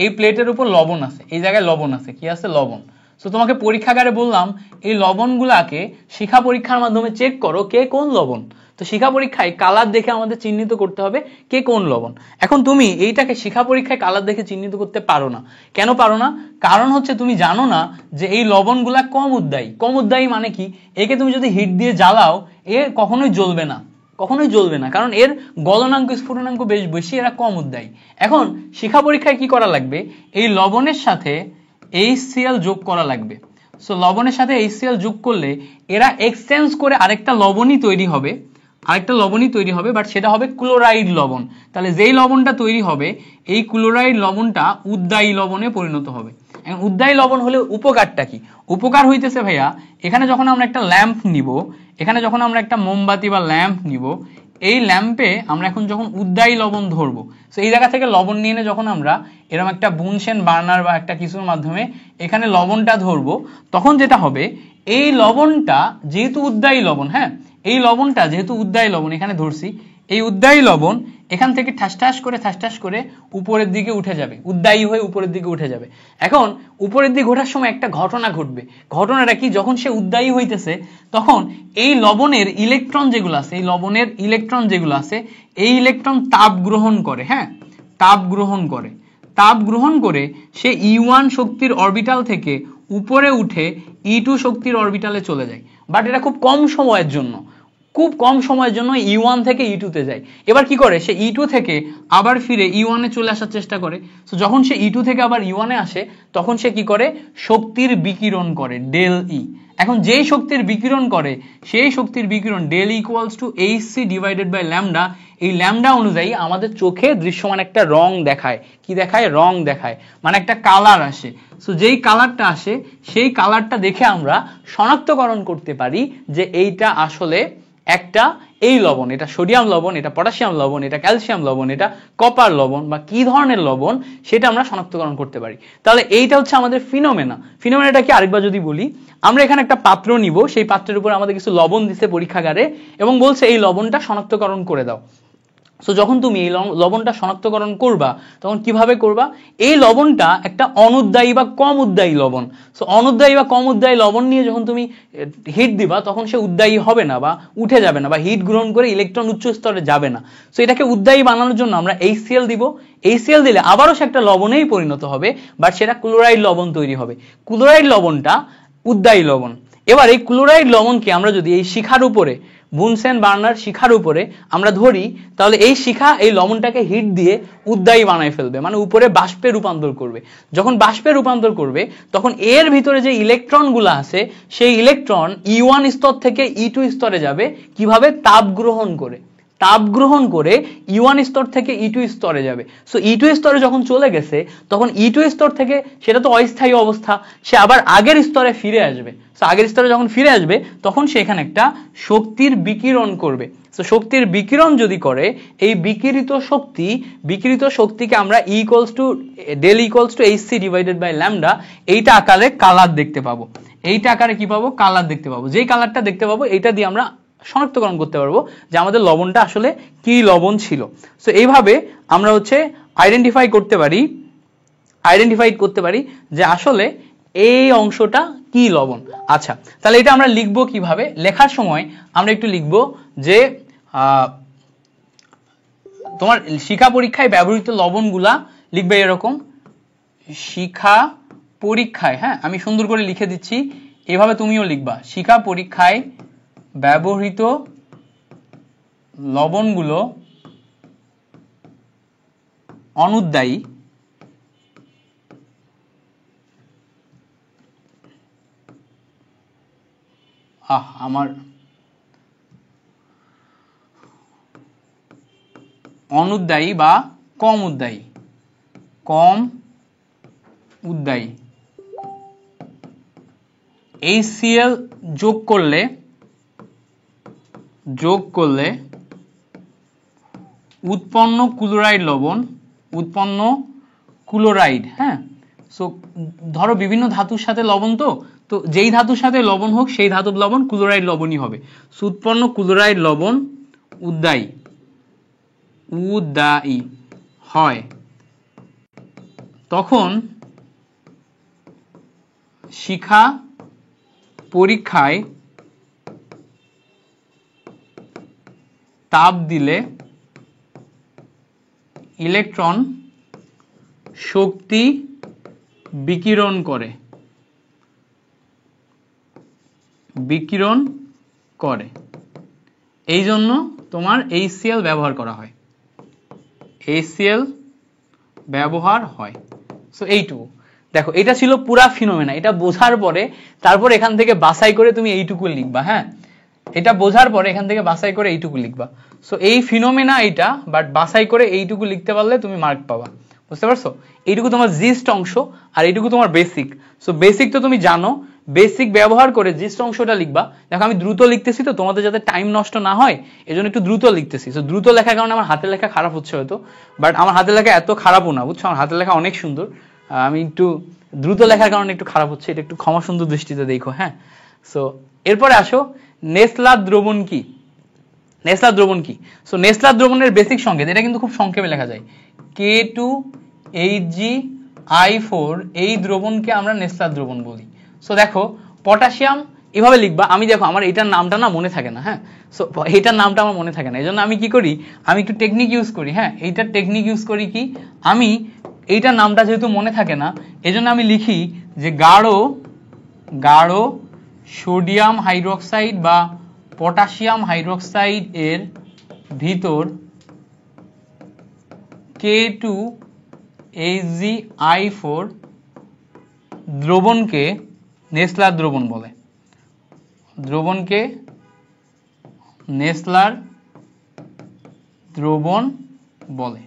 এই প্লেটের উপর লবণ আছে, এই জায়গায় লবণ আছে, কি আছে, লবণ। সো তোমাকে পরীক্ষাগারে বললাম এই লবণগুলাকে শিখা পরীক্ষার মাধ্যমে চেক করো কে কোন লবণ। তো শিখা পরীক্ষায় কালার দেখে আমাদের চিহ্নিত করতে হবে কে কোন লবণ। এখন তুমি এইটাকে শিখা পরীক্ষায় কালার দেখে চিহ্নিত করতে পারো না। কেন পারো না? কারণ হচ্ছে তুমি জানো না যে এই লবণগুলা কম উদ্দায়ী। কম উদ্দায়ী মানে কি? একে তুমি যদি হিট দিয়ে জ্বালাও, এ কখনোই জ্বলবে না, কখনোই জ্বলবে না, কারণ এর গলনাঙ্ক স্ফুটনাঙ্ক বেশ বেশি, এরা কম উদ্দায়ী। এখন শিখা পরীক্ষায় কি করা লাগবে? এই লবণের সাথে HCl যোগ করা লাগবে। সো লবণের সাথে HCl যোগ করলে এরা এক্সচেঞ্জ করে আরেকটা লবণই তৈরি হবে, আরেকটা লবণই তৈরি হবে, বাট সেটা হবে ক্লোরাইড লবণ। তাহলে যেই লবণটা তৈরি হবে, এই ক্লোরাইড লবণটা উদ্দায়ী লবণে পরিণত হবে। এখন উদ্দায়ী লবণ হলে উপকারটা কি? উপকার হইতেছে ভাইয়া, এখানে যখন আমরা একটা ল্যাম্প নিব, এখানে যখন আমরা একটা মোমবাতি বা ল্যাম্প নিব, এই ল্যাম্পে আমরা এখন যখন উদ্দায়ী লবণ ধরবো, তো এই জায়গা থেকে লবণ নিয়ে এনে যখন আমরা এরকম একটা বুনসেন বার্নার বা একটা কিছুর মাধ্যমে এখানে লবণটা ধরবো, তখন যেটা হবে, এই লবণটা যেহেতু উদ্দায়ী লবণ, হ্যাঁ, এই লবণটা যেহেতু উদ্দায়ী লবণ এখানে ধরছি, এই উদ্দায়ী লবণ এখান থেকে ঠাস ঠাস করে উপরের দিকে উঠে যাবে, উদ্দায়ী হয়ে উপরের দিকে উঠে যাবে। এখন উপরের দিকে ওঠার সময় একটা ঘটনা ঘটবে। ঘটনাটা কি, যখন সে উদ্দায়ী হইতেছে তখন এই লবণের ইলেকট্রন যেগুলো আছে, এই লবণের ইলেকট্রন যেগুলো আছে, এই ইলেকট্রন তাপ গ্রহণ করে। হ্যাঁ, তাপ গ্রহণ করে। তাপ গ্রহণ করে সে E1 শক্তির অরবিটাল থেকে উপরে উঠে E2 শক্তির অরবিটালে চলে যায়। বাট এটা খুব কম সময়ের জন্য, খুব কম সময়ের জন্য E1 থেকে E2 তে যায়। এবার কি করে, সে E2 থেকে আবার ফিরে E1 এ চলে আসার চেষ্টা করে। তো যখন সে E2 থেকে আবার E1 এ আসে তখন সে কি করে, শক্তির বিকিরণ করে, ডেল ই। এখন যেই শক্তির বিকিরণ করে সেই শক্তির বিকিরণ del equals to hc divided by lambda. এই ল্যামডা অনুযায়ী আমাদের চোখে দৃশ্যমান একটা রং দেখায়। কি দেখায়, রং দেখায়, মানে একটা কালার আসে। সো যেই কালারটা আসে সেই কালারটা দেখে আমরা শনাক্তকরণ করতে পারি যে এইটা আসলে একটা এই লবণ, এটা সোডিয়াম লবণ, এটা পটাশিয়াম লবণ, এটা ক্যালসিয়াম লবণ, এটা কপার লবণ বা কি ধরনের লবণ সেটা আমরা শনাক্তকরণ করতে পারি। তাহলে এইটা হচ্ছে আমাদের ফিনোমেনা। ফিনোমেনাটা কি আরেকবার যদি বলি, আমরা এখানে একটা পাত্র নিব, সেই পাত্রের উপর আমাদের কিছু লবণ দিছে পরীক্ষাগারে এবং বলছে এই লবণটা শনাক্তকরণ করে দাও। সো যখন তুমি এই লবণটা শনাক্তকরণ করবা তখন কিভাবে করবা, এই লবণটা একটা অনুদ্দায়ী বা কম উদ্দায়ী লবণ। সো অনুদ্দায়ী বা কম উদ্দায়ী লবণ নিয়ে যখন তুমি হিট দিবা তখন সে উদ্দায়ী হবে না বা উঠে যাবে না বা হিট গ্রহণ করে ইলেকট্রন উচ্চ স্তরে যাবে না। সো এটাকে উদ্দায়ী বানানোর জন্য আমরা HCl দিব। HCl দিলে আবারও সে একটা লবণেই পরিণত হবে, বাট সেটা ক্লোরাইড লবণ তৈরি হবে। ক্লোরাইড লবণটা উদ্দায়ী লবণ। এবার এই ক্লোরাইড লবণকে আমরা যদি এই শিখার উপরে, বুনসেন বার্নার শিখার উপরে আমরা ধরি, তাহলে এই শিখা এই লবণটাকে হিট দিয়ে উদ্দায়ী বানায় ফেলবে, মানে উপরে বাষ্পে রূপান্তর করবে। যখন বাষ্পে রূপান্তর করবে তখন এর ভিতরে যে ইলেকট্রনগুলো আছে সেই ইলেকট্রন E1 স্তর থেকে E2 স্তরে যাবে। কিভাবে, তাপ গ্রহণ করে। তাপ গ্রহণ করে E1 স্তর থেকে E2 স্তরে যাবে। সো E2 স্তরে যখন চলে গেছে তখন E2 স্তর থেকে, সেটা তো অস্থায়ী অবস্থা, সে আবার আগের স্তরে ফিরে আসবে। সো আগের স্তরে যখন ফিরে আসবে তখন সে এখানে একটা শক্তির বিকিরণ করবে। সো শক্তির বিকিরণ যদি করে, এই বিকিরিত শক্তিকে আমরা del equals to hc divided by lambda, এইটা আকারে কালার দেখতে পাবো। এইটা আকারে কি পাবো, কালার দেখতে পাবো। যেই কালারটা দেখতে পাবো এটা দিয়ে আমরা শনাক্তকরণ করতে পারবো যে আমাদের লবণটা আসলে কি লবণ ছিল। সো এইভাবে আমরা হচ্ছে আইডেন্টিফাই করতে পারি যে আসলে এই অংশটা কি লবণ। আচ্ছা, তাহলে এটা আমরা লিখবো কিভাবে, লেখার সময় আমরা একটু লিখবো যে তোমার শিখা পরীক্ষায় ব্যবহৃত লবণগুলা লিখবে এরকম, শিখা পরীক্ষায়, হ্যাঁ আমি সুন্দর করে লিখে দিচ্ছি, এভাবে তুমিও লিখবা, শিখা পরীক্ষায় ব্যবহৃত লবণগুলো অনুদ্দায়ী আমার অনুদ্দায়ী বা কম উদ্দায়ী। HCl যোগ করলে উৎপন্ন ক্লোরাইড, হ্যাঁ। সো ধরো বিভিন্ন ধাতুর সাথে লবণ, তো যেই ধাতুর সাথে লবণ হোক সেই ধাতুর লবণ ক্লোরাইড লবণই হবে। সো উৎপন্ন ক্লোরাইড লবণ উদ্দায়ী হয়, তখন শিখা পরীক্ষায় তাপ দিলে ইলেকট্রন শক্তি বিকিরণ করে, এই জন্য তোমার HCl ব্যবহার করা হয়, সো এইটুকু দেখো, এটা ছিল পুরা ফিনোমেনা। এটা বোঝার পরে তারপর এখান থেকে বাছাই করে তুমি এইটুকু লিখবা, হ্যাঁ এটা বোঝার পরে এখান থেকে বাছাই করে এইটুকু লিখবা। সো এই ফিনোমেনা এইটা, বাট বাছাই করে এইটুকু লিখতে পারলে তুমি মার্ক পাবা, বুঝতে পারছো? এইটুকু তোমার জিস্ট অংশ আর এইটুকু তোমার বেসিক। সো বেসিক তো তুমি জানো, বেসিক ব্যবহার করে জিস্ট অংশটা লিখবা। দেখো আমি দ্রুত লিখতেছি তো তোমাদের যাতে টাইম নষ্ট না হয় এজন্য একটু দ্রুত লিখতেছি। সো দ্রুত লেখার কারণে আমার হাতের লেখা খারাপ হচ্ছে হয়তো, বাট আমার হাতের লেখা এত খারাপও না, বুঝছো? আমার হাতের লেখা অনেক সুন্দর, আমি একটু দ্রুত লেখার কারণে একটু খারাপ হচ্ছে, এটা একটু ক্ষমা সুন্দর দৃষ্টিতে দেখো, হ্যাঁ। সো এরপরে আসো, নেসলার দ্রবণ কি? নেসলার দ্রবণ কি? সো নেসলার দ্রবণের বেসিক সংকেত, এটা কিন্তু খুব সংক্ষেপে লেখা যায়, K2HgI4, এই দ্রবণকে আমরা নেসলার দ্রবণ বলি। সো দেখো পটাশিয়াম এভাবে লিখবা, আমি দেখো আমার এটার নামটা না মনে থাকে না, হ্যাঁ, সো এটার নামটা আমার মনে থাকে না, এই জন্য আমি কি করি, আমি একটু টেকনিক ইউজ করি, হ্যাঁ, এইটার টেকনিক ইউজ করি কি, আমি এইটার নামটা যেহেতু মনে থাকে না, এই জন্য আমি লিখি যে গাঢ় সোডিয়াম হাইড্রোক্সাইড বা পটাশিয়াম হাইড্রোক্সাইড এর ভিতর K2HgI4 দ্রবণকে নেসলার দ্রবণ বলে, দ্রবণকে নেসলার দ্রবণ বলে।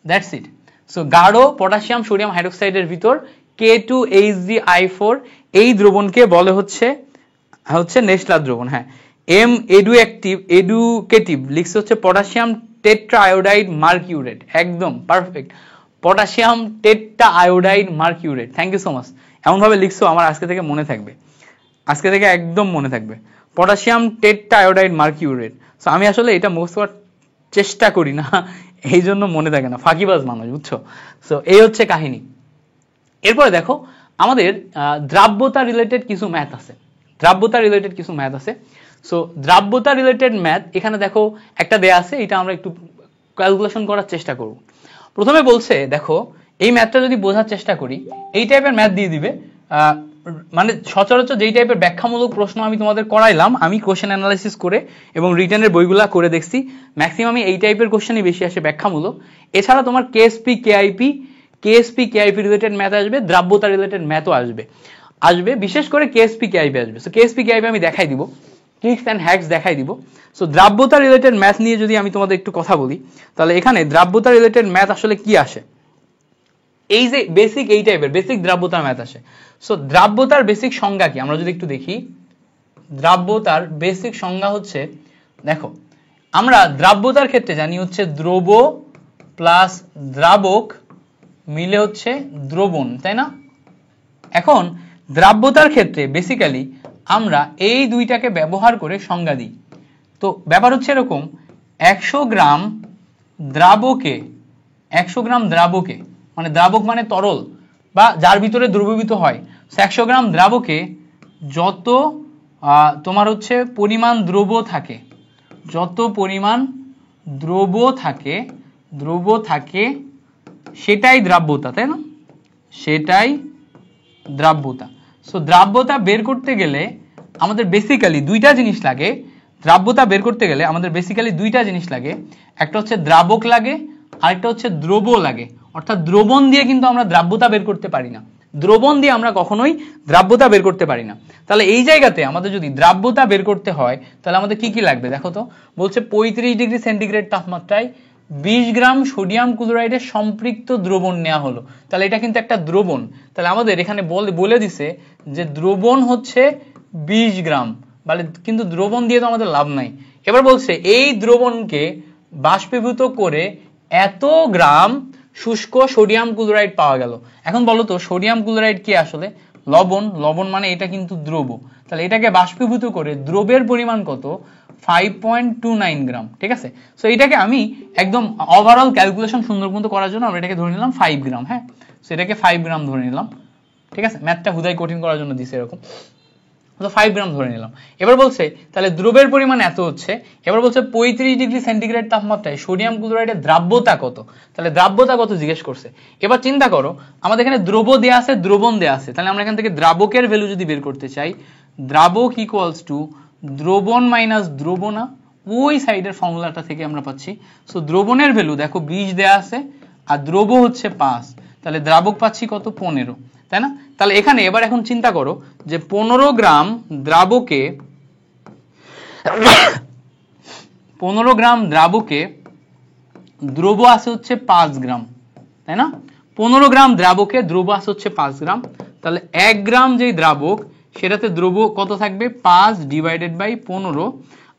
That's it. সো গাঢ় পটাশিয়াম সোডিয়াম হাইড্রোক্সাইডের ভিতর K2HgI4 এই দ্রবণকে বলে হচ্ছে নেসলার দ্রবণ। হ্যাঁ, এডুকেটিভ লিখছে হচ্ছে পটাশিয়াম টেট্রা আয়োডাইড মার্কিউরেট, একদম perfect, potassium tetra iodide mercurate, thank you so much. এমন ভাবে লিখছো আমার আজকে থেকে মনে থাকবে, আজকে থেকে একদম মনে থাকবে, পটাশিয়াম টেট্রা আয়োডাইড মার্কিউরেট। সো আমি আসলে এটা মুখস্থ করার চেষ্টা করি না, এই জন্য মনে থাকে না, ফাঁকিবাজ মানুষ, বুঝছো। সো এই হচ্ছে কাহিনী। এরপরে দেখো আমাদের দ্রাব্যতা রিলেটেড কিছু ম্যাথ আছে, সো দ্রাব্যতা রিলেটেড ম্যাথ এখানে দেখো একটা দেয়া আছে, এটা আমরা একটু ক্যালকুলেশন করার চেষ্টা করব। প্রথমে বলছে দেখো এই ম্যাথটা যদি বোঝার চেষ্টা করি, এই টাইপের ম্যাথ দিয়ে দিবে, মানে সচরাচর যেই টাইপের ব্যাখ্যামূলক প্রশ্ন আমি তোমাদের করাইলাম, আমি কোশ্চেন অ্যানালাইসিস করে এবং রিটেনের বইগুলা করে দেখছি, ম্যাক্সিমাম এই টাইপের কোশ্চেনই বেশি আসে ব্যাখ্যামূলক। এছাড়া তোমার কেএসপি কেআইপি রিলেটেড ম্যাথ আসবে, দ্রাব্যতা রিলেটেড ম্যাথও আসবে, বিশেষ করে কেএসপি কেআইপি আসবে। সো কেএসপি কেআইপি আমি দেখাই দিব, ট্রিক্স এন্ড হ্যাকস দেখাই দিব। সো দ্রাব্যতা রিলেটেড ম্যাথ নিয়ে যদি আমি তোমাদের একটু কথা বলি, তাহলে এখানে দ্রাব্যতা রিলেটেড ম্যাথ আসলে কি আসে, এই যে বেসিক এই টাইপের বেসিক দ্রাব্যতার ম্যাথ আসে। সো দ্রাব্যতার বেসিক সংজ্ঞা কি আমরা যদি একটু দেখি, দ্রাব্যতার বেসিক সংজ্ঞা হচ্ছে, দেখো আমরা দ্রাব্যতার ক্ষেত্রে জানি হচ্ছে দ্রব প্লাস দ্রাবক মিলে হচ্ছে দ্রবণ, তাই না? এখন দ্রাব্যতার ক্ষেত্রে বেসিক্যালি আমরা এই দুইটাকে ব্যবহার করে সংজ্ঞা দিই। তো ব্যাপার হচ্ছে এরকম, 100 গ্রাম দ্রাবকে মানে দ্রাবক মানে তরল বা যার ভিতরে দ্রবীভূত হয়, 100 গ্রাম দ্রাবকে যত তোমার হচ্ছে পরিমাণ দ্রব থাকে, সেটাই দ্রাব্যতা, তাই না? সেটাই দ্রাব্যতা। সো দ্রাব্যতা বের করতে গেলে আমাদের বেসিক্যালি দুইটা জিনিস লাগে, একটা হচ্ছে দ্রাবক লাগে, আরেকটা হচ্ছে দ্রব লাগে। অর্থাৎ দ্রবণ দিয়ে কিন্তু আমরা দ্রাব্যতা বের করতে পারি না, তাহলে এই জায়গাতে আমাদের যদি দ্রাব্যতা বের করতে হয় তাহলে আমাদের কি কি লাগবে দেখো তো। বলছে 35 ডিগ্রি সেন্টিগ্রেড তাপমাত্রায় 20 গ্রাম সোডিয়াম ক্লোরাইডের সম্পৃক্ত দ্রবণ নেওয়া হলো, তাহলে এটা কিন্তু একটা দ্রবণ। তাহলে আমাদের এখানে বলে দিছে যে দ্রবণ হচ্ছে 20 গ্রাম, কিন্তু দ্রবণ দিয়ে তো আমাদের লাভ নাই। এবার বলছে এই দ্রবণকে বাষ্পীভূত করে এত গ্রাম শুষ্ক সোডিয়াম ক্লোরাইড পাওয়া গেল। এখন বলো তো সোডিয়াম ক্লোরাইড কি আসলে? লবণ মানে এটা কিন্তু দ্রব। তাহলে এটাকে বাষ্পীভূত করে দ্রবের পরিমাণ কত? 5.29 গ্রাম, ঠিক আছে। সো এটাকে আমি একদম ওভারঅল ক্যালকুলেশন সুন্দর মতো করার জন্য আমরা এটাকে ধরে নিলাম 5 গ্রাম। হ্যাঁ, সো এটাকে 5 গ্রাম ধরে নিলাম, ঠিক আছে। ম্যাথটা হুদাই কঠিন করার জন্য দিছে এরকম, তো 5 গ্রাম ধরে নিলাম। এবার বলছে তাহলে দ্রবের পরিমাণ এত হচ্ছে। এবার বলছে 35 ডিগ্রি সেন্টিগ্রেড তাপমাত্রায় সোডিয়াম ক্লোরাইডের দ্রাব্যতা কত, তাহলে দ্রাব্যতা কত জিজ্ঞেস করছে। এবার চিন্তা করো আমাদের এখানে দ্রব দেয়া আছে, দ্রবণ দেয়া আছে, তাহলে আমরা এখান থেকে দ্রাবকের ভ্যালু যদি বের করতে চাই, দ্রাবক ইকুয়ালস টু দ্রবণ মাইনাস দ্রবণা, ওই সাইডের ফর্মুলাটা থেকে আমরা পাচ্ছি। সো দ্রবণের ভ্যালু দেখো 20 দেয়া আছে আর দ্রব হচ্ছে 5, তাহলে দ্রাবক পাচ্ছি কত? 15, তাই না? তাহলে এখানে এবার এখন চিন্তা করো যে 15 গ্রাম দ্রাবকে দ্রব আছে হচ্ছে 5 গ্রাম, তাই না? 15 গ্রাম দ্রাবকে দ্রব আছে হচ্ছে 5 গ্রাম, তাহলে 1 গ্রাম যেই দ্রাবক সেটাতে দ্রব কত থাকবে? 5 ডিভাইডেড বাই 15।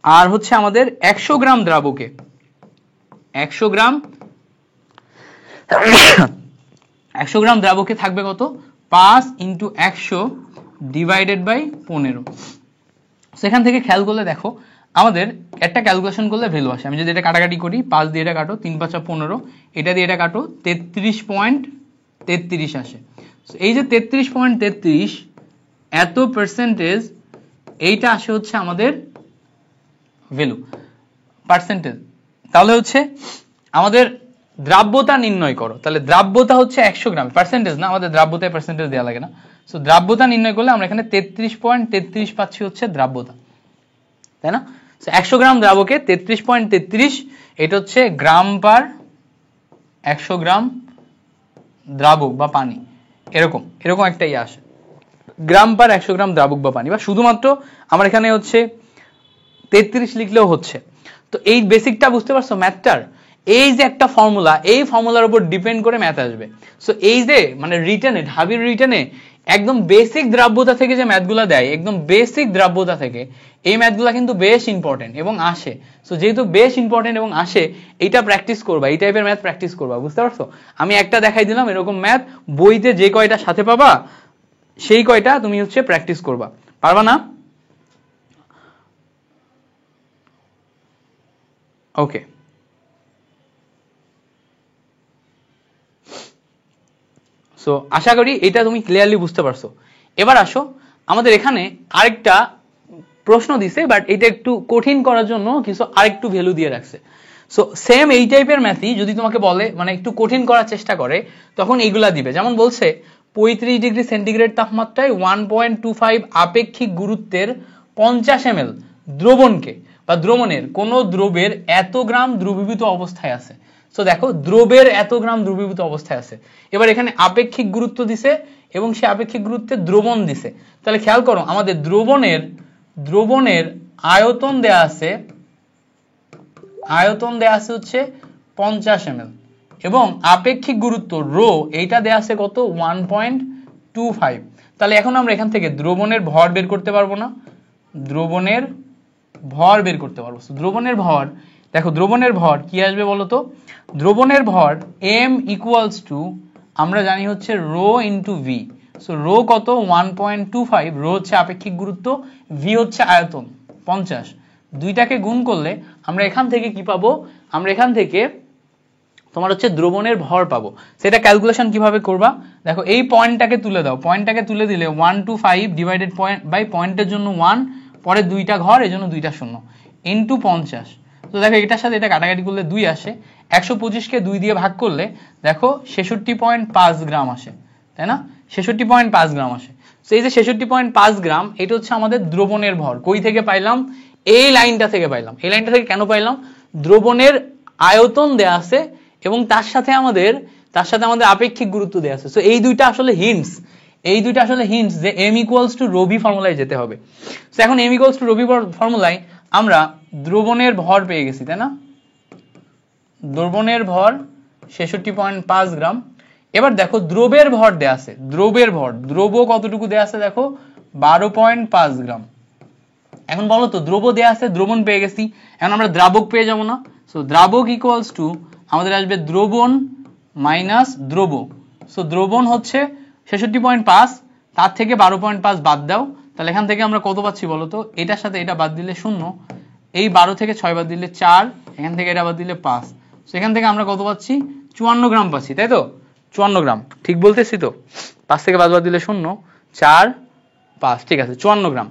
আর হচ্ছে আমাদের 100 গ্রাম দ্রাবকে 100 গ্রাম দ্রাবকে থাকবে কত? 5 ইন্টু 100 ডিভাইডেড বাই 15। সেখান থেকে খেয়াল করলে দেখো আমাদের একটা ক্যালকুলেশন করলে ভ্যালু আসে। আমি যদি এটা কাটাকাটি করি, 5 দিয়ে এটা কাটো, 3 5 15, এটা দিয়ে এটা কাটো, 33.33 আসে। এই যে 33.33 এত পার্সেন্টেজ, এইটা আসে হচ্ছে আমাদের ভ্যালু পার্সেন্টেজ। তাহলে হচ্ছে আমাদের দ্রাব্যতা নির্ণয় করো, তাহলে দ্রাব্যতা হচ্ছে 100 গ্রাম, পার্সেন্টেজ না, আমাদের দ্রাব্যতায় পার্সেন্টেজ দেওয়া লাগে না। সো দ্রাব্যতা নির্ণয় করলে আমরা এখানে 33.33 পাচ্ছি হচ্ছে দ্রাব্যতা, তাই না? 100 গ্রাম দ্রাবকে 33.33, এটা হচ্ছে গ্রাম পার 100 গ্রাম দ্রাবক বা পানি, এরকম একটা ইয়ে আসে, গ্রাম পার 100 গ্রাম দ্রাবক বা পানি, বা শুধুমাত্র আমার এখানে হচ্ছে 33 লিখলেও হচ্ছে। তো এই বেসিকটা বুঝতে পারছো ম্যাথটার? এই যে একটা ফর্মুলা, এই ফর্মুলার উপর ডিপেন্ড করে ম্যাথ আসবে। সো এই যে মানে রিটেনে, ঢাবির রিটেনে একদম বেসিক দ্রাব্যতা থেকে যে ম্যাথগুলো দেয়, একদম বেসিক দ্রাব্যতা থেকে, এই ম্যাথগুলো কিন্তু বেশ ইম্পর্টেন্ট এবং আসে। সো যেহেতু বেশ ইম্পর্টেন্ট এবং আসে, এইটা প্র্যাকটিস করবা, এই টাইপের ম্যাথ প্র্যাকটিস করবা, বুঝতে পারছো? আমি একটা দেখাই দিলাম, এরকম ম্যাথ বইতে যে কয়টা সাথে পাবা সেই কয়টা তুমি হচ্ছে প্র্যাকটিস করবা, পারবা না? ওকে, সো আশা করি এটা তুমি ক্লিয়ারলি বুঝতে পারছো। এবার আসো, আমাদের এখানে আরেকটা প্রশ্ন দিছে, বাট এটা একটু কঠিন করার জন্য কিছু আরেকটু ভ্যালু দিয়ে রাখছে। সো সেম এই টাইপের ম্যাথই যদি তোমাকে বলে, মানে একটু কঠিন করার চেষ্টা করে, তখন এইগুলা দিবে। যেমন বলছে 35 ডিগ্রি সেন্টিগ্রেড তাপমাত্রায় 1.25 আপেক্ষিক গুরুত্বের 50 ml দ্রবণকে বা দ্রবণের কোন দ্রবের এত গ্রাম দ্রবীভূত অবস্থায় আছে। সো দেখো, দ্রবের এত গ্রাম দ্রবীভূত অবস্থায় আছে। এবার এখানে আপেক্ষিক গুরুত্ব দিছে এবং সে আপেক্ষিক গুরুত্বে দ্রবণ দিছে। তাহলে খেয়াল করো, আমাদের দ্রবণের আয়তন দেয়া আছে, হচ্ছে 50 ml, এবং আপেক্ষিক গুরুত্ব রো, এইটা দেয়া আছে কত, 1.25। তাহলে এখন আমরা এখান থেকে দ্রবণের ভর বের করতে পারবো না? দ্রবণের ভর বের করতে পারবো। দ্রবণের ভর, দেখো দ্রবণের ভর কি আসবে বলতো? দ্রবণের ভর m ইকুয়ালস টু, আমরা জানি হচ্ছে rho into V. So rho কত, 1.25, রো হচ্ছে আপেক্ষিক গুরুত্ব, ভি হচ্ছে আয়তন 50, দুইটাকে গুণ করলে আমরা এখান থেকে কি পাবো? আমরা এখান থেকে তোমার হচ্ছে দ্রবণের ভর পাবো। সেটা ক্যালকুলেশন কিভাবে করবা? দেখো এই পয়েন্টটাকে তুলে দাও, পয়েন্টটাকে তুলে দিলে 125 ডিভাইডেড পয়েন্ট বাই পয়েন্টের জন্য 1, পরে দুইটা ঘর, এজন্য দুইটা শূন্য, ইন্টু 50। তো দেখো এটার সাথে এটা কাটাকাটি করলে 2 আসে, 125কে 2 দিয়ে ভাগ করলে দেখো 66.5 গ্রাম আসে, তাই না? 66.5 গ্রাম আসে। তো এই যে 66.5 গ্রাম, এটা হচ্ছে আমাদের দ্রবণের ভর। কই থেকে পাইলাম? এই লাইনটা থেকে পাইলাম। এই লাইনটা থেকে কেন পাইলাম? দ্রবণের আয়তন দেয়া আছে এবং তার সাথে আমাদের আপেক্ষিক গুরুত্ব দেয়া আছে। সো এই দুইটা আসলে হিন্টস, যে m equals to rho V ফর্মুলায় যেতে হবে। সো এখন m equals to rho V ফর্মুলায় আমরা দ্রবণের ভর পেয়ে গেছি, তাই না? দ্রবণের ভর 66.5 গ্রাম। এবার দেখো দ্রবের ভর দেয়া আছে, দ্রব কতটুকু দেয়া আছে দেখো, 12.5 গ্রাম। এখন বলো তো, দ্রব দেয়া আছে, দ্রবণ পেয়ে গেছি, এখন আমরা দ্রাবক পেয়ে যাবো না? সো দ্রাবক ইকুয়ালস টু আমাদের আসবে দ্রবণ মাইনাস দ্রব। সো দ্রবণ হচ্ছে 66.5, তার থেকে 12.5 বাদ দাও, তাহলে এখান থেকে আমরা কত পাচ্ছি বলো তো? এটার সাথে এটা বাদ দিলে 0, এই 12 থেকে 6 বাদ দিলে 4, এখান থেকে এটা বাদ দিলে 5। সেখান থেকে আমরা কত পাচ্ছি? 54 গ্রাম পাচ্ছি, তাই তো? 54 গ্রাম, ঠিক বলতেছি তো? 5 থেকে 5 বাদ দিলে 0, 4, 5, ঠিক আছে, 54 গ্রাম।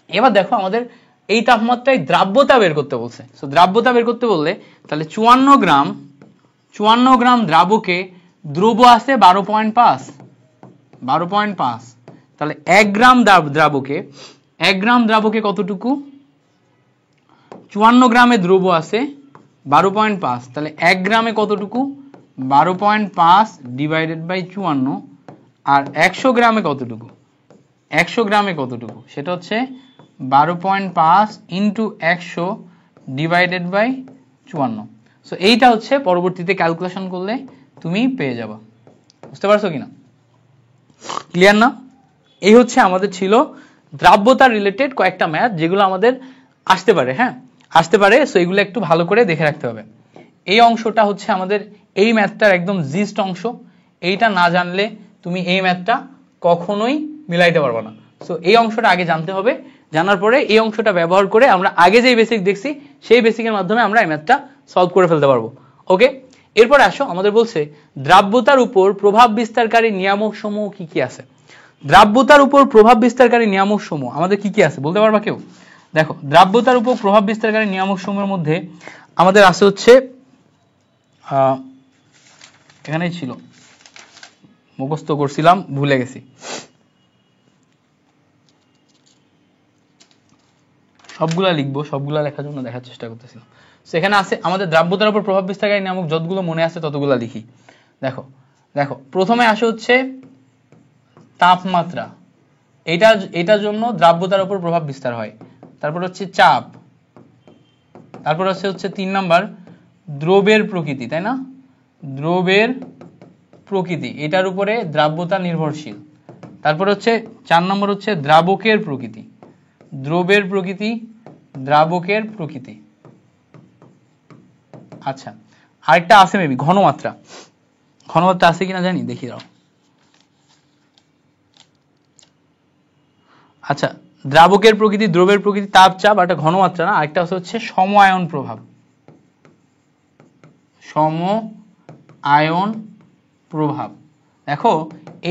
এবার দেখো আমাদের এই তাপমাত্রায় দ্রাব্যতা বের করতে বলছে। সো দ্রাব্যতা বের করতে বললে তাহলে 54 গ্রাম দ্রাবকে দ্রব আছে 12.5, তাহলে 1 গ্রাম দ্রাবকে কতটুকু? 54 গ্রামে দ্রব আছে 12.5, তাহলে 1 গ্রামে কতটুকু? 12.5 ডিভাইডেড বাই 54, আর 100 গ্রামে কতটুকু? সেটা হচ্ছে 12.5 ইন্টু 100 ডিভাইডেড বাই 54। সো এইটা হচ্ছে পরবর্তীতে ক্যালকুলেশন করলে তুমি পেয়ে যাবা। বুঝতে পারছো কিনা? ক্লিয়ার না? এই হচ্ছে আমাদের ছিল দ্রাব্যতা রিলেটেড কয়েকটা ম্যাথ, যেগুলো আমাদের আসতে পারে। হ্যাঁ, আসতে পারে। সো এগুলো একটু ভালো করে দেখে রাখতে হবে। এই অংশটা হচ্ছে আমাদের এই ম্যাথটার একদম জিস্ট অংশ। এইটা না জানলে তুমি এই ম্যাথটা কখনোই মিলাইতে পারবে না। সো এই অংশটা আগে জানতে হবে, জানার পরে এই অংশটা ব্যবহার করে আমরা আগে যে বেসিক দেখছি সেই বেসিকের মাধ্যমে আমরা এই ম্যাথটা সলভ করে ফেলতে পারবো। ওকে, এরপরে আসো, আমাদের বলছে দ্রাব্যতার উপর প্রভাব বিস্তারকারী নিয়ামক সমূহ কি কি আছে। দ্রাব্যতার উপর প্রভাব বিস্তারকারী নিয়ামক সমূহ আমাদের কি কি আছে বলতে পারবা কেউ? দেখো, দ্রাব্যতার উপর প্রভাব বিস্তারকারী নিয়ামক সমূহের মধ্যে আমাদের আছে হচ্ছে এখানেই ছিল, মুখস্থ করছিলাম ভুলে গেছি, সবগুলা লিখবো, সবগুলা লেখার জন্য দেখার চেষ্টা করতেছিলাম। সেখানে আছে আমাদের দ্রাব্যতার উপর প্রভাব বিস্তারকারী নিয়ামক, যতগুলো মনে আছে ততগুলো লিখি। দেখো দেখো প্রথমে আসে হচ্ছে তাপমাত্রা, এটার জন্য দ্রাব্যতার উপর প্রভাব বিস্তার হয়। তারপর হচ্ছে চাপ, তারপর হচ্ছে 3 নাম্বার দ্রবের প্রকৃতি, তাই না? দ্রবের প্রকৃতি, এটার উপরে দ্রাব্যতা নির্ভরশীল। তারপর হচ্ছে 4 নম্বর হচ্ছে দ্রাবকের প্রকৃতি, দ্রবের প্রকৃতি, দ্রাবকের প্রকৃতি। আচ্ছা, আরেকটা আছে মেবি ঘনমাত্রা, ঘনমাত্রা আছে কিনা জানি, দেখি দাও। আচ্ছা, দ্রাবকের প্রকৃতি, দ্রবের প্রকৃতি, তাপ, চাপ, আর একটা ঘনমাত্রা না, আরেকটা হচ্ছে সমআয়ন প্রভাব, সমআয়ন প্রভাব। দেখো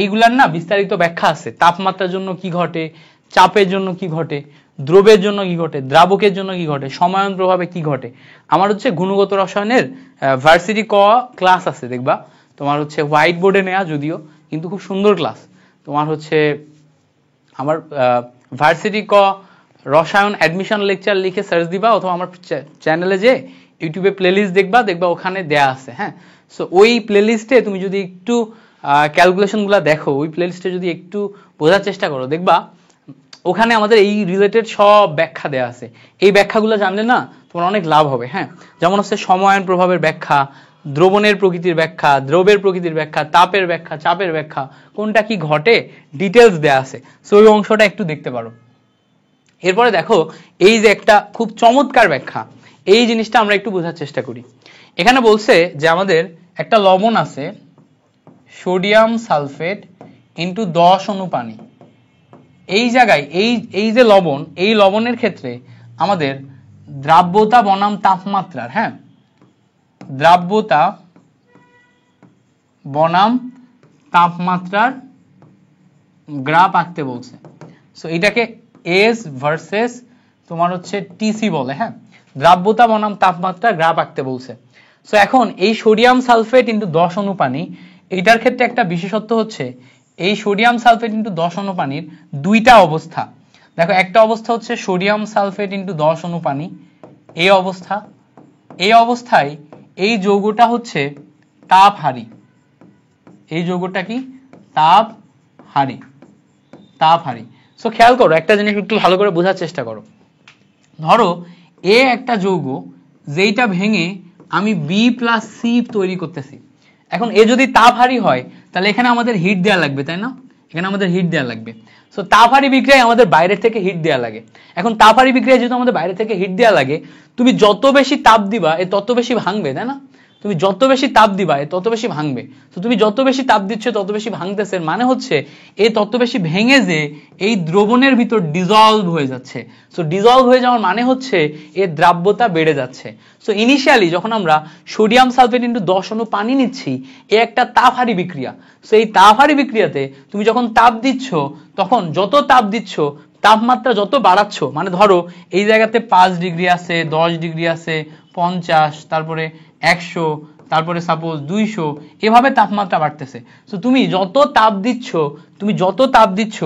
এইগুলার না বিস্তারিত ব্যাখ্যা আছে, তাপমাত্রার জন্য কি ঘটে, চাপের জন্য কি ঘটে, দ্রবের জন্য কি ঘটে, দ্রাবকের জন্য কি ঘটে, সমআয়ন প্রভাবে কি ঘটে। আমার হচ্ছে গুণগত রসায়নের ভার্সিটি ক ক্লাস আছে, দেখবা তোমার হচ্ছে হোয়াইট বোর্ডে নেওয়া, যদিও কিন্তু খুব সুন্দর ক্লাস। তোমার হচ্ছে আমার ভার্সিটি ক রসায়ন অ্যাডমিশন লেকচার লিখে সার্চ দিবা, অথবা আমার চ্যানেলে যে ইউটিউবে প্লেলিস্ট দেখবা ওখানে দেয়া আছে। হ্যাঁ, সো ওই প্লেলিস্টে তুমি যদি একটু ক্যালকুলেশনগুলো দেখো, ওই প্লেলিস্টে যদি একটু বোঝার চেষ্টা করো, দেখবা ওখানে আমাদের এই রিলেটেড সব ব্যাখ্যা দেয়া আছে। এই ব্যাখ্যাগুলো জানলে না তোমার অনেক লাভ হবে। হ্যাঁ, যেমন হচ্ছে সমআয়ন প্রভাবের ব্যাখ্যা, দ্রবণের প্রকৃতির ব্যাখ্যা, দ্রবের প্রকৃতির ব্যাখ্যা, তাপের ব্যাখ্যা, চাপের ব্যাখ্যা, কোনটা কি ঘটে ডিটেলস দেয়া আছে। সো ওই অংশটা একটু দেখতে পারো। এরপরে দেখো, এই যে একটা খুব চমৎকার ব্যাখ্যা, এই জিনিসটা আমরা একটু বোঝার চেষ্টা করি। এখানে বলছে যে আমাদের একটা লবণ আছে, সোডিয়াম সালফেট ইন্টু 10 অণু পানি। এই জায়গায় এই যে লবণ, এই লবণের ক্ষেত্রে আমাদের দ্রাব্যতা বনাম তাপমাত্রার, হ্যাঁ, দ্রাব্যতা বনাম তাপমাত্রার গ্রাফ আঁকতে বলছে। সো এটাকে এস ভার্সেস তোমার হচ্ছে টিসি বলে। হ্যাঁ, দ্রাব্যতা বনাম তাপমাত্রা গ্রাফ আঁকতে বলছে। সো এখন এই সোডিয়াম সালফেট ইন্টু 10 অণু পানি, এইটার ক্ষেত্রে একটা বিশেষত্ব হচ্ছে এই সোডিয়াম সালফেট ইন্টু 10 অণু পানির দুইটা অবস্থা। দেখো, একটা অবস্থা হচ্ছে সোডিয়াম সালফেট ইন্টু 10 অণু পানি, এই অবস্থা। এই অবস্থায় এই যৌগটা হচ্ছে তাপহারী। এই যৌগটা কি? তাপহারী, তাপহারী। সো খেয়াল করো, একটা জিনিস একটু ভালো করে বোঝার চেষ্টা করো। ধরো এ একটা যৌগ, যেইটা ভেঙে আমি বি প্লাস সি তৈরি করতেছি। এখন এ যদি তাপহারী হয় তাহলে এখানে আমাদের হিট দেওয়া লাগবে, তাই না? এখানে আমাদের হিট দেওয়া লাগবে। সো তাপহারী বিক্রিয়ায় আমাদের বাইরে থেকে হিট দেওয়া লাগে। এখন তাপহারী বিক্রিয়ায় যেহেতু আমাদের বাইরে থেকে হিট দেওয়া লাগে, তুমি যত বেশি তাপ দিবা এ তত বেশি ভাঙবে, তাই না? তুমি যত বেশি তাপ দিবা এ তত বেশি ভাঙবে। তো তুমি যত বেশি তাপ দিচ্ছ তত বেশি ভাঙতেছে, মানে হচ্ছে এ তত বেশি ভেঙে যে এই দ্রবণের ভিতর ডিজলভ হয়ে যাচ্ছে। সো ডিজলভ হয়ে যাওয়ার মানে হচ্ছে এর দ্রাব্যতা বেড়ে যাচ্ছে। সো ইনিশিয়ালি যখন আমরা সোডিয়াম সালফেট ইন্টু 10 অণু পানি নিচ্ছি, এ একটা তাপহারী বিক্রিয়া। সো এই তাপহারী বিক্রিয়াতে তুমি যখন তাপ দিচ্ছ, তখন যত তাপ দিচ্ছ, তাপমাত্রা যত বাড়াচ্ছ, মানে ধরো এই জায়গাতে 5 ডিগ্রি আছে, 10 ডিগ্রি আছে, 50, তারপরে 100, তারপরে সাপোজ 200, এভাবে তাপমাত্রা বাড়তেছে। সো তুমি যত তাপ দিচ্ছ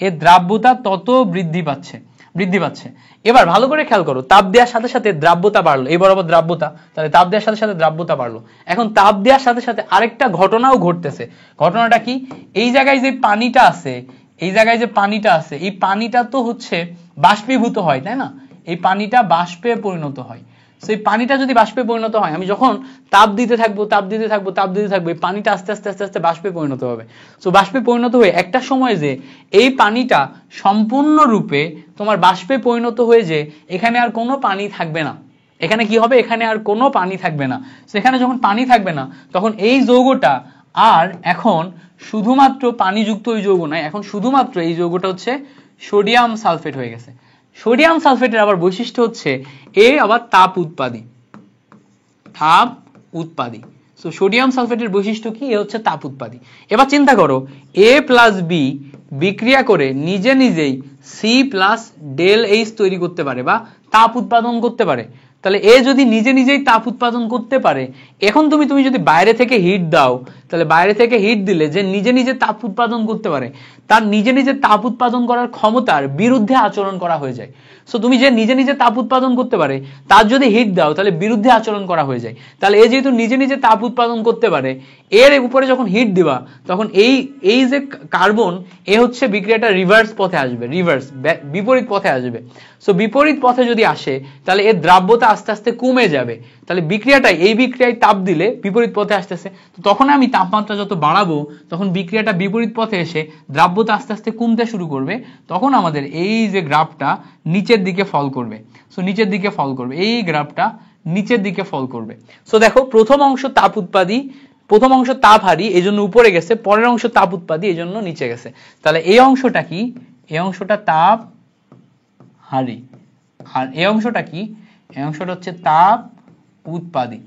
এর দ্রাব্যতা তত বৃদ্ধি পাচ্ছে। এবার ভালো করে খেয়াল করো, তাপ দেওয়ার সাথে সাথে দ্রাব্যতা বাড়লো, এই বরাবর দ্রাব্যতা, তাহলে তাপ দেওয়ার সাথে সাথে দ্রাব্যতা বাড়লো। এখন তাপ দেওয়ার সাথে সাথে আরেকটা ঘটনাও ঘটতেছে। ঘটনাটা কি? এই জায়গায় যে পানিটা আছে, এই পানিটা তো হচ্ছে বাষ্পীভূত হয়, তাই না? এই পানিটা বাষ্পে পরিণত হয়। সেই পানিটা যদি বাষ্পে পরিণত হয়, আমি যখন তাপ দিতে থাকবো এই পানিটা আস্তে আস্তে বাষ্পে পরিণত হবে। সো বাষ্পে পরিণত হয়ে একটা সময় যে এই পানিটা সম্পূর্ণরূপে তোমার বাষ্পে পরিণত হয়ে যে এখানে আর কোনো পানি থাকবে না। এখানে কি হবে? এখানে আর কোনো পানি থাকবে না। সেখানে যখন পানি থাকবে না, তখন এই যৌগটা আর এখন শুধুমাত্র পানিযুক্ত ওই যৌগ নয়, এখন শুধুমাত্র এই যৌগটা হচ্ছে সোডিয়াম সালফেট হয়ে গেছে। সোডিয়াম সালফেটের আবার বৈশিষ্ট্য হচ্ছে এ আবার তাপ উৎপাদী, তাপ উৎপাদী। সো সোডিয়াম সালফেটের বৈশিষ্ট্য কি? এ হচ্ছে তাপ উৎপাদী। এবার চিন্তা করো এ প্লাস বি বিক্রিয়া করে নিজে নিজেই সি প্লাস ডেল এইচ তৈরি করতে পারে বা তাপ উৎপাদন করতে পারে। তাহলে এ যদি নিজে নিজেই তাপ উৎপাদন করতে পারে, এখন তুমি যদি বাইরে থেকে হিট দাও, তাহলে বাইরে থেকে হিট দিলে যে নিজে নিজে তাপ উৎপাদন করতে পারে, তার নিজে নিজে তাপ উৎপাদন করার ক্ষমতার বিরুদ্ধে আচরণ করা হয়ে যায়। সো তুমি যে নিজে নিজে তাপ উৎপাদন করতে পারে তার যদি হিট দাও তাহলে বিরুদ্ধে আচরণ করা হয়ে যায়। তাহলে এ যেহেতু নিজে নিজে তাপ উৎপাদন করতে পারে, এর উপরে যখন হিট দিবা তখন এই যে কার্বন এ হচ্ছে বিক্রিয়াটা রিভার্স পথে আসবে, রিভার্স বিপরীত পথে আসবে। সো বিপরীত পথে যদি আসে তাহলে এর দ্রাব্যতা আস্তে আস্তে কমে যাবে। তাহলে বিক্রিয়াটাই এই বিক্রিয়ায় তাপ দিলে বিপরীত পথে আসতেছে, তো তখন আমি তাপমাত্রা যত বাড়াবো তখন বিক্রিয়াটা বিপরীত পথে এসে দ্রাব্যতা আস্তে আস্তে কমতে শুরু করবে। তখন আমাদের এই যে গ্রাফটা নিচের দিকে ফল করবে। সো নিচের দিকে ফল করবে, এই গ্রাফটা নিচের দিকে ফল করবে। সো দেখো প্রথম অংশ তাপ উৎপাদী, প্রথম অংশ তাপ হারি এই জন্য উপরে গেছে, পরের অংশ তাপ উৎপাদী এই জন্য নিচে গেছে। তাহলে এই অংশটা কি? এই অংশটা তাপ হারি, আর এই অংশটা কি? এই অংশটা হচ্ছে তাপ উৎপাদী।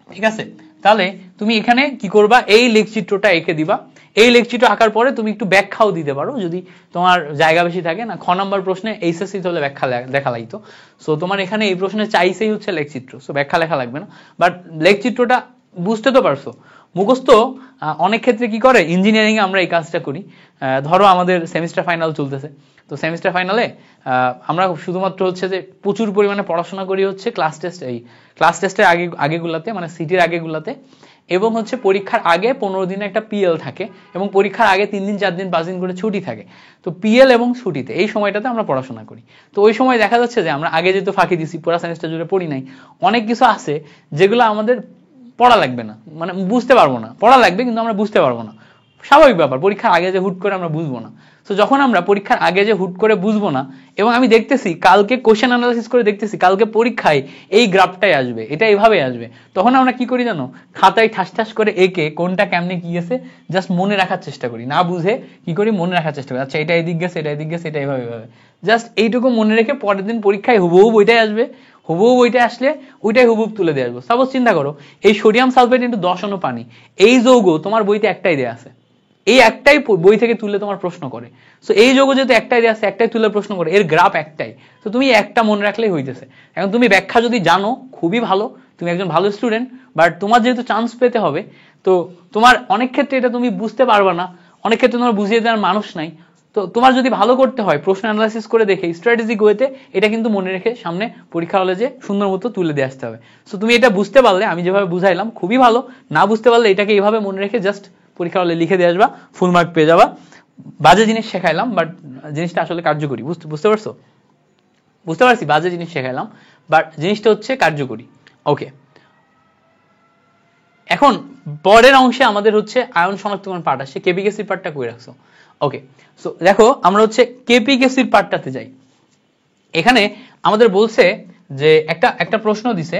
ঠিক আছে, তাহলে তুমি এখানে কি করবা? এই লেখচিত্রটা এঁকে দিবা। এই লেখচিত্র আঁকার পরে তুমি একটু ব্যাখ্যাও দিতে পারো যদি তোমার জায়গা বেশি থাকে। না, খ নাম্বার প্রশ্নে এইচএসসি হলে ব্যাখ্যা দেখা লাগতো। সো তোমার এখানে এই প্রশ্নে চাইছেই হচ্ছে লেখচিত্র, সো ব্যাখ্যা লেখা লাগবে না, বাট লেখচিত্রটা বুঝতে তো পারছো। মুখস্থ অনেক ক্ষেত্রে কি করে, ইঞ্জিনিয়ারিং এ আমরা এই কাজটা করি। ধরো আমাদের সেমিস্টার ফাইনাল চলতেছে, তো সেমিস্টার ফাইনালে আমরা শুধুমাত্র হচ্ছে যে প্রচুর পরিমাণে পড়াশোনা করি হচ্ছে ক্লাস টেস্টের আগেগুলাতে, মানে সিটির আগেগুলাতে, এবং হচ্ছে পরীক্ষার আগে 15 দিনে একটা পিএল থাকে, এবং পরীক্ষার আগে 3 দিন 4 দিন 5 দিন করে ছুটি থাকে। তো পিএল এবং ছুটিতে এই সময়টাতে আমরা পড়াশোনা করি। তো ওই সময় দেখা যাচ্ছে যে আমরা আগে যেহেতু ফাঁকি দিছি, পুরো সেমিস্টার জুড়ে পড়ি নাই, অনেক কিছু আছে যেগুলো আমাদের পড়া লাগবে না, মানে বুঝতে পারবো না। পড়া লাগবে কিন্তু আমরা বুঝতে পারবো না, স্বাভাবিক ব্যাপার। পরীক্ষার আগে যে হুট করে আমরা বুঝবো না। তো যখন আমরা পরীক্ষার আগে যে হুট করে বুঝবো না, এবং আমি দেখতেছি কালকে কোশ্চেন অ্যানালাইসিস করে দেখতেছি কালকে পরীক্ষায় এই গ্রাফটাই আসবে, এটা এইভাবে আসবে, তখন আমরা কি করি জানো? খাতায় ঠাস ঠাস করে এঁকে কোনটা কেমনে কি গেছে জাস্ট মনে রাখার চেষ্টা করি, না বুঝে কি করি মনে রাখার চেষ্টা করি। আচ্ছা এটা এদিক গেছে, এটা এদিক গেছে, এটা এইভাবে জাস্ট এইটুকু মনে রেখে পরের দিন পরীক্ষায় হুবহু ওইটাই আসবে, হুবহু ওইটা আসলে ওইটাই হুবহু তুলে দিয়ে আসবো। সাপোজ চিন্তা করো এই সোডিয়াম সালফেট ইনটু 10 অণু পানি, এই যৌগ তোমার বইতে একটাই দেয়া আছে, এই একটাই বই থেকে তুলে তোমার প্রশ্ন করে। সো এই যৌগ যেহেতু একটাই দেয়া আছে, একটাই তুলে প্রশ্ন করে, এর গ্রাফ একটাই, তো তুমি একটা মনে রাখলেই হইতেছে। এখন তুমি ব্যাখ্যা যদি জানো খুবই ভালো, তুমি একজন ভালো স্টুডেন্ট, বাট তোমার যেহেতু চান্স পেতে হবে, তো তোমার অনেক ক্ষেত্রে এটা তুমি বুঝতে পারবে না, অনেক ক্ষেত্রে তোমার বুঝিয়ে দেওয়ার মানুষ নাই। তো তোমার যদি ভালো করতে হয় প্রশ্ন অ্যানালাইসিস করে দেখে স্ট্র্যাটেজিক ওয়েতে এটা কিন্তু মনে রেখে সামনে পরীক্ষা হলে যে সুন্দর মতো তুলে দিয়ে আসতে হবে। সো তুমি এটা বুঝতে পারলে, আমি যেভাবে বুঝাইলাম খুবই ভালো, না বুঝতে পারলে এটাকে এইভাবে মনে রেখে জাস্ট পরীক্ষা হলে লিখে দিয়ে আসবা, ফুল মার্ক পেয়ে যাবা। বাজে জিনিস শেখাইলাম, বাট জিনিসটা আসলে কার্যকরী। বুঝতে পারছো? বুঝতে পারছি বাজে জিনিস শেখাইলাম, বাট জিনিসটা হচ্ছে কার্যকরী। ওকে, এখন পরের অংশে আমাদের হচ্ছে আয়ন শনাক্তকরণ পার্ট আসছে। কেপিকেসির পার্টটা কই রাখছো? ওকে, সো দেখো আমরা হচ্ছে কেপিকেসির পার্টটাতে যাই। এখানে আমাদের বলছে যে একটা প্রশ্ন দিছে,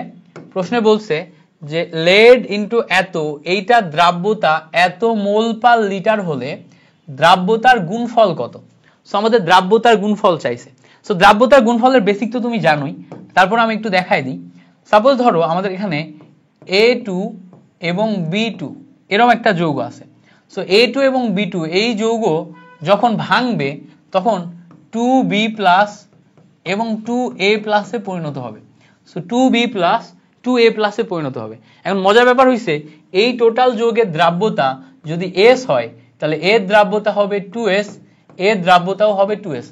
প্রশ্নে বলছে যে লেড ইনটু এত, এইটা দ্রাব্যতা এত মোল পার লিটার হলে দ্রাব্যতার গুণফল কত? সো আমাদের দ্রাব্যতার গুণফল চাইছে। সো দ্রাব্যতার গুণফলের বেসিক তো তুমি জানোই, তারপর আমি একটু দেখাই দিই। সাপোজ ধরো আমাদের এখানে A2 এবং B2 এরকম একটা যৌগ আছে। সো A2 এবং B2 এই যৌগ যখন ভাঙবে তখন 2B প্লাস এবং 2A প্লাসে পরিণত হবে। সো 2B প্লাস 2A প্লাসে পরিণত হবে। এখন মজার ব্যাপার হইছে এই টোটাল যৌগের দ্রাব্যতা যদি S হয় তাহলে এর দ্রাব্যতা হবে 2S, এর দ্রাব্যতাও হবে 2S।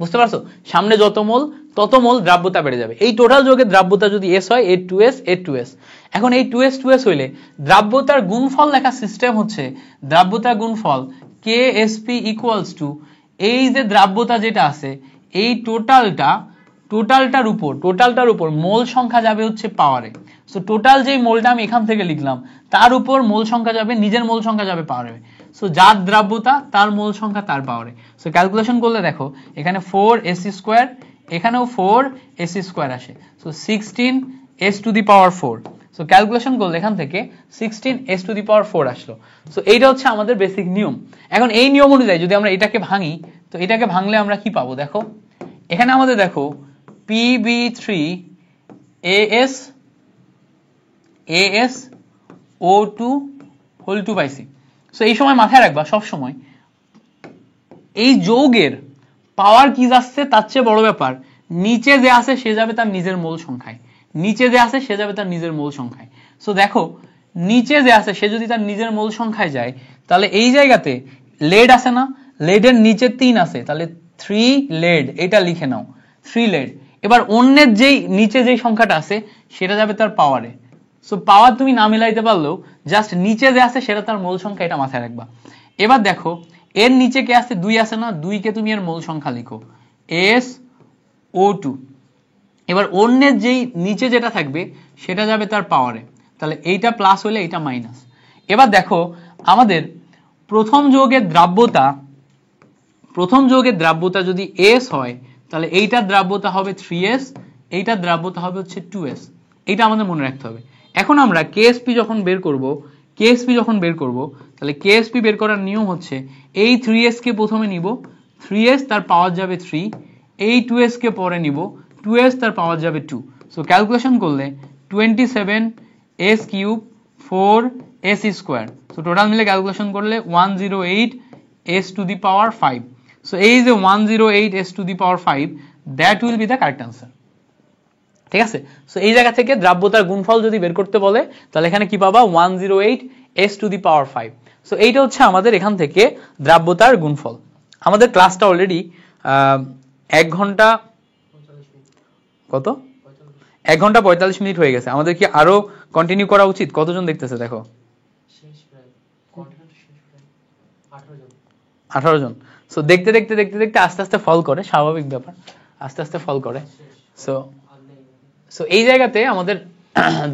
বুঝতে পারছো? সামনে যত মোল তত মোল দ্রাব্যতা বেড়ে যাবে। এই টোটাল যৌগের দ্রাব্যতা যদি S হয়, এর 2S, এর 2S। এখন এই 2S 2S হইলে দ্রাব্যতার গুণফল লেখার সিস্টেম হচ্ছে দ্রাব্যতার গুণফল KSP ইকুয়ালস টু এই যে দ্রাব্যতা যেটা আছে এই টোটালটার উপর মোল সংখ্যা যাবে হচ্ছে পাওয়ারে। সো টোটাল যেই মোলটা আমি এখান থেকে লিখলাম তার উপর মোল সংখ্যা যাবে, নিজের মোল সংখ্যা যাবে পাওয়ারে। সো যার দ্রাব্যতা তার মোল সংখ্যা তার পাওয়ারে। সো ক্যালকুলেশন করলে দেখো এখানে 4ac², এখানেও 4ac² আসে। So 16s two the power 4। So calculation করলে এখান থেকে 16s টু দি পাওয়ার 4 আসলো। সো এইটা হচ্ছে আমাদের বেসিক নিয়ম। এখন এই নিয়ম অনুযায়ী যদি আমরা এটাকে ভাঙি, তো এটাকে ভাঙলে আমরা কি পাবো দেখো, এখানে আমাদের দেখো PB3 AsO2 হোল 2 পাইছি। সো এই সময় মাথায় রাখবা সব সময় এই যৌগের পাওয়ার কি যাচ্ছে তার চেয়ে বড় ব্যাপার নিচে যে আছে সে যাবে তার নিজের মোল সংখ্যায়, নিচে যে আছে সে যাবে তার নিজের মোল সংখ্যায়। সো দেখো নিচে যে আছে সে যদি তার নিজের মোল সংখ্যায় যায় তাহলে এই জায়গাতে লেড আছে না, লেডের নিচে 3 আছে, তাহলে 3 লেড এটা লিখে নাও 3 লেড। এবার অন্যের যেই নিচে যেই সংখ্যাটা আছে সেটা যাবে তার পাওয়ারে। সো পাওয়ার তুমি না মিলাইতে পারলেও জাস্ট নিচে যে আছে সেটা তার মোল সংখ্যা, এটা মাথায় রাখবা। এবার দেখো এর নিচে কে আছে 2 আছে না, 2 কে তুমি এর মোল সংখ্যা লিখো SO2। এবার অন্যের যেই নিচে যেটা থাকবে সেটা যাবে তার পাওয়ারে, তাহলে এইটা প্লাস হলে এইটা মাইনাস। এবার দেখো আমাদের প্রথম যৌগের দ্রাব্যতা যদি S হয় তাহলে এইটার দ্রাব্যতা হবে 3S, এইটার দ্রাব্যতা হবে হচ্ছে 2S। এইটা আমাদের মনে রাখতে হবে। এখন আমরা KSP যখন বের করব তাহলে KSP বের করার নিয়ম হচ্ছে এই 3S কে প্রথমে নিব, 3S তার পাওয়ার যাবে 3, এই 2S কে পরে নিব, 2S তার পাওয়ার যাবে 2। সো ক্যালকুলেশন করলে 27S³ 4S square. So total মিলে ক্যালকুলেশন করলে 108S⁵। সো এই যে 108S⁵, that will be the correct answer. ঠিক আছে? সো এই জায়গা থেকে দ্রাব্যতার গুণফল যদি বের করতে বলে তাহলে এখানে কি পাবা 108S⁵। সো এইটা হচ্ছে আমাদের এখান থেকে দ্রাব্যতার গুণফল। আমাদের ক্লাসটা অলরেডি 1 ঘন্টা 45 মিনিট হয়ে গেছে। আমাদের কি আরো কন্টিনিউ করা উচিত? কতজন দেখতেছে দেখো? 18 জন। সো দেখতে আস্তে আস্তে ফল করে, স্বাভাবিক ব্যাপার, আস্তে আস্তে ফল করে। সো এই জায়গাতে আমাদের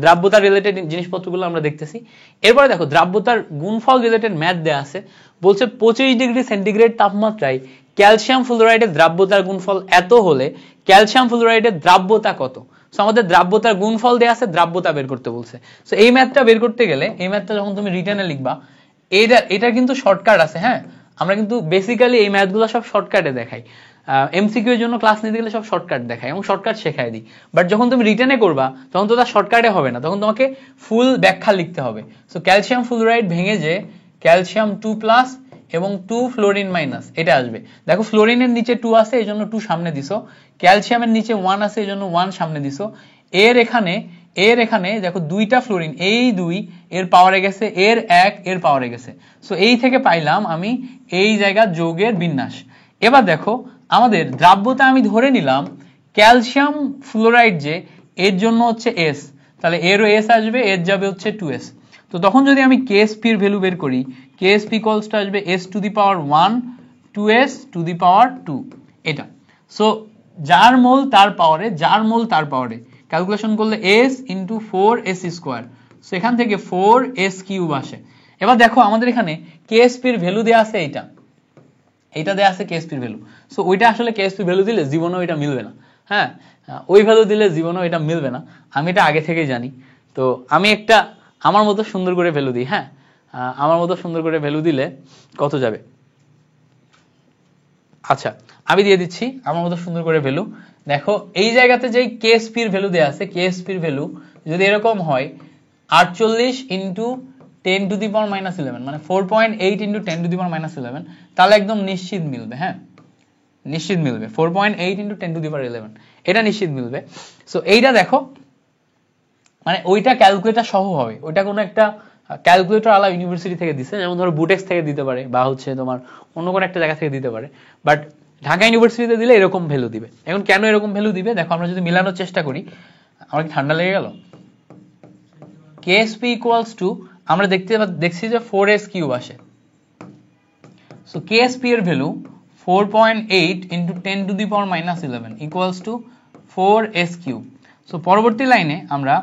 দ্রাব্যতা রিলেটেড জিনিসপত্রগুলো আমরা দেখতেছি। এরপরে দেখো দ্রাব্যতার গুণফল রিলেটেড ম্যাথ দেয়া আছে, বলছে 25 ডিগ্রি সেন্টিগ্রেড তাপমাত্রায় ক্যালসিয়াম ফ্লোরাইডের দ্রাব্যতার গুণফল এত হলে ক্যালসিয়াম ফ্লোরাইডের দ্রাব্যতা কত? সো আমাদের দ্রাব্যতার গুণফল দেয়া আছে, দ্রাব্যতা বের করতে বলছে। সো এই ম্যাথটা বের করতে গেলে, এই ম্যাথটা যখন তুমি রিটেনে লিখবা, এটা কিন্তু শর্টকাট আছে। হ্যাঁ, আমরা কিন্তু বেসিক্যালি এই ম্যাথগুলো সব শর্টকাটে দেখাই। এমসিকিউ এর জন্য ক্লাস নিতে গেলে সব শর্টকাট দেখায় এবং শর্টকাট শেখায় দিই। বাট যখন তুমি রিটেনে করবা তখন তো তার শর্টকাটে হবে না, তখন তোমাকে ফুল ব্যাখ্যা লিখতে হবে। সো ক্যালসিয়াম ফ্লোরাইড ভেঙে যে ক্যালসিয়াম 2+ এবং 2 ফ্লোরিন মাইনাস এটা আসবে। দেখো ফ্লোরিনের নিচে 2 আছে এই জন্য 2 সামনে দিছো, ক্যালসিয়ামের নিচে 1 আছে এই জন্য 1 সামনে দিছো। এর এখানে দেখো 2টা ফ্লোরিন, এই 2 এর পাওয়ারে গেছে, এর 1 এর পাওয়ারে গেছে। সো এই থেকে পাইলাম আমি এই জায়গা যৌগের বিন্যাস। এবার দেখো আমাদের দ্রাব্যতা আমি ধরে নিলাম ক্যালসিয়াম ফ্লোরাইড যে এর জন্য হচ্ছে S, তাহলে এরও S আসবে, এর যাবে হচ্ছে 2S। তো তখন যদি আমি KSP এর ভ্যালু বের করি, KSP ইকুয়ালস টু আসবে S⁴1 2S⁴2 এটা। সো যার মোল তার পাওয়ারে ক্যালকুলেশন করলে S × 4S²। সো এখান থেকে 4S³ আসে। এবার দেখো আমাদের এখানে KSP এর ভ্যালু দেয়া আছে, এইটা দেয়া আছে KSP এর ভ্যালু। সো ওইটা আসলে KSP ভ্যালু দিলে জীবনেও এটা মিলবে না। হ্যাঁ, ওই ভ্যালু দিলে জীবনেও এটা মিলবে না, আমি এটা আগে থেকেই জানি। তো আমি একটা আমার মতো সুন্দর করে ভ্যালু দিই। হ্যাঁ, আমার মতো সুন্দর করে ভ্যালু দিলে কত যাবে? আচ্ছা, আমি দিয়ে দিচ্ছি আমার মতো সুন্দর করে ভ্যালু। দেখো এই জায়গাতে যে KSP এর ভ্যালু দেয়া আছে, KSP এর ভ্যালু যদি এরকম হয় 48 × 10⁻11 মানে 4.8 × 10⁻11, তাহলে একদম নিশ্চিত মিলবে। হ্যাঁ, নিশ্চিত মিলবে 4.8 × 10⁻11, এটা নিশ্চিত মিলবে। সো এইটা দেখো মানে ওইটা ক্যালকুলেটর সহ হবে, ওইটা কোনো একটা ক্যালকুলেটর আলা ইউনিভার্সিটি থেকে দিছে, যেমন ধরো বুটেক্স থেকে দিতে পারে বা হচ্ছে তোমার অন্য কোনো একটা জায়গা থেকে দিতে পারে। বাট ঢাকা ইউনিভার্সিটিতে দিলে এরকম ভ্যালু দিবে। এখন কেন এরকম ভ্যালু দিবে দেখো, আমরা যদি মিলানোর চেষ্টা করি, আমার কি ঠান্ডা লেগে গেল? KSP ইকুয়ালস টু আমরা দেখছি যে 4S³ আসে। সো KSP এর value 4.8 × 10⁻11 equals to 4S³। So পরবর্তী লাইনে আমরা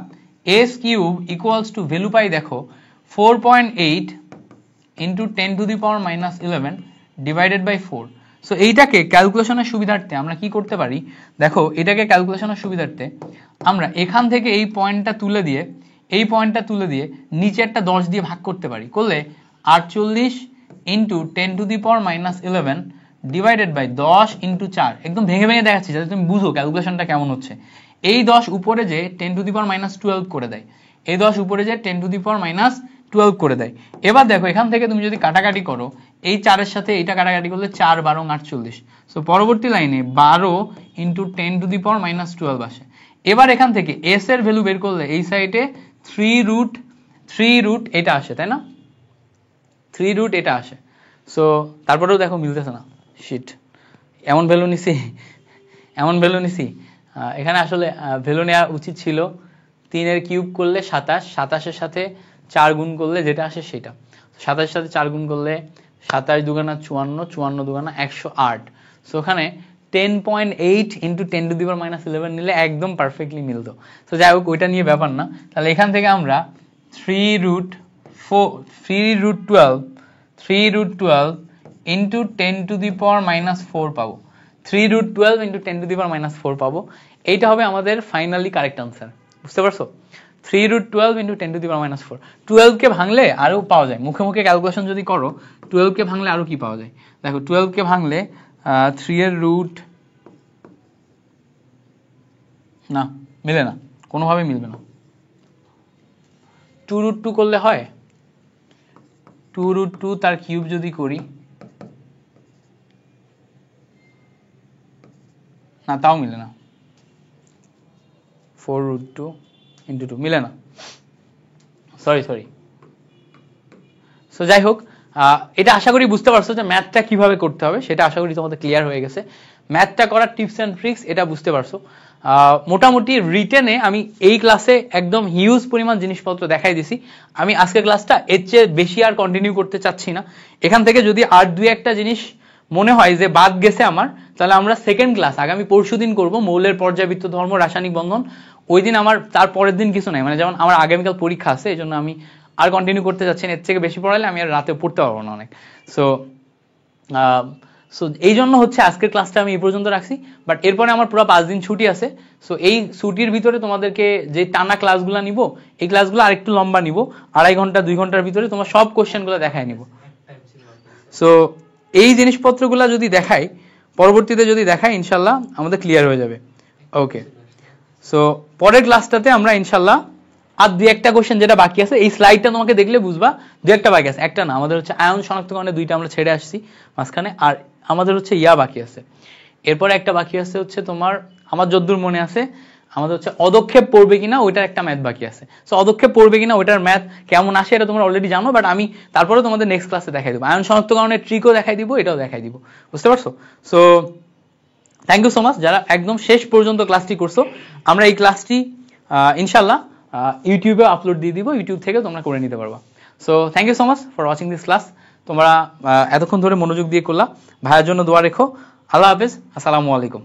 S³ ইকুয়ালস টু ভ্যালু পাই দেখো 4.8 × 10⁻11 ডিভাইডেড বাই 4। সো এইটাকে ক্যালকুলেশনের সুবিধার্থে আমরা কি করতে পারি দেখো, এটাকে ক্যালকুলেশনের সুবিধার্থে আমরা এখান থেকে এই পয়েন্টটা তুলে দিয়ে নিচে একটা 10 দিয়ে ভাগ করতে পারি। করলে 48 × 10⁻11 ডিভাইডেড বাই 10 ইন্টু 4, একদম ভেঙে ভেঙে দেখাচ্ছি যাতে তুমি বুঝো ক্যালকুলেশনটা কেমন হচ্ছে। এই 10 উপরে যে 10 টু দি পাওয়ার মাইনাস 12 করে দেয়, এই 10 উপরে যে 10 টু দি পাওয়ার মাইনাস 12 করে দেয়। এবার দেখো এখান থেকে তুমি যদি কাটাকাটি করো, এই 4 এর সাথে এইটা কাটাকাটি করলে 4 12 48, সো পরবর্তী লাইনে 12 into 10 to the power minus 12 আসে। এবার এখান থেকে এস এর ভ্যালু বের করলে এই সাইডে 3 রুট এটা আসে, তাই না? 3 রুট এটা আসে। সো তারপরেও দেখো মিলতেছে না, শিট, এমন ভ্যালু নিছি, এমন ভ্যালু নিছি। এখানে আসলে ভ্যালু নেওয়া উচিত ছিল 3 এর কিউব করলে 27, 27 এর সাথে 4 গুণ করলে যেটা আসে সেটা, 27 এর সাথে 4 গুণ করলে 27 দুগুণা 54, 54 দুগুণা 108। সো ওখানে 10.8 into 10 to the power minus 11 নিলে একদম পারফেক্টলি মিলতো। সো যাই হোক ওইটা নিয়ে ব্যাপার না। তাহলে এখান থেকে আমরা 3 root 12 into 10 to the power minus 4 পাবো। 3 root 12 into 10 to the power minus 4 পাবো। এইটা হবে আমাদের ফাইনালি কারেক্ট আনসার, বুঝতে পারছো? 3 root 12 into 10 to the power minus 4। 12 কে ভাঙলে আরো পাওয়া যায়, মুখে মুখে ক্যালকুলেশন যদি করো 12 কে ভাঙলে আরো কি পাওয়া যায় দেখো। 12 কে ভাঙলে 3 এর রুট, না মিলে না, কোনোভাবে মিলবে না। 2 রুট 2 করলে হয়, 2 রুট 2 তার কিউব যদি করি, না তাও মিলে না। 4 রুট 2 ইন্টু 2 মিলে না, সরি। সো যাই হোক, এটা আশা করি বুঝতে পারছো যে ম্যাথটা কিভাবে করতে হবে, সেটা আশা করি তোমাদের ক্লিয়ার হয়ে গেছে। ম্যাথটা করার টিপস অ্যান্ড ট্রিক্স এটা বুঝতে পারছো। মোটামুটি রিটেনে আমি এই ক্লাসে একদম হিউজ পরিমাণ জিনিসপত্র দেখাই দিছি। আমি আজকের ক্লাসটা এর চেয়ে বেশি আর কন্টিনিউ করতে চাচ্ছি না। এখান থেকে যদি আর দুই একটা জিনিস মনে হয় যে বাদ গেছে আমার, তাহলে আমরা সেকেন্ড ক্লাস আগামী পরশুদিন করব, মৌলের পর্যাবৃত্ত ধর্ম, রাসায়নিক বন্ধন। ওই দিন আমার তার পরের দিন কিছু নাই, মানে যেমন আমার আগামীকাল পরীক্ষা আছে, এই জন্য আমি আর কন্টিনিউ করতে চাচ্ছি না। এর থেকে বেশি পড়ালে আমি আর রাতে পড়তে পারবো না অনেক। সো এই জন্য হচ্ছে আজকের ক্লাসটা আমি এই পর্যন্ত রাখছি। বাট এরপরে আমার পুরো 5 দিন ছুটি আছে। সো এই ছুটির ভিতরে তোমাদেরকে যে টানা ক্লাসগুলো নিব, এই ক্লাসগুলো আরেকটু লম্বা নিব, 2.5 ঘন্টা 2 ঘন্টার ভিতরে তোমার সব কোশ্চেনগুলো দেখায় নিব। সো এই জিনিসপত্রগুলো যদি দেখাই, পরবর্তীতে যদি দেখাই, ইনশাল্লাহ আমাদের ক্লিয়ার হয়ে যাবে। ওকে, সো পরের ক্লাসটাতে আমরা ইনশাল্লাহ আর দুই একটা কোশ্চেন যেটা বাকি আছে, এই স্লাইডটা তোমাকে দেখলে বুঝবা দু একটা বাকি আছে। একটা না, আমাদের হচ্ছে আয়ন শনাক্তকরণে 2টা আমরা ছেড়ে আসছি মাঝখানে, আর আমাদের হচ্ছে বাকি আছে। এরপরে একটা বাকি আছে হচ্ছে তোমার, আমার যদ্দূর মনে আছে, আমাদের হচ্ছে অদক্ষেপ পড়বে কিনা ওইটার একটা ম্যাথ বাকি আছে। সো অদক্ষেপ পড়বে কিনা ওইটার ম্যাথ কেমন আসে এটা তোমরা অলরেডি জানো, বাট আমি তারপরে তোমাদের নেক্সট ক্লাসে দেখাই দিব। আয়ন শনাক্তকরণের ট্রিকও দেখাই দিব, এটাও দেখাই দিব, বুঝতে পারছো? So thank you so much যারা একদম শেষ পর্যন্ত ক্লাসটি করছো। আমরা এই ক্লাসটি ইনশাল্লাহ ইউটিউবে আপলোড দিয়ে দিব, ইউটিউব থেকে তোমরা করে নিতে পারবা। So thank you so much for watching this class. তোমরা এতক্ষণ ধরে মনোযোগ দিয়ে করলা, ভাইয়ের জন্য দোয়া রেখো। আল্লাহ হাফেজ, আসসালামু আলাইকুম।